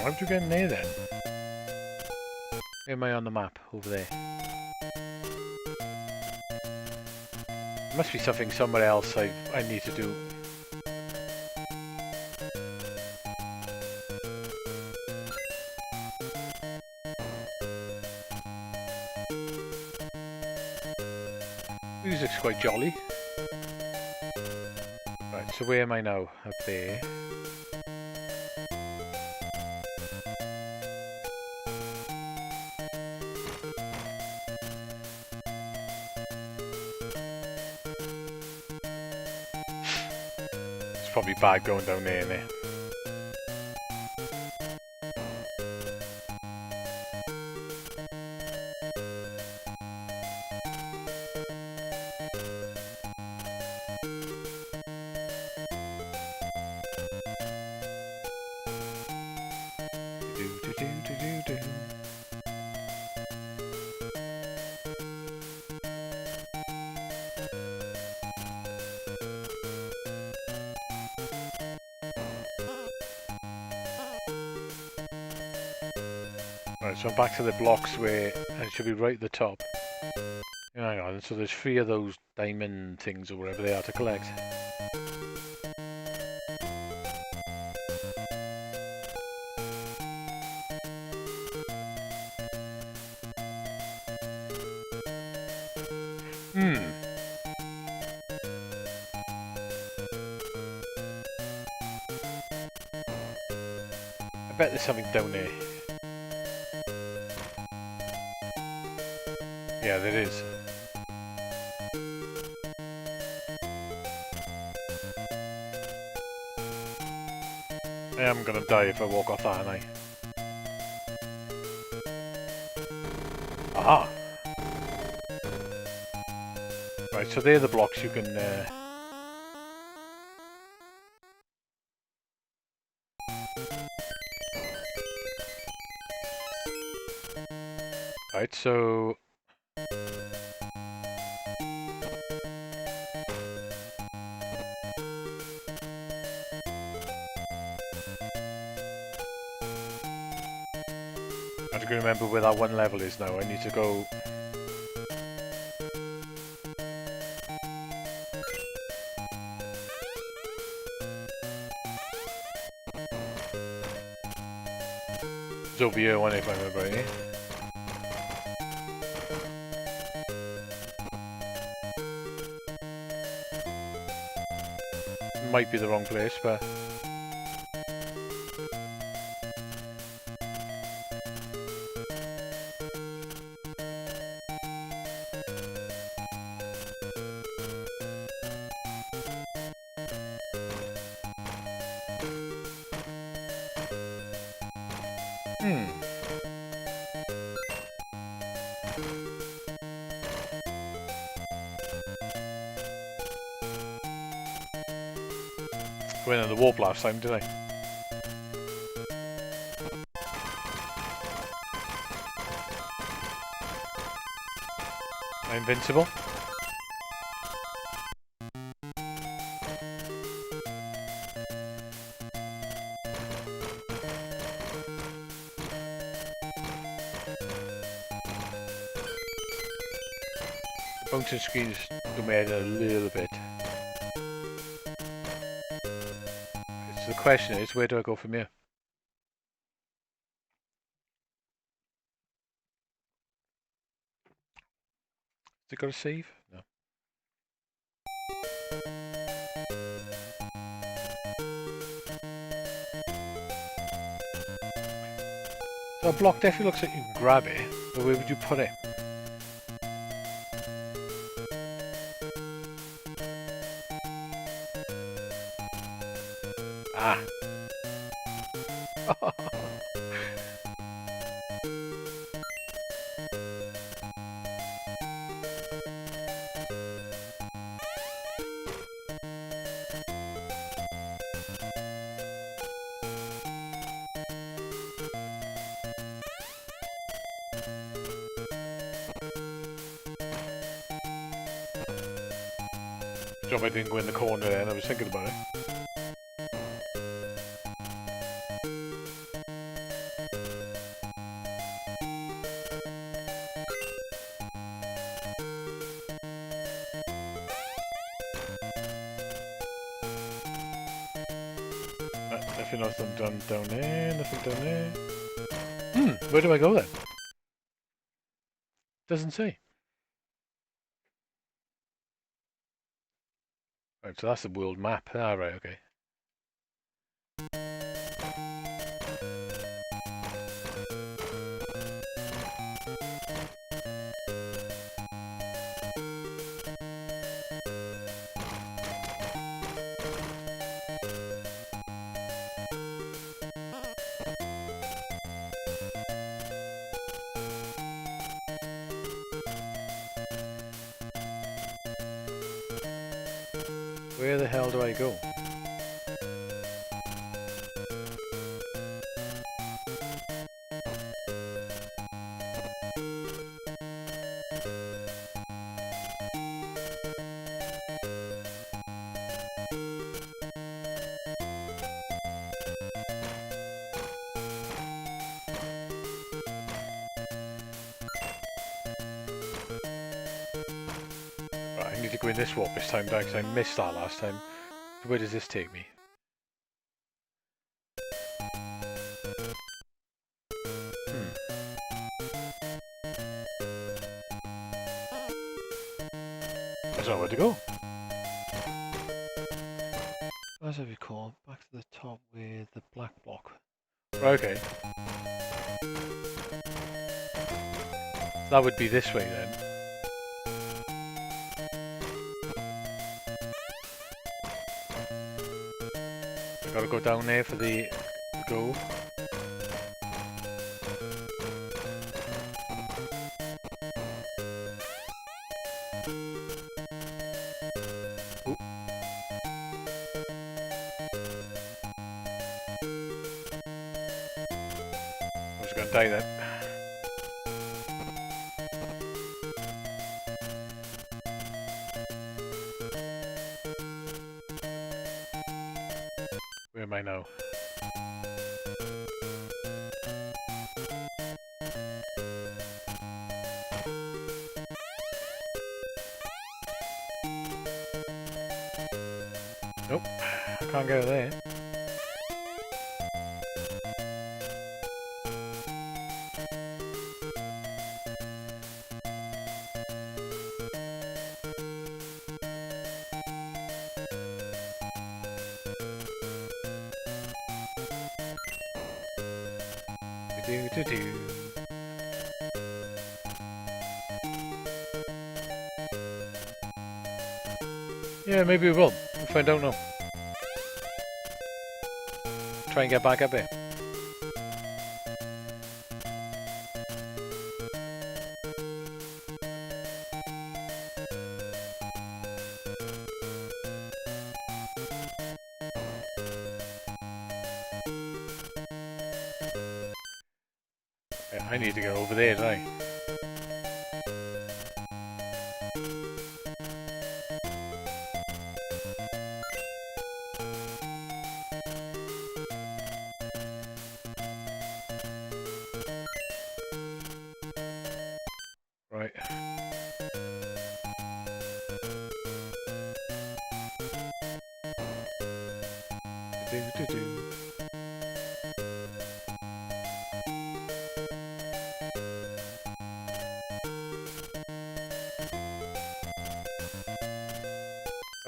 How'd you get in there then? Where am I on the map? Over there. There must be something somewhere else I need to do. Music's quite jolly. Right, so where am I now? Up there. It's probably bad going down there, isn't it? Right, so I'm back to the blocks where it should be right at the top. Hang on, so there's 3 of those diamond things or whatever they are to collect. I bet there's something down there. Yeah, there is. I am gonna die if I walk off that, aren't I? Aha! Right, so they're the blocks you can... Right, so... I have to remember where that one level is now. I need to go... It's over here, one if I remember right. Might be the wrong place, but... I went in the warp last time, did I? Am I invincible? Mountain screens do my head a little bit. So the question is, where do I go from here? Has it got a save? No. So a block definitely looks like you can grab it, but where would you put it? Ah. Job I didn't go in the corner there, and I was thinking about it. Definitely nothing done down there, nothing down there. Where do I go then? Doesn't say. Right, so that's the world map. Ah, right, okay. Where the hell do I go? Right, I need to go in this warp this time down because I missed that last time. So where does this take me? That's not where to go. As I recall, back to the top with the black block. Right, okay. That would be this way then. I gotta go down there for the go. Ooh. I was gonna die then. Where am I now? Nope, I can't go there. Do. Yeah, maybe we will. We'll find out now. Try and get back up here. Yeah, I need to go over there, don't I? Right. Oh,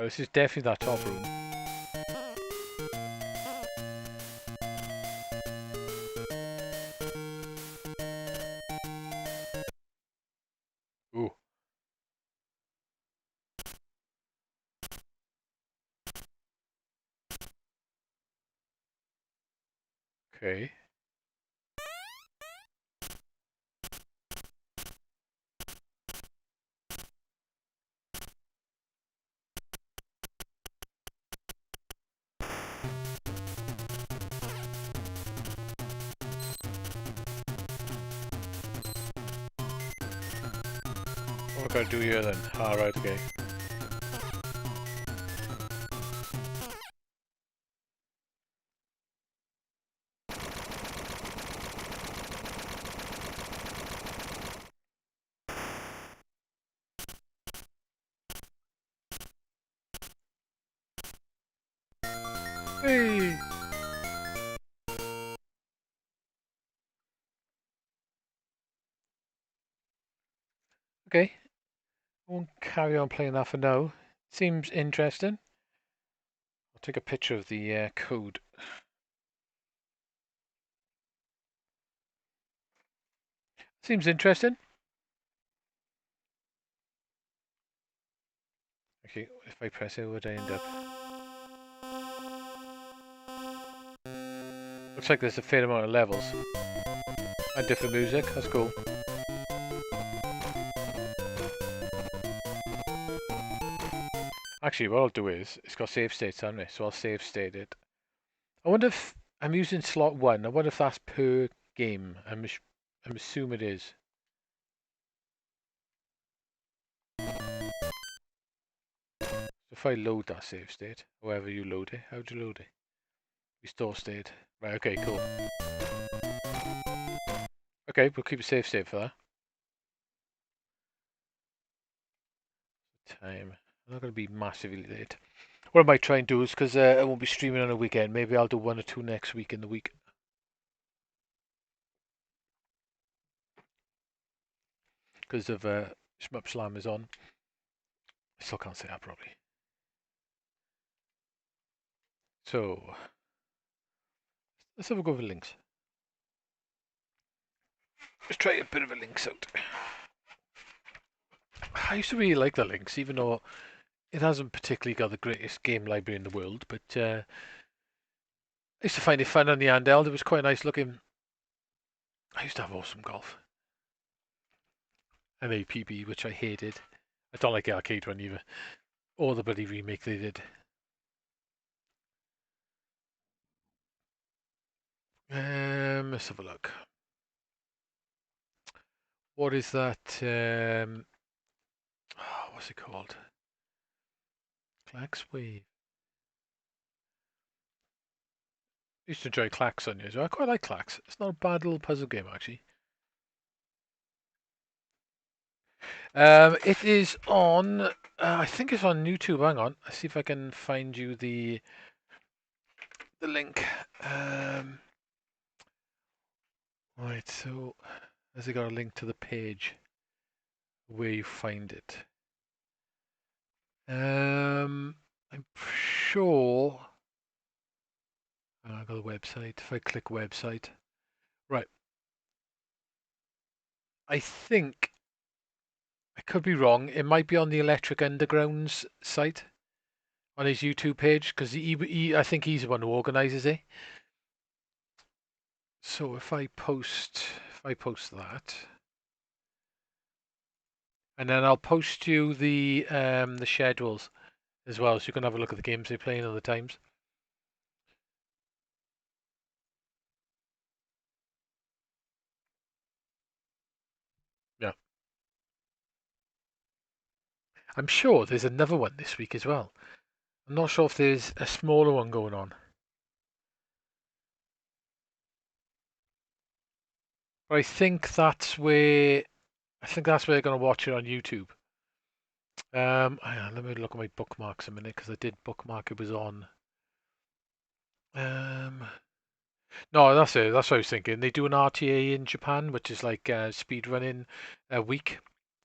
this is definitely that top room. Ooh. Okay. What I gotta do here then? Ah, right, okay. Hey! Okay. I won't carry on playing that for now. Seems interesting. I'll take a picture of the code. Seems interesting. Okay, if I press it, would I end up? Looks like there's a fair amount of levels. And different music, that's cool. Actually, what I'll do is, it's got save states on it, so I'll save state it. I wonder if I'm using slot 1. I wonder if that's per game. I'm assuming it is. So if I load that save state, however you load it, how do you load it? Restore state. Right, okay, cool. Okay, we'll keep a save state for that. Time. I'm not going to be massively late. What I might try and do is, because I won't be streaming on a weekend, maybe I'll do 1 or 2 next week in the week. Because of Shmup Slam is on. I still can't say that properly. So, let's have a go over links. Let's try a bit of a links out. I used to really like the links, even though it hasn't particularly got the greatest game library in the world, but I used to find it fun on the handheld. It was quite nice looking. I used to have awesome golf. And APB, which I hated. I don't like the arcade one either. Or the bloody remake they did. Let's have a look. What is that? What's it called? Clax Wave. I used to enjoy Clax on you as well. I quite like Clax. It's not a bad little puzzle game, actually. It is on. I think it's on YouTube. Hang on. Let's see if I can find you the link. Right. So has it got a link to the page where you find it? I'm sure. I've got a website. If I click website, right. I think I could be wrong. It might be on the Electric Underground's site on his YouTube page because I think he's the one who organises it. So if I post that, and then I'll post you the schedules as well, so you can have a look at the games they're playing and the times. Yeah, I'm sure there's another one this week as well. I'm not sure if there's a smaller one going on, but I think that's where they're going to watch it on YouTube. Hang on, let me look at my bookmarks a minute because I did bookmark it was on No, that's it. That's what I was thinking. They do an RTA in Japan, which is like speed running a week,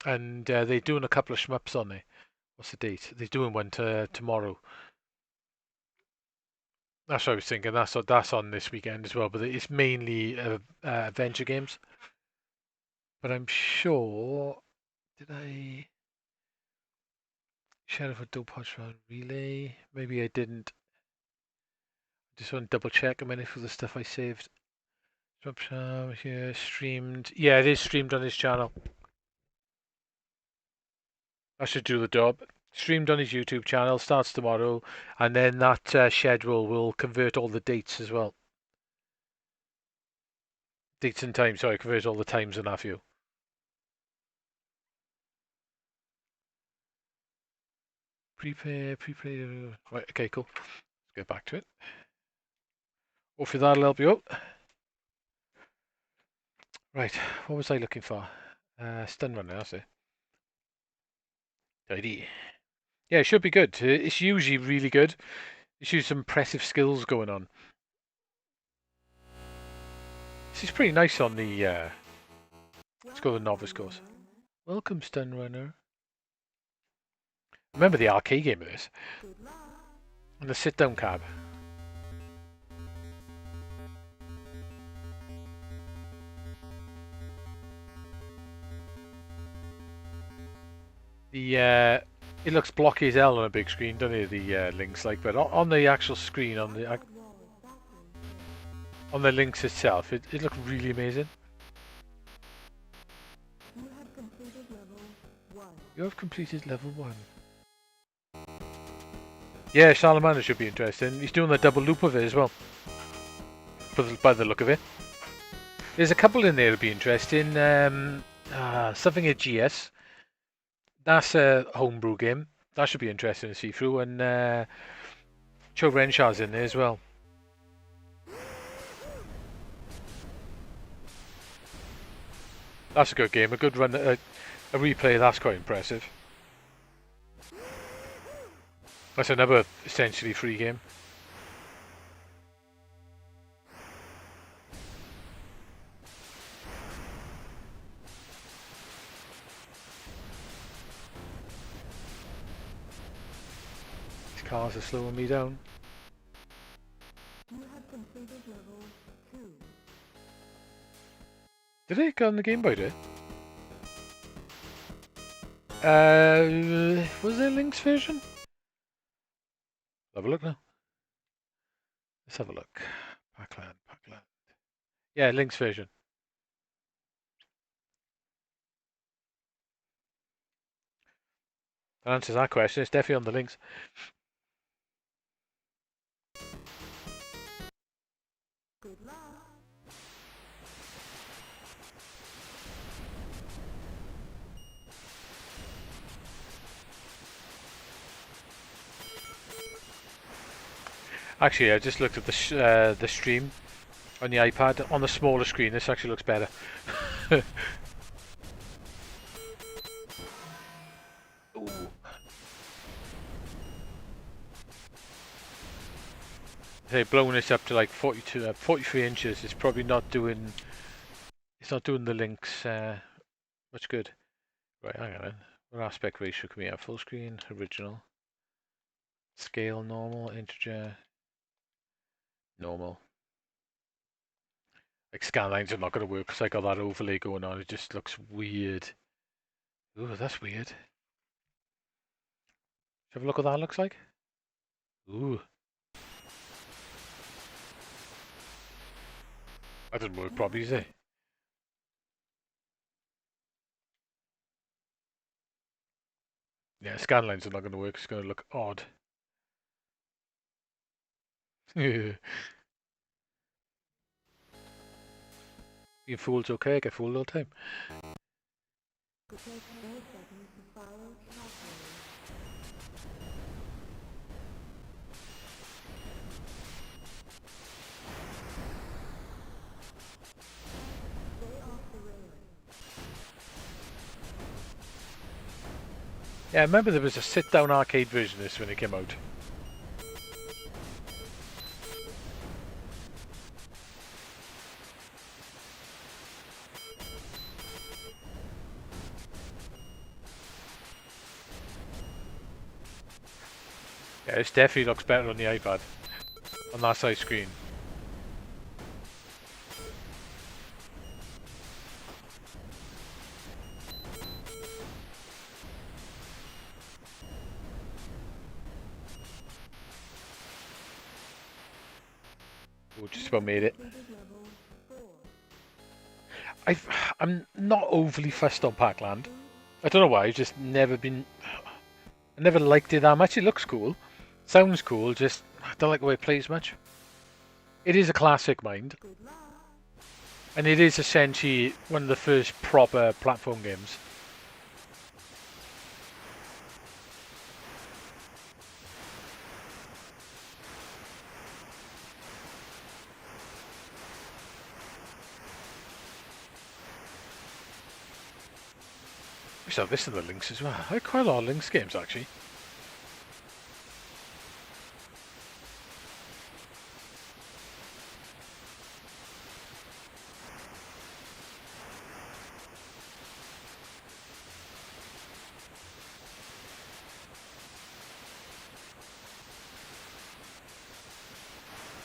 and they're doing a couple of shmups on there. What's the date? They're doing one tomorrow. That's what I was thinking. That's on this weekend as well, but it's mainly adventure games. But I'm sure. Did I Sheriff of Dopage Run Relay? Maybe I didn't. Just want to double check a minute for the stuff I saved. Drop here, streamed. Yeah, it is streamed on his channel. I should do the job. Streamed on his YouTube channel, starts tomorrow, and then that schedule will convert all the dates as well. Dates and times, sorry, convert all the times in that view. Prepare. Right, okay, cool. Let's get back to it. Hopefully that'll help you out. Right, what was I looking for? Stun runner, that's it. Tidy. Yeah, it should be good. It's usually really good. It's usually some impressive skills going on. This is pretty nice on the. Let's go to the novice course. Welcome, Stun Runner. Remember the arcade game of this? And the sit-down cab. The it looks blocky as hell on a big screen, doesn't it? The links like, but on the actual screen, on the links itself, it looks really amazing. You have completed level 1. Yeah, Salamander should be interesting. He's doing the double loop of it as well. By the look of it. There's a couple in there that'd be interesting. Something at GS. That's a homebrew game. That should be interesting to see through. And Cho Rensha's in there as well. That's a good game. A good run. A replay. That's quite impressive. That's another essentially free game. These cars are slowing me down. You have completed level 2. Did it go on the Game Boy, did was there Link's version? Have a look now. Let's have a look. Pac-Land. Yeah, Link's version. That answers that question. It's definitely on the links. Good luck. Actually, I just looked at the stream on the iPad. On the smaller screen, this actually looks better. Hey, blowing this up to like 43 inches. It's probably not doing. It's not doing the links much good. Right, hang on. What aspect ratio can we have? Full screen, original, scale, normal, integer, normal. Like scan lines are not going to work because I got that overlay going on. It just looks weird. Ooh, that's weird. Have a look what that looks like. Ooh. That didn't work properly, is it? Yeah, scan lines are not going to work. It's going to look odd. Being fooled's okay. I get fooled all the time. Yeah, I remember there was a sit-down arcade version of this when it came out. Yeah, this definitely looks better on the iPad. On that size screen. Oh, just about made it. Completed level 4. I'm not overly fussed on Pac-Land. I don't know why, I've just never been... I never liked it that much. It looks cool. Sounds cool, just... I don't like the way it plays much. It is a classic, mind. Good luck. And it is essentially one of the first proper platform games. We still have this in the Links as well. I like quite a lot of Links games, actually.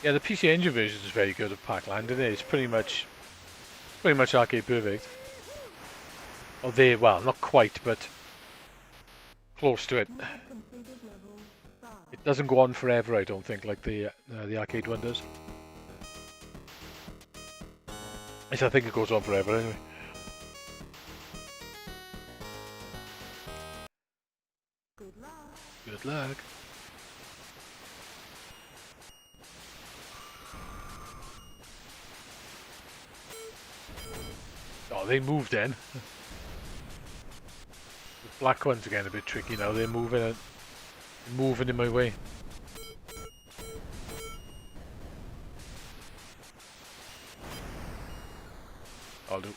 Yeah, the PC Engine version is very good of Pac-Land, and it's pretty much arcade perfect. Oh, well, not quite, but close to it. You have completed level 5. It doesn't go on forever, I don't think, like the arcade one does. I think it goes on forever anyway. Good luck. Good luck. Oh, they moved then. The black one's getting a bit tricky now. They're moving in my way. I'll do.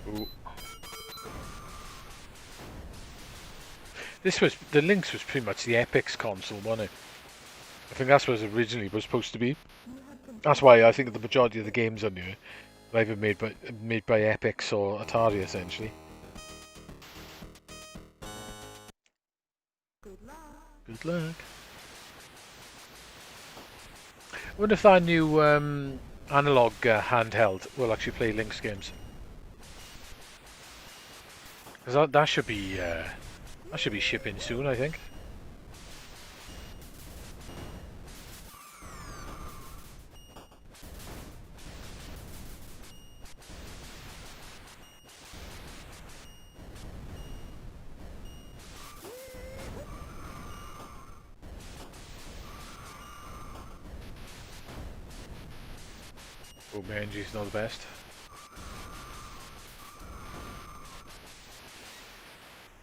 Ooh. The Lynx was pretty much the Epic's console, wasn't it? I think that's what it originally was supposed to be. You have completed That's why I think the majority of the games on here are either made by Epix or Atari, essentially. good luck. Good luck. I wonder if that new analog handheld will actually play Lynx games. Because that should be shipping soon, I think. Oh, Benji's not the best.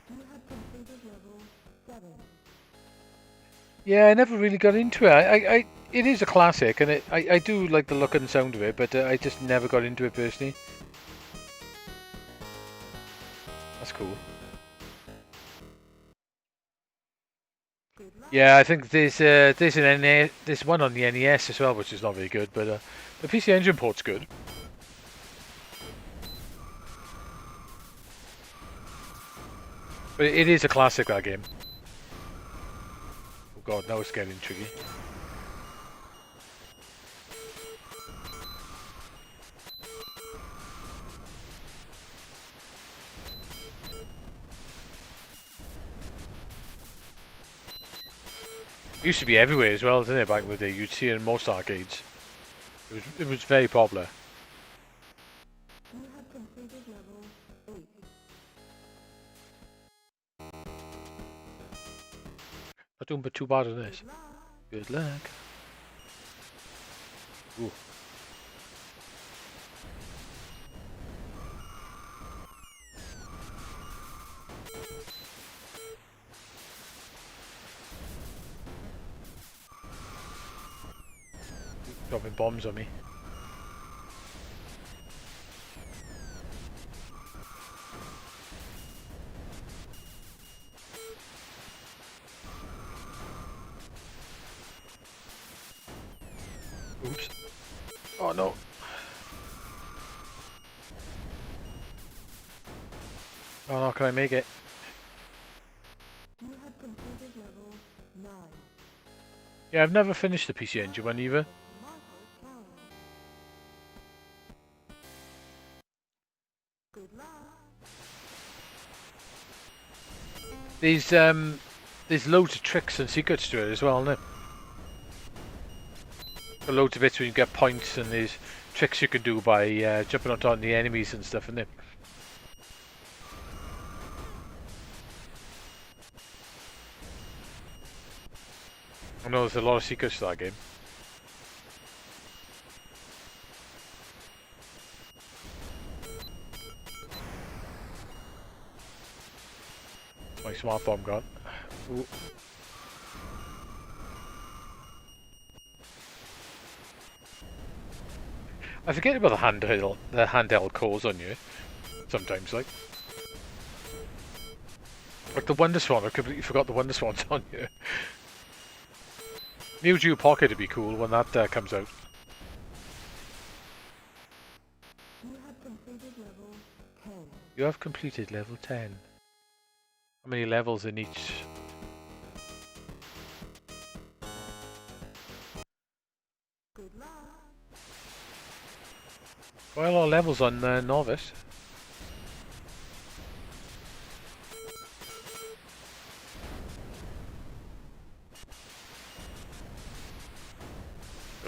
You have completed level 7. Yeah, I never really got into it. It is a classic, and I do like the look and sound of it, but I just never got into it personally. That's cool. Good luck. Yeah, I think there's one on the NES as well, which is not very good, but the PC Engine port's good. But it is a classic, that game. Oh god, now it's getting tricky. It used to be everywhere as well, didn't it, back in the day? You'd see it in most arcades. It was very popular. You have completed level 8. Not doing but too bad on this. Good luck. Good luck. Ooh. Dropping bombs on me. Oops. Oh no. Oh no, can I make it? You have completed level 9. Yeah, I've never finished the PC Engine one either. Marco Tower. Good luck. There's loads of tricks and secrets to it as well, isn't there? Got loads of bits where you get points, and there's tricks you can do by jumping on top of the enemies and stuff, isn't there? I know there's a lot of secrets to that game. My smart bomb gone. Ooh. I forget about the handheld cores on you. Sometimes, like the Wonder Swan. I completely forgot the Wonder Swan's on you. Mew Geo Pocket would be cool when that comes out. You have completed level 10. You have completed level 10. How many levels in each? Good luck. Quite a lot of levels on Novice.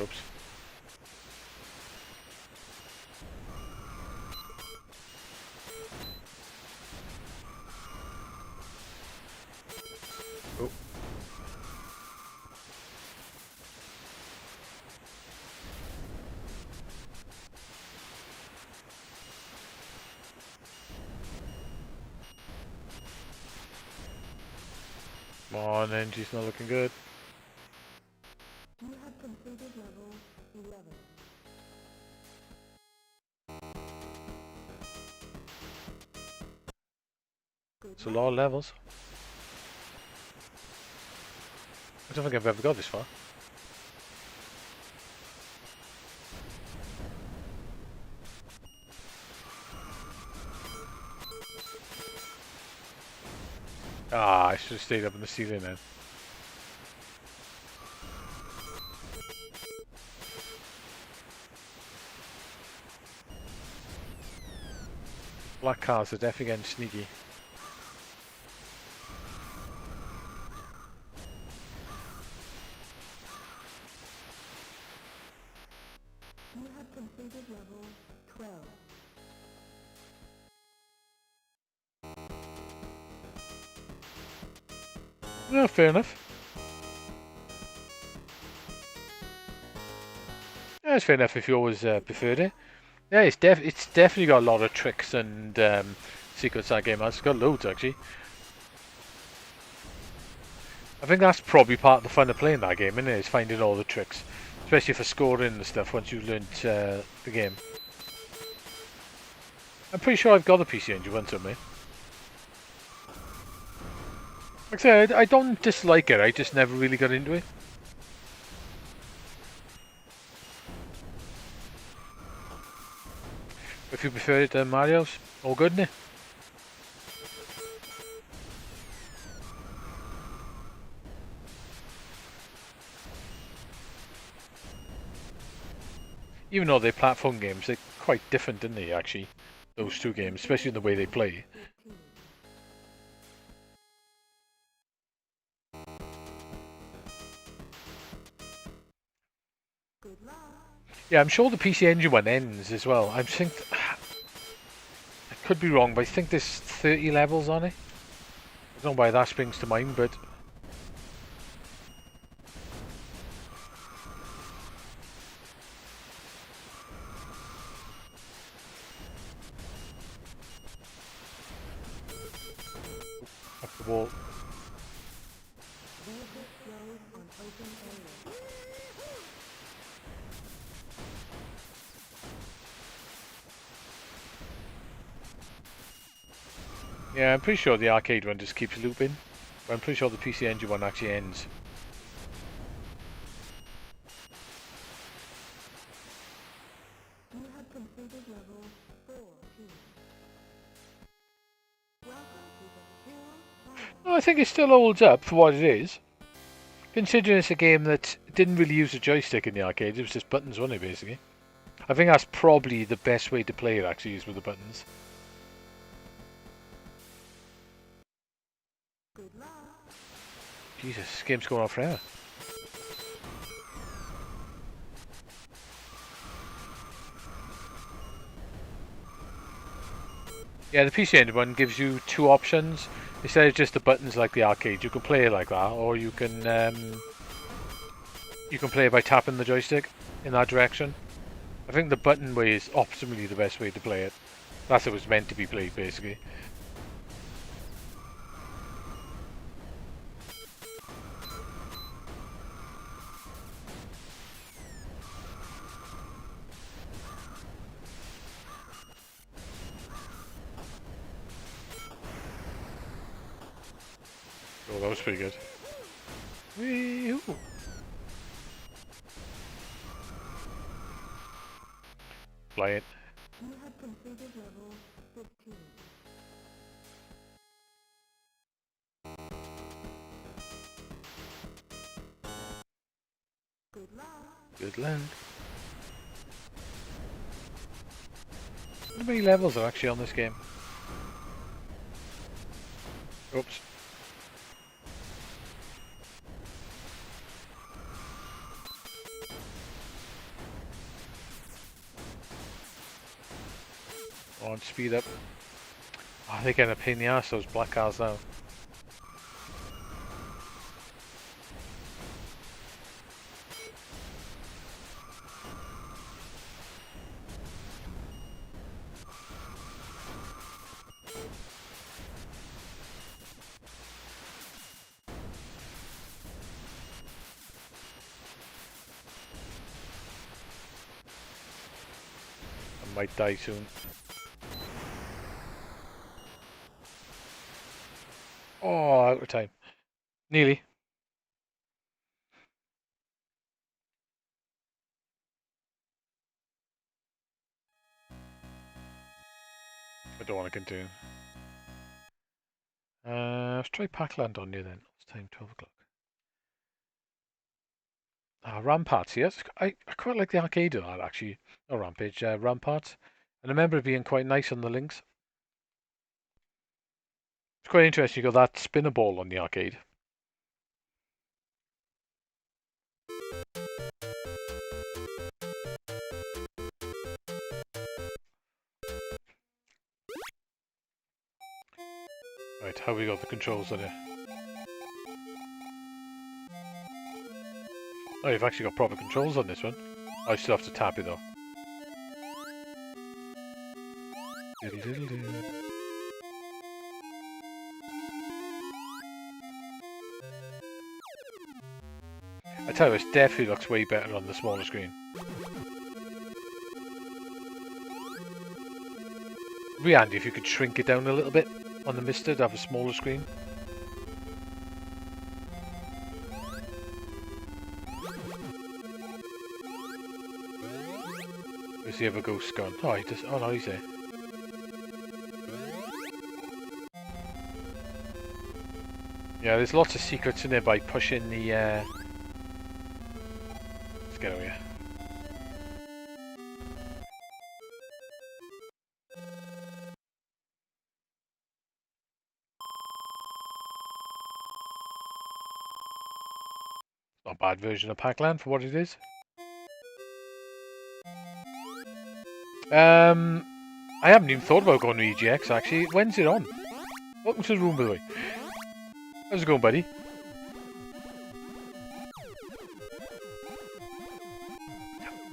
Oops. Oh. Come on, energy's not looking good. You have completed level 11. Good It's a lot of levels. I don't think I've ever got this far. Ah, I should have stayed up in the ceiling then. Black cars are definitely getting sneaky. You have completed level 12. Yeah, fair enough. Yeah, it's fair enough if you always preferred it. Yeah, it's definitely got a lot of tricks and secrets that game has. It's got loads actually. I think that's probably part of the fun of playing that game, isn't it? Is finding all the tricks, especially for scoring and stuff. Once you've learned the game, I'm pretty sure I've got the PC Engine one somewhere. Like I said, I don't dislike it. I just never really got into it. If you prefer it to Mario's, all good, isn't it? Even though they're platform games, they're quite different, aren't they, actually? Those two games, especially in the way they play. 15. Good luck. Yeah, I'm sure the PC Engine one ends as well. I think... I could be wrong, but I think there's 30 levels on it. I don't know why that springs to mind, but... Up the wall. Vehicle slows on open area. Yeah, I'm pretty sure the arcade one just keeps looping. But I'm pretty sure the PC Engine one actually ends. completed level 14. Welcome to the Hill Fire. Well, I think it still holds up for what it is. Considering it's a game that didn't really use a joystick in the arcade, it was just buttons, wasn't it, basically? I think that's probably the best way to play it, actually, is with the buttons. Good luck. Jesus, this game's going on forever. Yeah, the PC Engine one gives you two options. Instead of just the buttons like the arcade, you can play it like that, or you can play it by tapping the joystick in that direction. I think the button way is optimally the best way to play it. That's how it was meant to be played, basically. Oh, that was pretty good. Wee-hoo. Fly it. You have completed level 15. Good luck. Good luck. How many levels are actually on this game? Oops. On speed up. Oh, they're getting a pain in the ass, those black cars now. I might die soon. Oh, out of time. Nearly. I don't want to continue. Let's try Packland on you then. It's time 12 o'clock. Ramparts, yes. I quite like the arcade of that, actually. Not Rampage, Ramparts. And I remember it being quite nice on the links. It's quite interesting, you got that spinner ball on the arcade. Right, how we got the controls on it? Oh, you've actually got proper controls on this one. I still have to tap it though. I tell you, it definitely looks way better on the smaller screen. It'd be handy if you could shrink it down a little bit on the Mister to have a smaller screen. Where's the other ghost gone? Oh, he just. Oh no, he's there. Yeah, there's lots of secrets in there by pushing the. Let's get over here. Not a bad version of Pac-Land for what it is. I haven't even thought about going to EGX actually. When's it on? Welcome to the room, by the way. How's it going, buddy?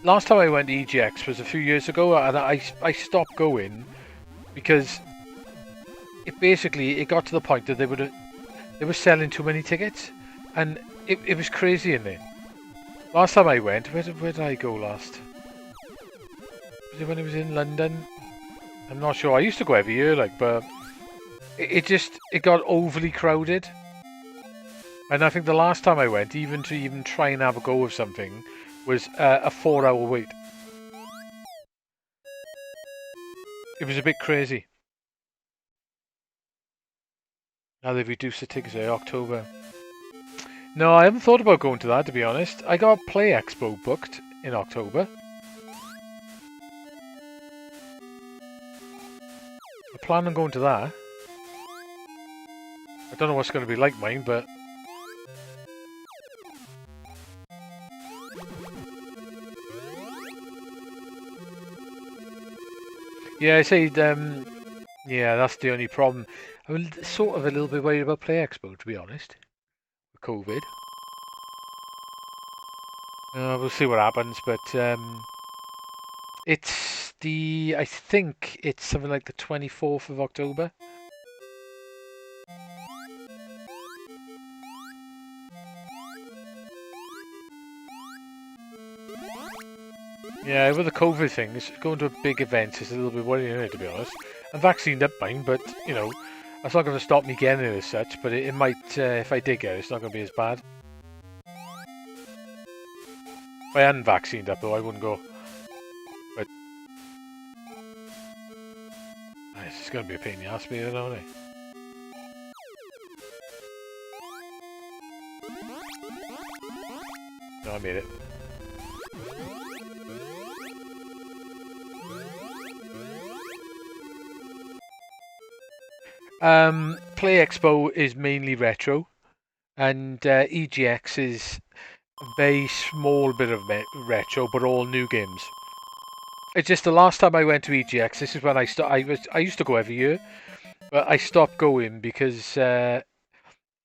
Last time I went to EGX was a few years ago, and I stopped going because it got to the point that they were selling too many tickets, and it was crazy in there. Last time I went, where did I go last? Was it when it was in London? I'm not sure. I used to go every year, like, but it got overly crowded. And I think the last time I went, even to try and have a go of something, was a 4-hour wait. It was a bit crazy. Now they've reduced the tickets to October. No, I haven't thought about going to that, to be honest. I got Play Expo booked in October. I plan on going to that. I don't know what's going to be like mine, but... Yeah, I said, yeah, that's the only problem. I'm sort of a little bit worried about Play Expo, to be honest. With COVID. We'll see what happens, but it's the... I think it's something like the 24th of October. Yeah, with the COVID things, going to a big event is a little bit worrying, isn't it, to be honest. I'm vaccinated up mine, but, you know, that's not going to stop me getting it as such, but it might, if I did get it, it's not going to be as bad. If I hadn't vaccinated up, though, I wouldn't go. But... it's just going to be a pain in the ass, isn't it? No, I made it. Play Expo is mainly retro, and EGX is a very small bit of retro, but all new games. It's just the last time I went to EGX. This is when I used to go every year, but I stopped going because it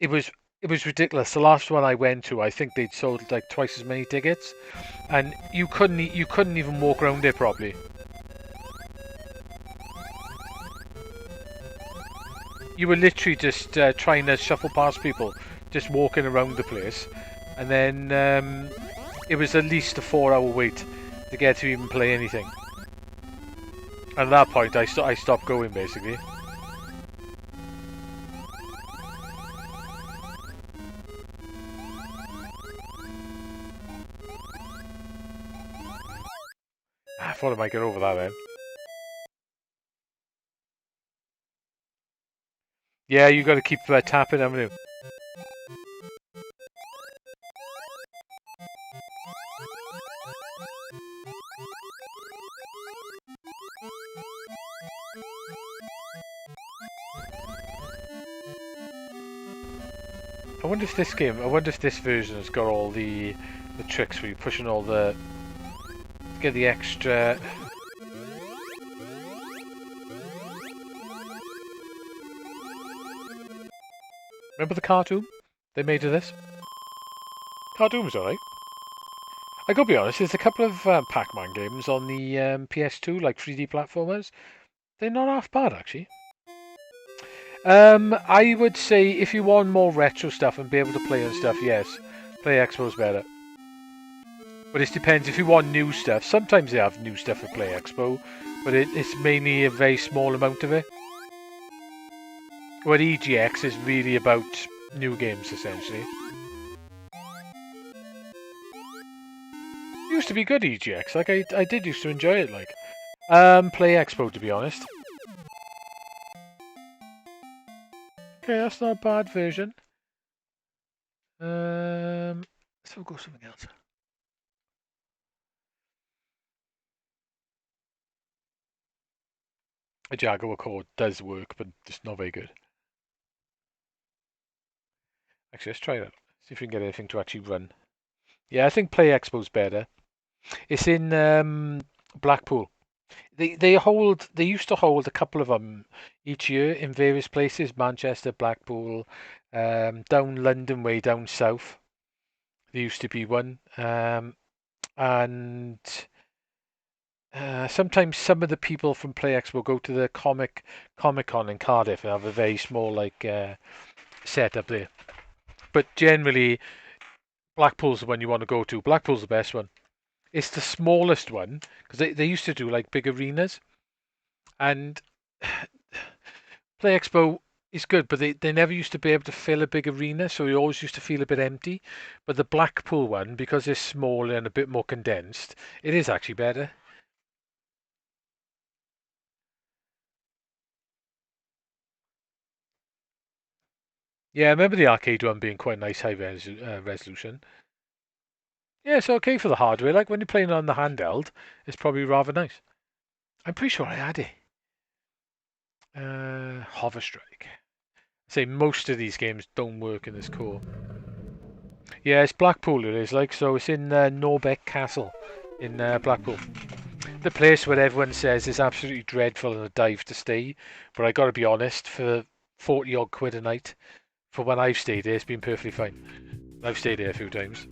was ridiculous. The last one I went to, I think they'd sold like twice as many tickets, and you couldn't even walk around it properly. You were literally just trying to shuffle past people, just walking around the place, and then it was at least a 4-hour wait to get to even play anything. And at that point, I stopped going basically. I thought I might get over that then. Yeah, you got to keep tapping, haven't you? I wonder if this version has got all the tricks where you're pushing all the... to get the extra... Remember the cartoon they made of this? Cartoon was alright. I gotta be honest, there's a couple of Pac-Man games on the PS2, like 3D platformers. They're not half bad, actually. I would say if you want more retro stuff and be able to play and stuff, yes, Play Expo's better. But it depends. If you want new stuff, sometimes they have new stuff at Play Expo, but it's mainly a very small amount of it. Where EGX is really about new games, essentially. It used to be good, EGX. Like, I did used to enjoy it, like. Play Expo, to be honest. Okay, that's not a bad version. So we'll go something else. A Jaguar cord does work, but it's not very good. Actually, let's try that. See if we can get anything to actually run. Yeah, I think Play Expo's better. It's in Blackpool. They used to hold a couple of them each year in various places. Manchester, Blackpool, down London way down south. There used to be one, and sometimes some of the people from Play Expo go to the Comic Con in Cardiff and have a very small like setup there. But generally, Blackpool's the one you want to go to. Blackpool's the best one. It's the smallest one because they used to do like big arenas, and Play Expo is good, but they never used to be able to fill a big arena, so you always used to feel a bit empty. But the Blackpool one, because it's smaller and a bit more condensed, it is actually better. Yeah, I remember the arcade one being quite nice high resolution. Yeah, it's okay for the hardware. Like when you're playing on the handheld, it's probably rather nice. I'm pretty sure I had it. Hover Strike. Say most of these games don't work in this core. Yeah, it's Blackpool it is like, so it's in Norbeck Castle in Blackpool. The place where everyone says is absolutely dreadful and a dive to stay. But I gotta be honest, for 40 odd quid a night, for when I've stayed here, it's been perfectly fine. I've stayed here a few times.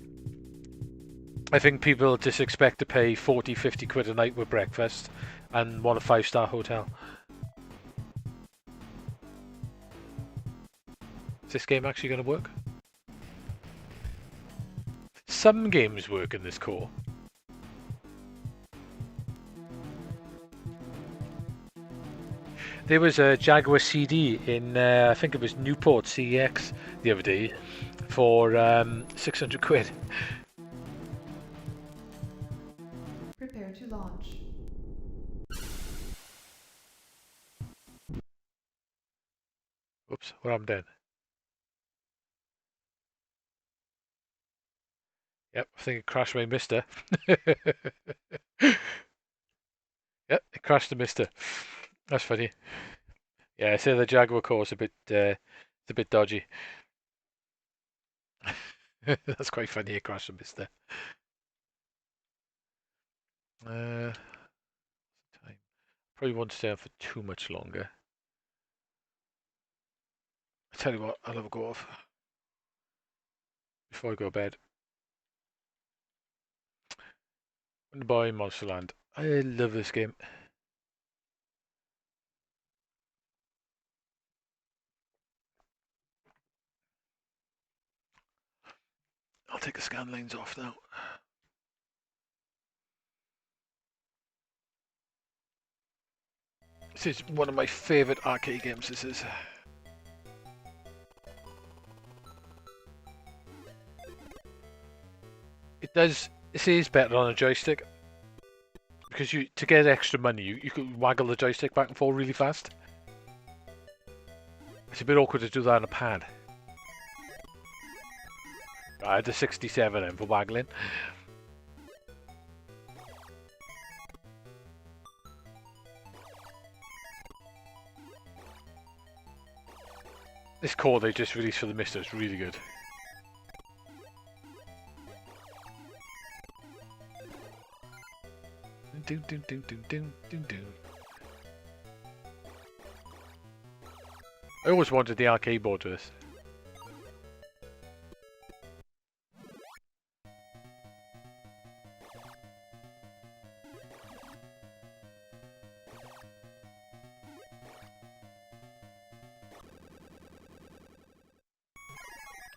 I think people just expect to pay 40, 50 quid a night with breakfast and want a 5-star hotel. Is this game actually going to work? Some games work in this core. There was a Jaguar CD in, I think it was Newport CEX the other day for 600 quid. Prepare to launch. Oops, what happened then? Yep, I think it crashed my Mister. Yep, it crashed the Mister. That's funny. Yeah, I say the Jaguar core is it's a bit dodgy. That's quite funny. It crashed the Mister. Time. Probably won't stay on for too much longer. I tell you what, I'll have a go off before I go to bed. I'm gonna buy Monsterland. I love this game. I'll take the scan lanes off now. This is one of my favourite arcade games, this is. It is better on a joystick. Because to get extra money, you can waggle the joystick back and forth really fast. It's a bit awkward to do that on a pad. I had the 67 then for waggling. This core they just released for the Mister is really good. I always wanted the arcade board to this.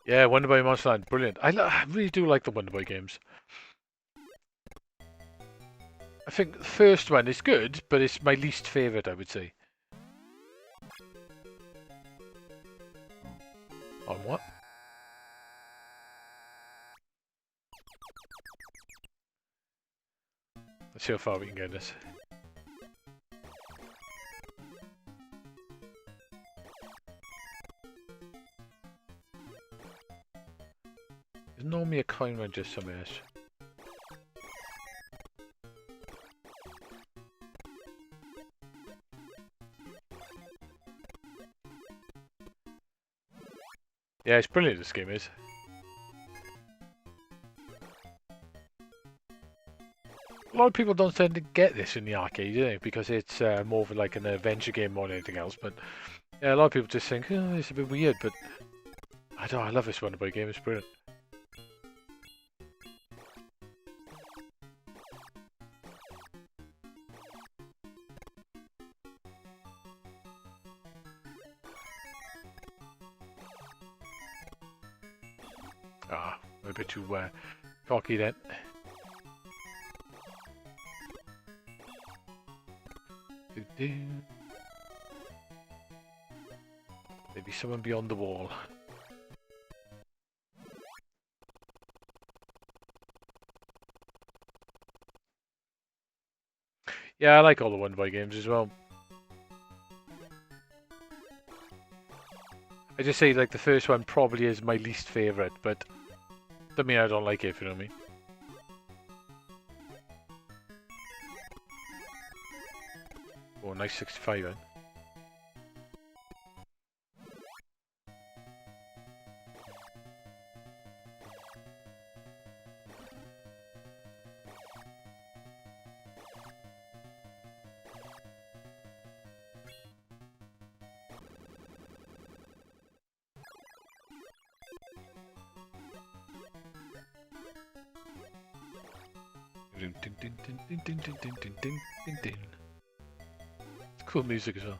Yeah, Wonder Boy Monsterland, brilliant. I really do like the Wonder Boy games. I think the first one is good, but it's my least favourite, I would say. On what? Let's see how far we can get this. There's normally a coin run just somewhere else. Yeah, it's brilliant, this game is. A lot of people don't tend to get this in the arcade, do they? Because it's more of like an adventure game more than anything else. But yeah, a lot of people just think, oh, it's a bit weird. But I don't. I love this Wonder Boy game. It's brilliant. Ah, I'm a bit too cocky then. Maybe someone beyond the wall. Yeah, I like all the Wonder Boy games as well. I just say like the first one probably is my least favourite, but doesn't mean I don't like it, if you know what I mean. Oh, nice 65 then. It's cool music as well.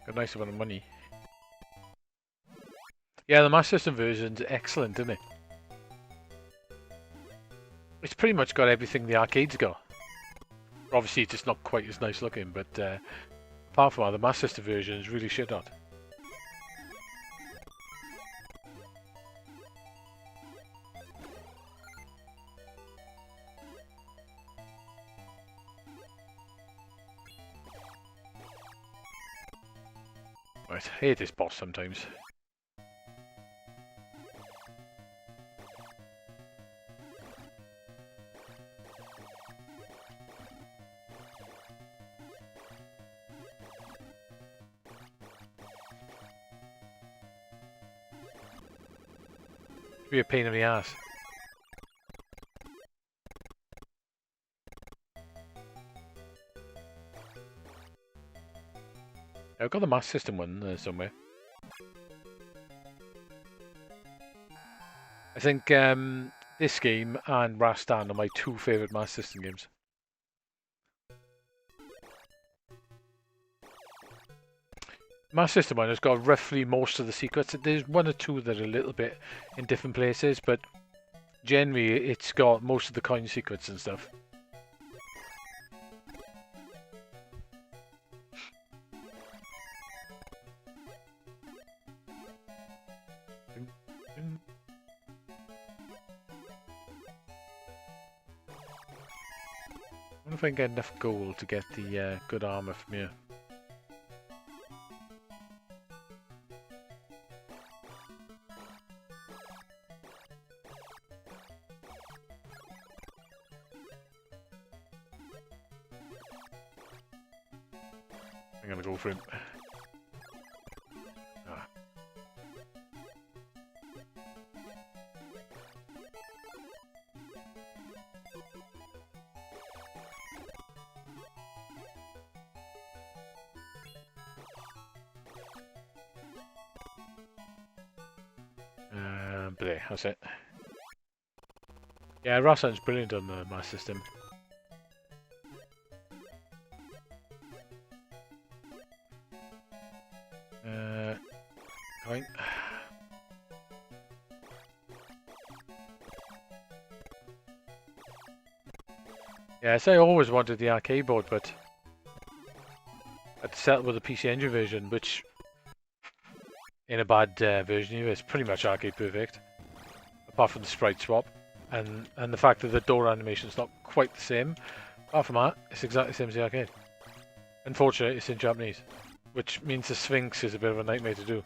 Got a nice amount of money. Yeah, the Master System version's excellent, isn't it? It's pretty much got everything the arcade's got. Obviously, it's just not quite as nice looking, but apart from that, the Master System version is really shit hot. Right, I hate this boss sometimes. Be a pain in the ass. I've got the Master System one somewhere. I think this game and Rastan are my two favourite Master System games. Master System one has got roughly most of the secrets. There's one or two that are a little bit in different places, but generally it's got most of the coin secrets and stuff. I wonder if I can get enough gold to get the good armour from here. I'm gonna go for him. Ah. But there, that's it. Yeah, Rassan's brilliant on the Master System. Right. Yes, I always wanted the arcade board, but I had to settle with the PC Engine version, which, in a bad version here, is pretty much arcade perfect, apart from the sprite swap, and the fact that the door animation is not quite the same. Apart from that, it's exactly the same as the arcade. Unfortunately, it's in Japanese, which means the Sphinx is a bit of a nightmare to do.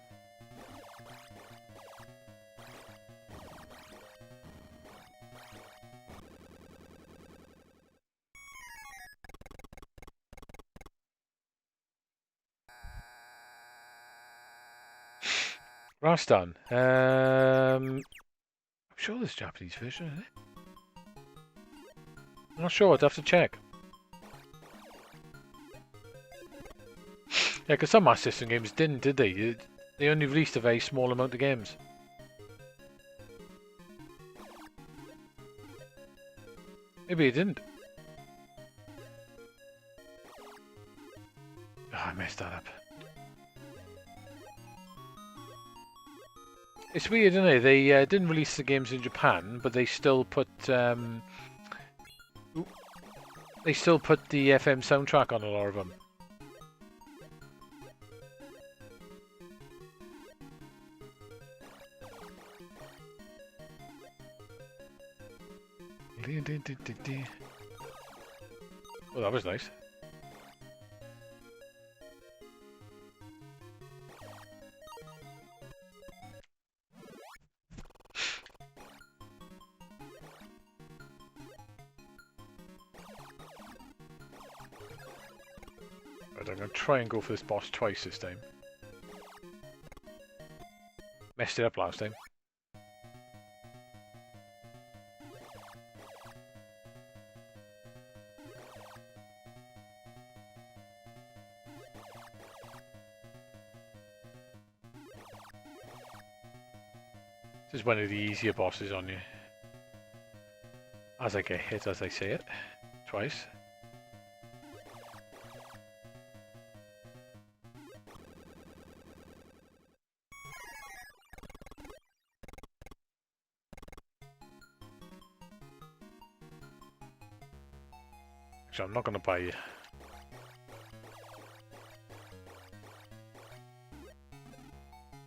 Rastan. I'm sure there's a Japanese version, isn't it? I'm not sure, I'd have to check. Yeah, because some Master System games didn't, did they? They only released a very small amount of games. Maybe it didn't. Oh, I messed that up. It's weird, isn't it? They didn't release the games in Japan, but they still put the FM soundtrack on a lot of them. Well, that was nice. Right, I'm going to try and go for this boss twice this time. Messed it up last time. This is one of the easier bosses on you. As I get hit as I say it. Twice. Actually, I'm not going to buy you.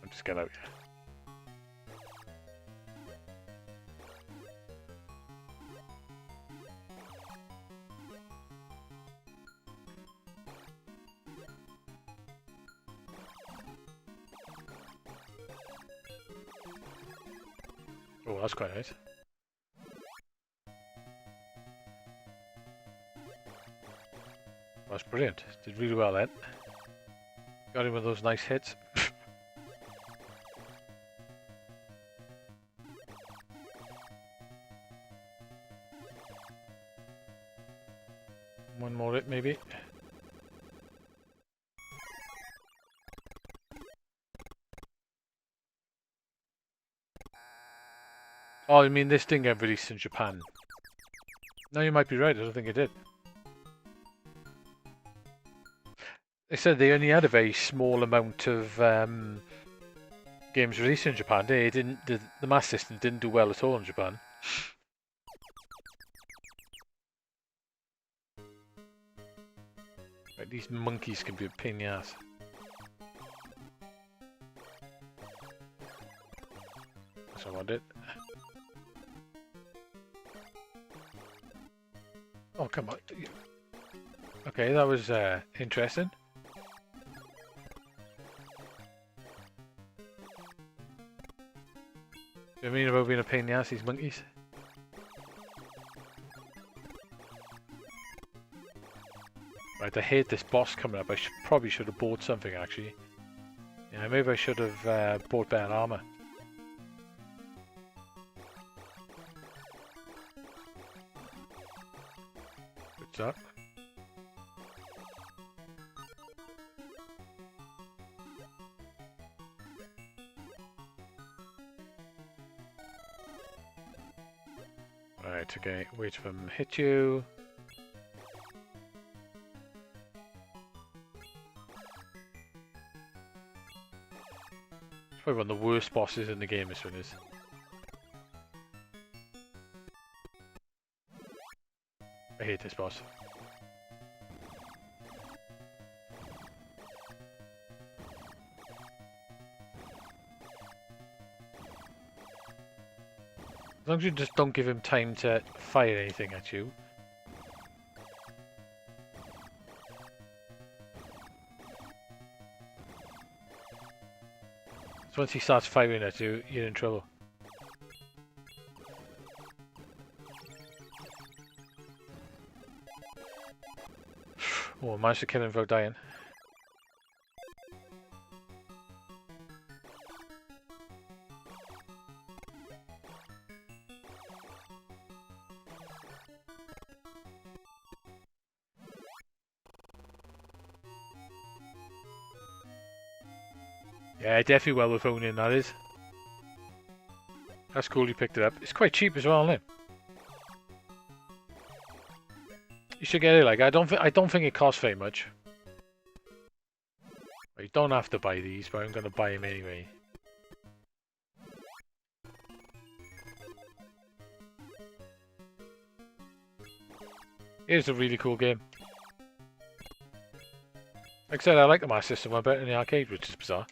I'll just get out here. Oh, that's quite nice. That's brilliant. Did really well then. Got him with those nice hits. One more hit maybe. Oh, I mean this didn't get released in Japan. No, you might be right. I don't think it did. They said they only had a very small amount of games released in Japan. They didn't. The mass system didn't do well at all in Japan. Right, these monkeys can be a pain in the ass. That's what I wanted. Oh, come on. Okay, that was interesting. Do you mean about being a pain in the ass, these monkeys? Right, I hate this boss coming up. I probably should have bought something, actually. Yeah, maybe I should have bought better armor. What's that? Right, okay, wait for them to hit you. It's probably one of the worst bosses in the game, this one is. I hate this boss. As long as you just don't give him time to fire anything at you. So once he starts firing at you, you're in trouble. Oh, I managed to kill him without dying. Yeah, definitely well worth owning, that is. That's cool you picked it up. It's quite cheap as well, isn't it? You should get it. Like I don't think it costs very much. You don't have to buy these, but I'm gonna buy them anyway. It's a really cool game. Like I said, I like the Master System one better than the arcade, which is bizarre.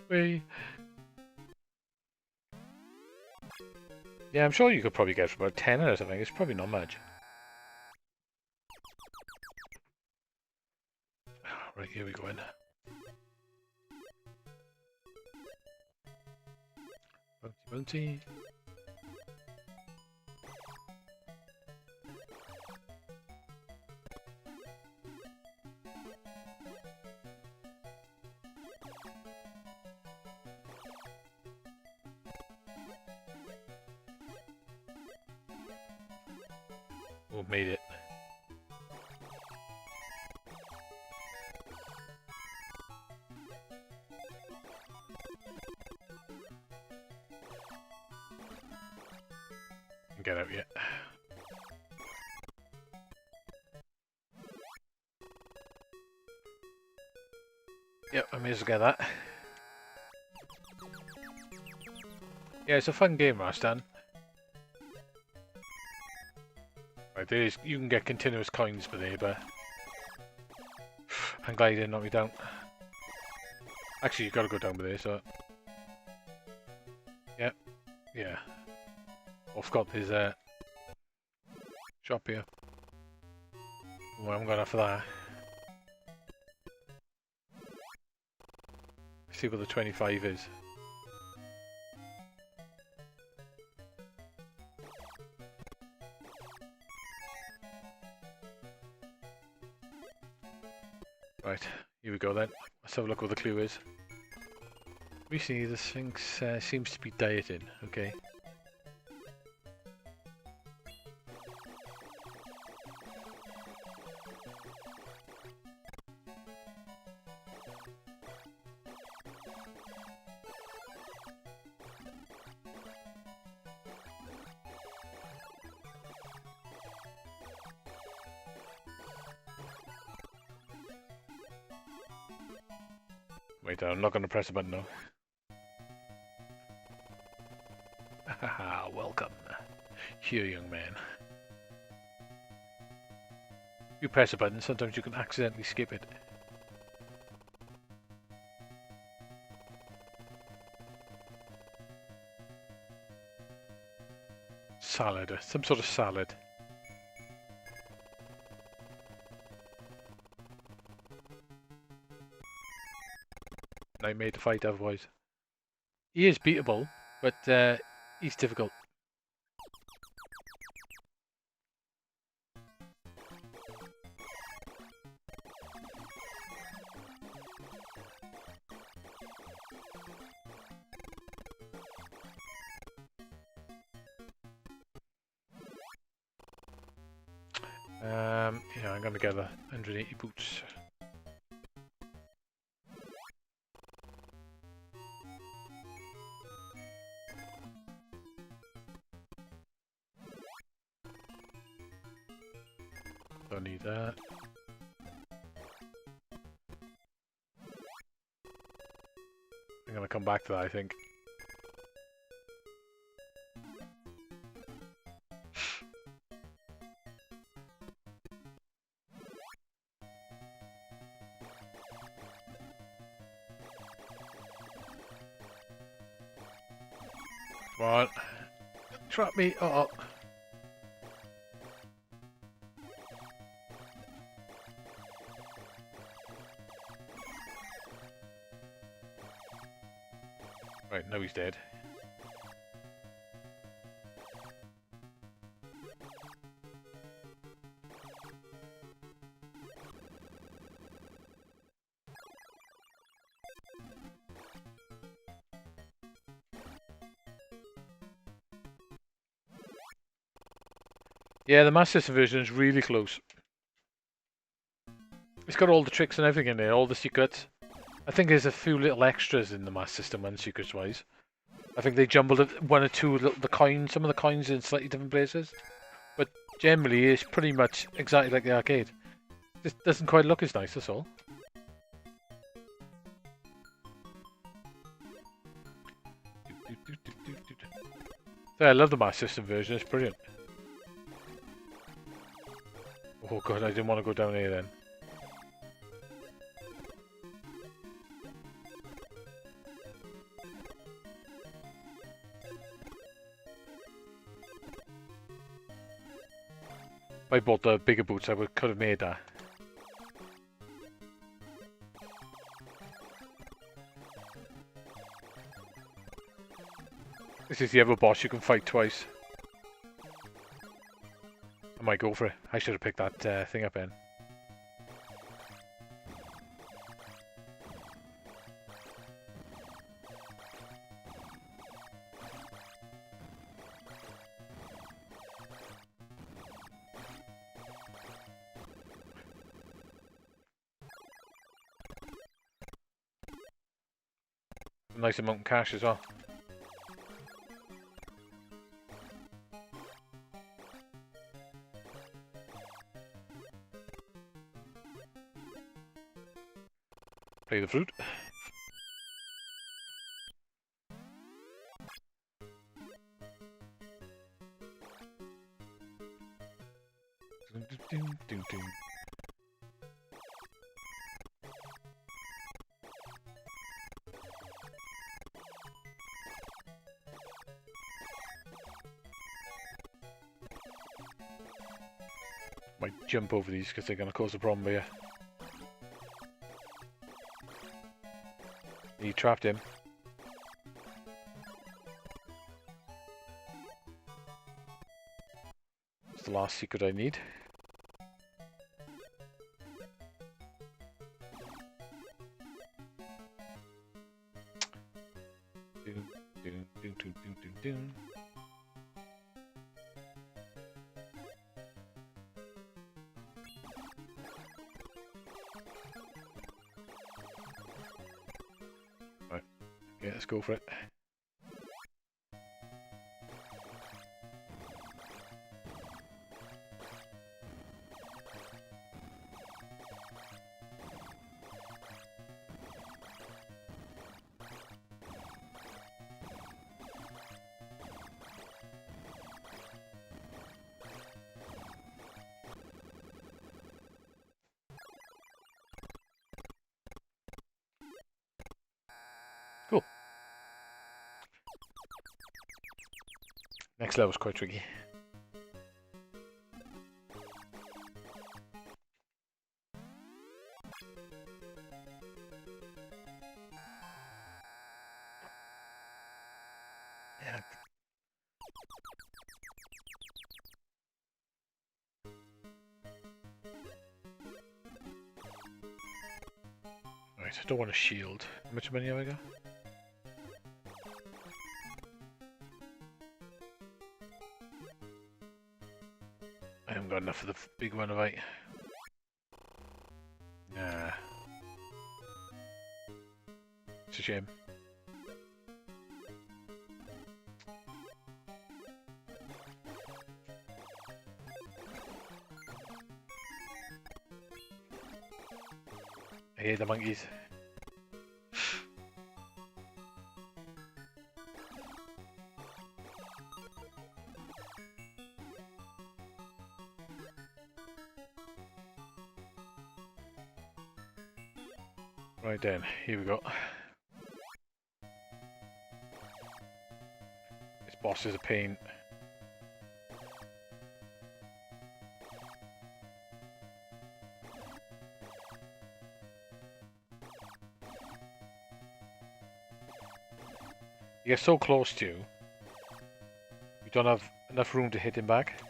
Whee! Yeah, I'm sure you could probably get for about 10 or something. It's probably not much. Right, here we go in. Bounty, bounty. Oh, made it. Get out yet. Yep, I may as well get that. Yeah, it's a fun game, Rastan. Right, there is, you can get continuous coins for there, but I'm glad you didn't knock me down. Actually, you got to go down with there, so yeah, yeah. I forgot there's a shop here. Well, I'm going after that. See what the 25 is. Right, here we go then. Let's have a look what the clue is. Recently, the Sphinx seems to be dieting. Okay. Wait, I'm not going to press a button now. Haha, welcome. Here, young man. You press a button, sometimes you can accidentally skip it. Salad, some sort of salad. Nightmare to fight otherwise. He is beatable, but he's difficult. Yeah, I'm gonna get 180 boots. Don't need that. I'm gonna come back to that, I think. Come on. Trap me. Oh. Right, now he's dead. Yeah, the Master System version is really close. It's got all the tricks and everything in there, all the secrets. I think there's a few little extras in the Master System one, secrets-wise. I think they jumbled one or two the coins, some of the coins in slightly different places. But generally, it's pretty much exactly like the arcade. Just doesn't quite look as nice, that's all. So I love the Master System version, it's brilliant. Oh god, I didn't want to go down here then. If I bought the bigger boots, I could have made that. This is the other boss you can fight twice. I might go for it. I should have picked that thing up then. Nice amount of cash as well. Play the flute. Might jump over these because they're going to cause a problem here. He trapped him. It's the last secret I need. Doom, doom, doom, doom, doom, doom, doom. Yeah, let's go for it. Cool. Next level's quite tricky. Yeah. Right, I don't want a shield. How much money have I got? I haven't got enough for the big one, have I? Nah. It's a shame. I hate the monkeys. Right then, here we go. This boss is a pain. You get so close to you, you don't have enough room to hit him back.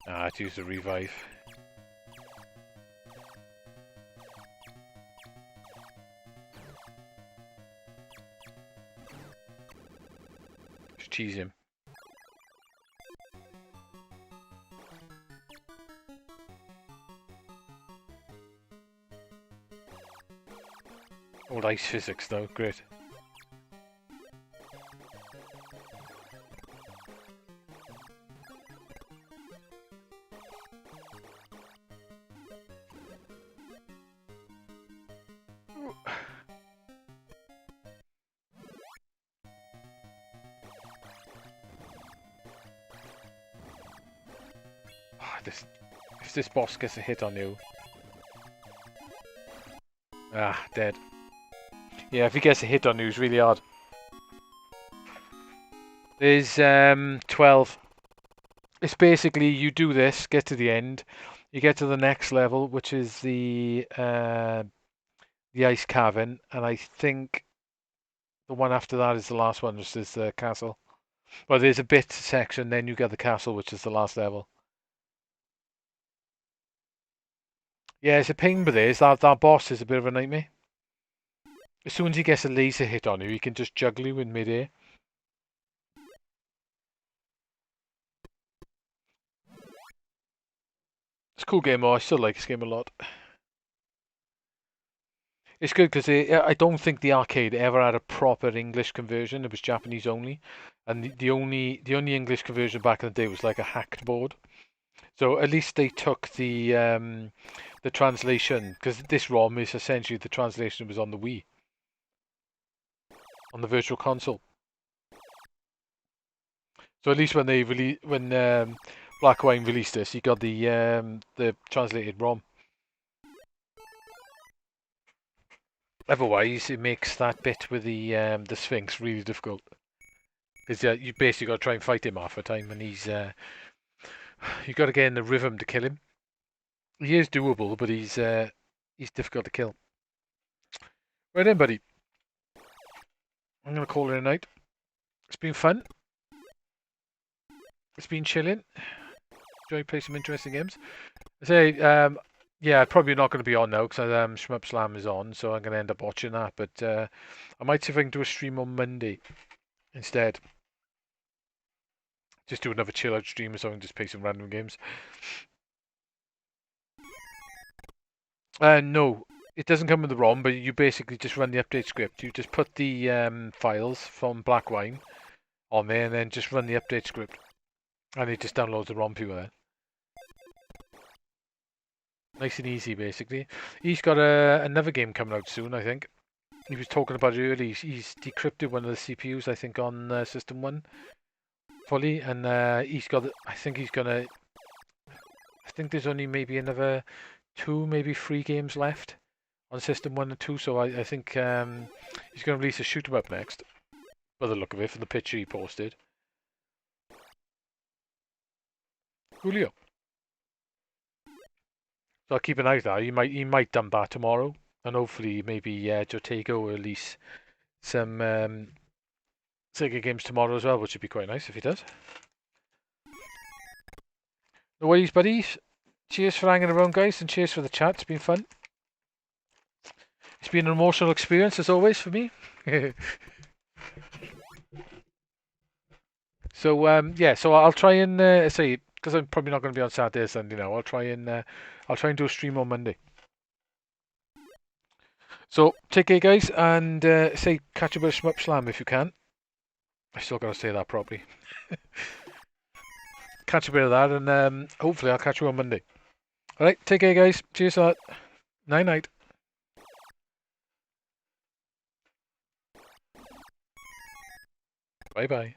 Ah, let's use the revive. Just cheese him. Old ice physics though, great. if this boss gets a hit on you. Ah, dead. Yeah, if he gets a hit on you, it's really hard. There's 12. It's basically you do this, get to the end, you get to the next level, which is the ice cavern, and I think the one after that is the last one, which is the castle. Well, there's a bit section, then you get the castle, which is the last level. Yeah, it's a pain, but that boss is a bit of a nightmare. As soon as he gets a laser hit on you, he can just juggle you in midair. It's a cool game, though. I still like this game a lot. It's good because I don't think the arcade ever had a proper English conversion. It was Japanese only, and the only English conversion back in the day was like a hacked board. So at least they took the translation, because this ROM is essentially the translation was on the Wii, on the Virtual Console. So at least when Black Wine released this, you got the translated ROM. Otherwise, it makes that bit with the Sphinx really difficult. Because you basically got to try and fight him half the time, and he's you got to get in the rhythm to kill him. He is doable, but he's difficult to kill. Right then, buddy. I'm gonna call it a night. It's been fun. It's been chilling. Enjoy playing some interesting games. I say, yeah, probably not going to be on now because Shmup Slam is on, so I'm going to end up watching that. But I might see if I can do a stream on Monday instead. Just do another chill out stream or something, just play some random games. No, it doesn't come with the ROM, but you basically just run the update script. You just put the files from Black Wine on there and then just run the update script. And it just downloads the ROM for you then. Nice and easy, basically. He's got another game coming out soon, I think. He was talking about it earlier. He's decrypted one of the CPUs, I think, on System 1 fully. And he's got, I think there's only maybe another 2, maybe 3 games left on System 1 and 2. So I think he's going to release a shoot 'em up next. By the look of it, for the picture he posted. Julio. So I'll keep an eye on that. He might dump that tomorrow, and hopefully maybe Jotego will release some Sega games tomorrow as well, which would be quite nice if he does. No worries, buddies. Cheers for hanging around, guys, and cheers for the chat. It's been fun. It's been an emotional experience as always for me. So yeah, so I'll try and say, because I'm probably not going to be on Saturday or Sunday now. I'll try and do a stream on Monday. So take care, guys, and say catch a bit of Shmup Slam if you can. I still got to say that properly. Catch a bit of that, and hopefully I'll catch you on Monday. All right, take care, guys. Cheers for that. Night. Bye bye.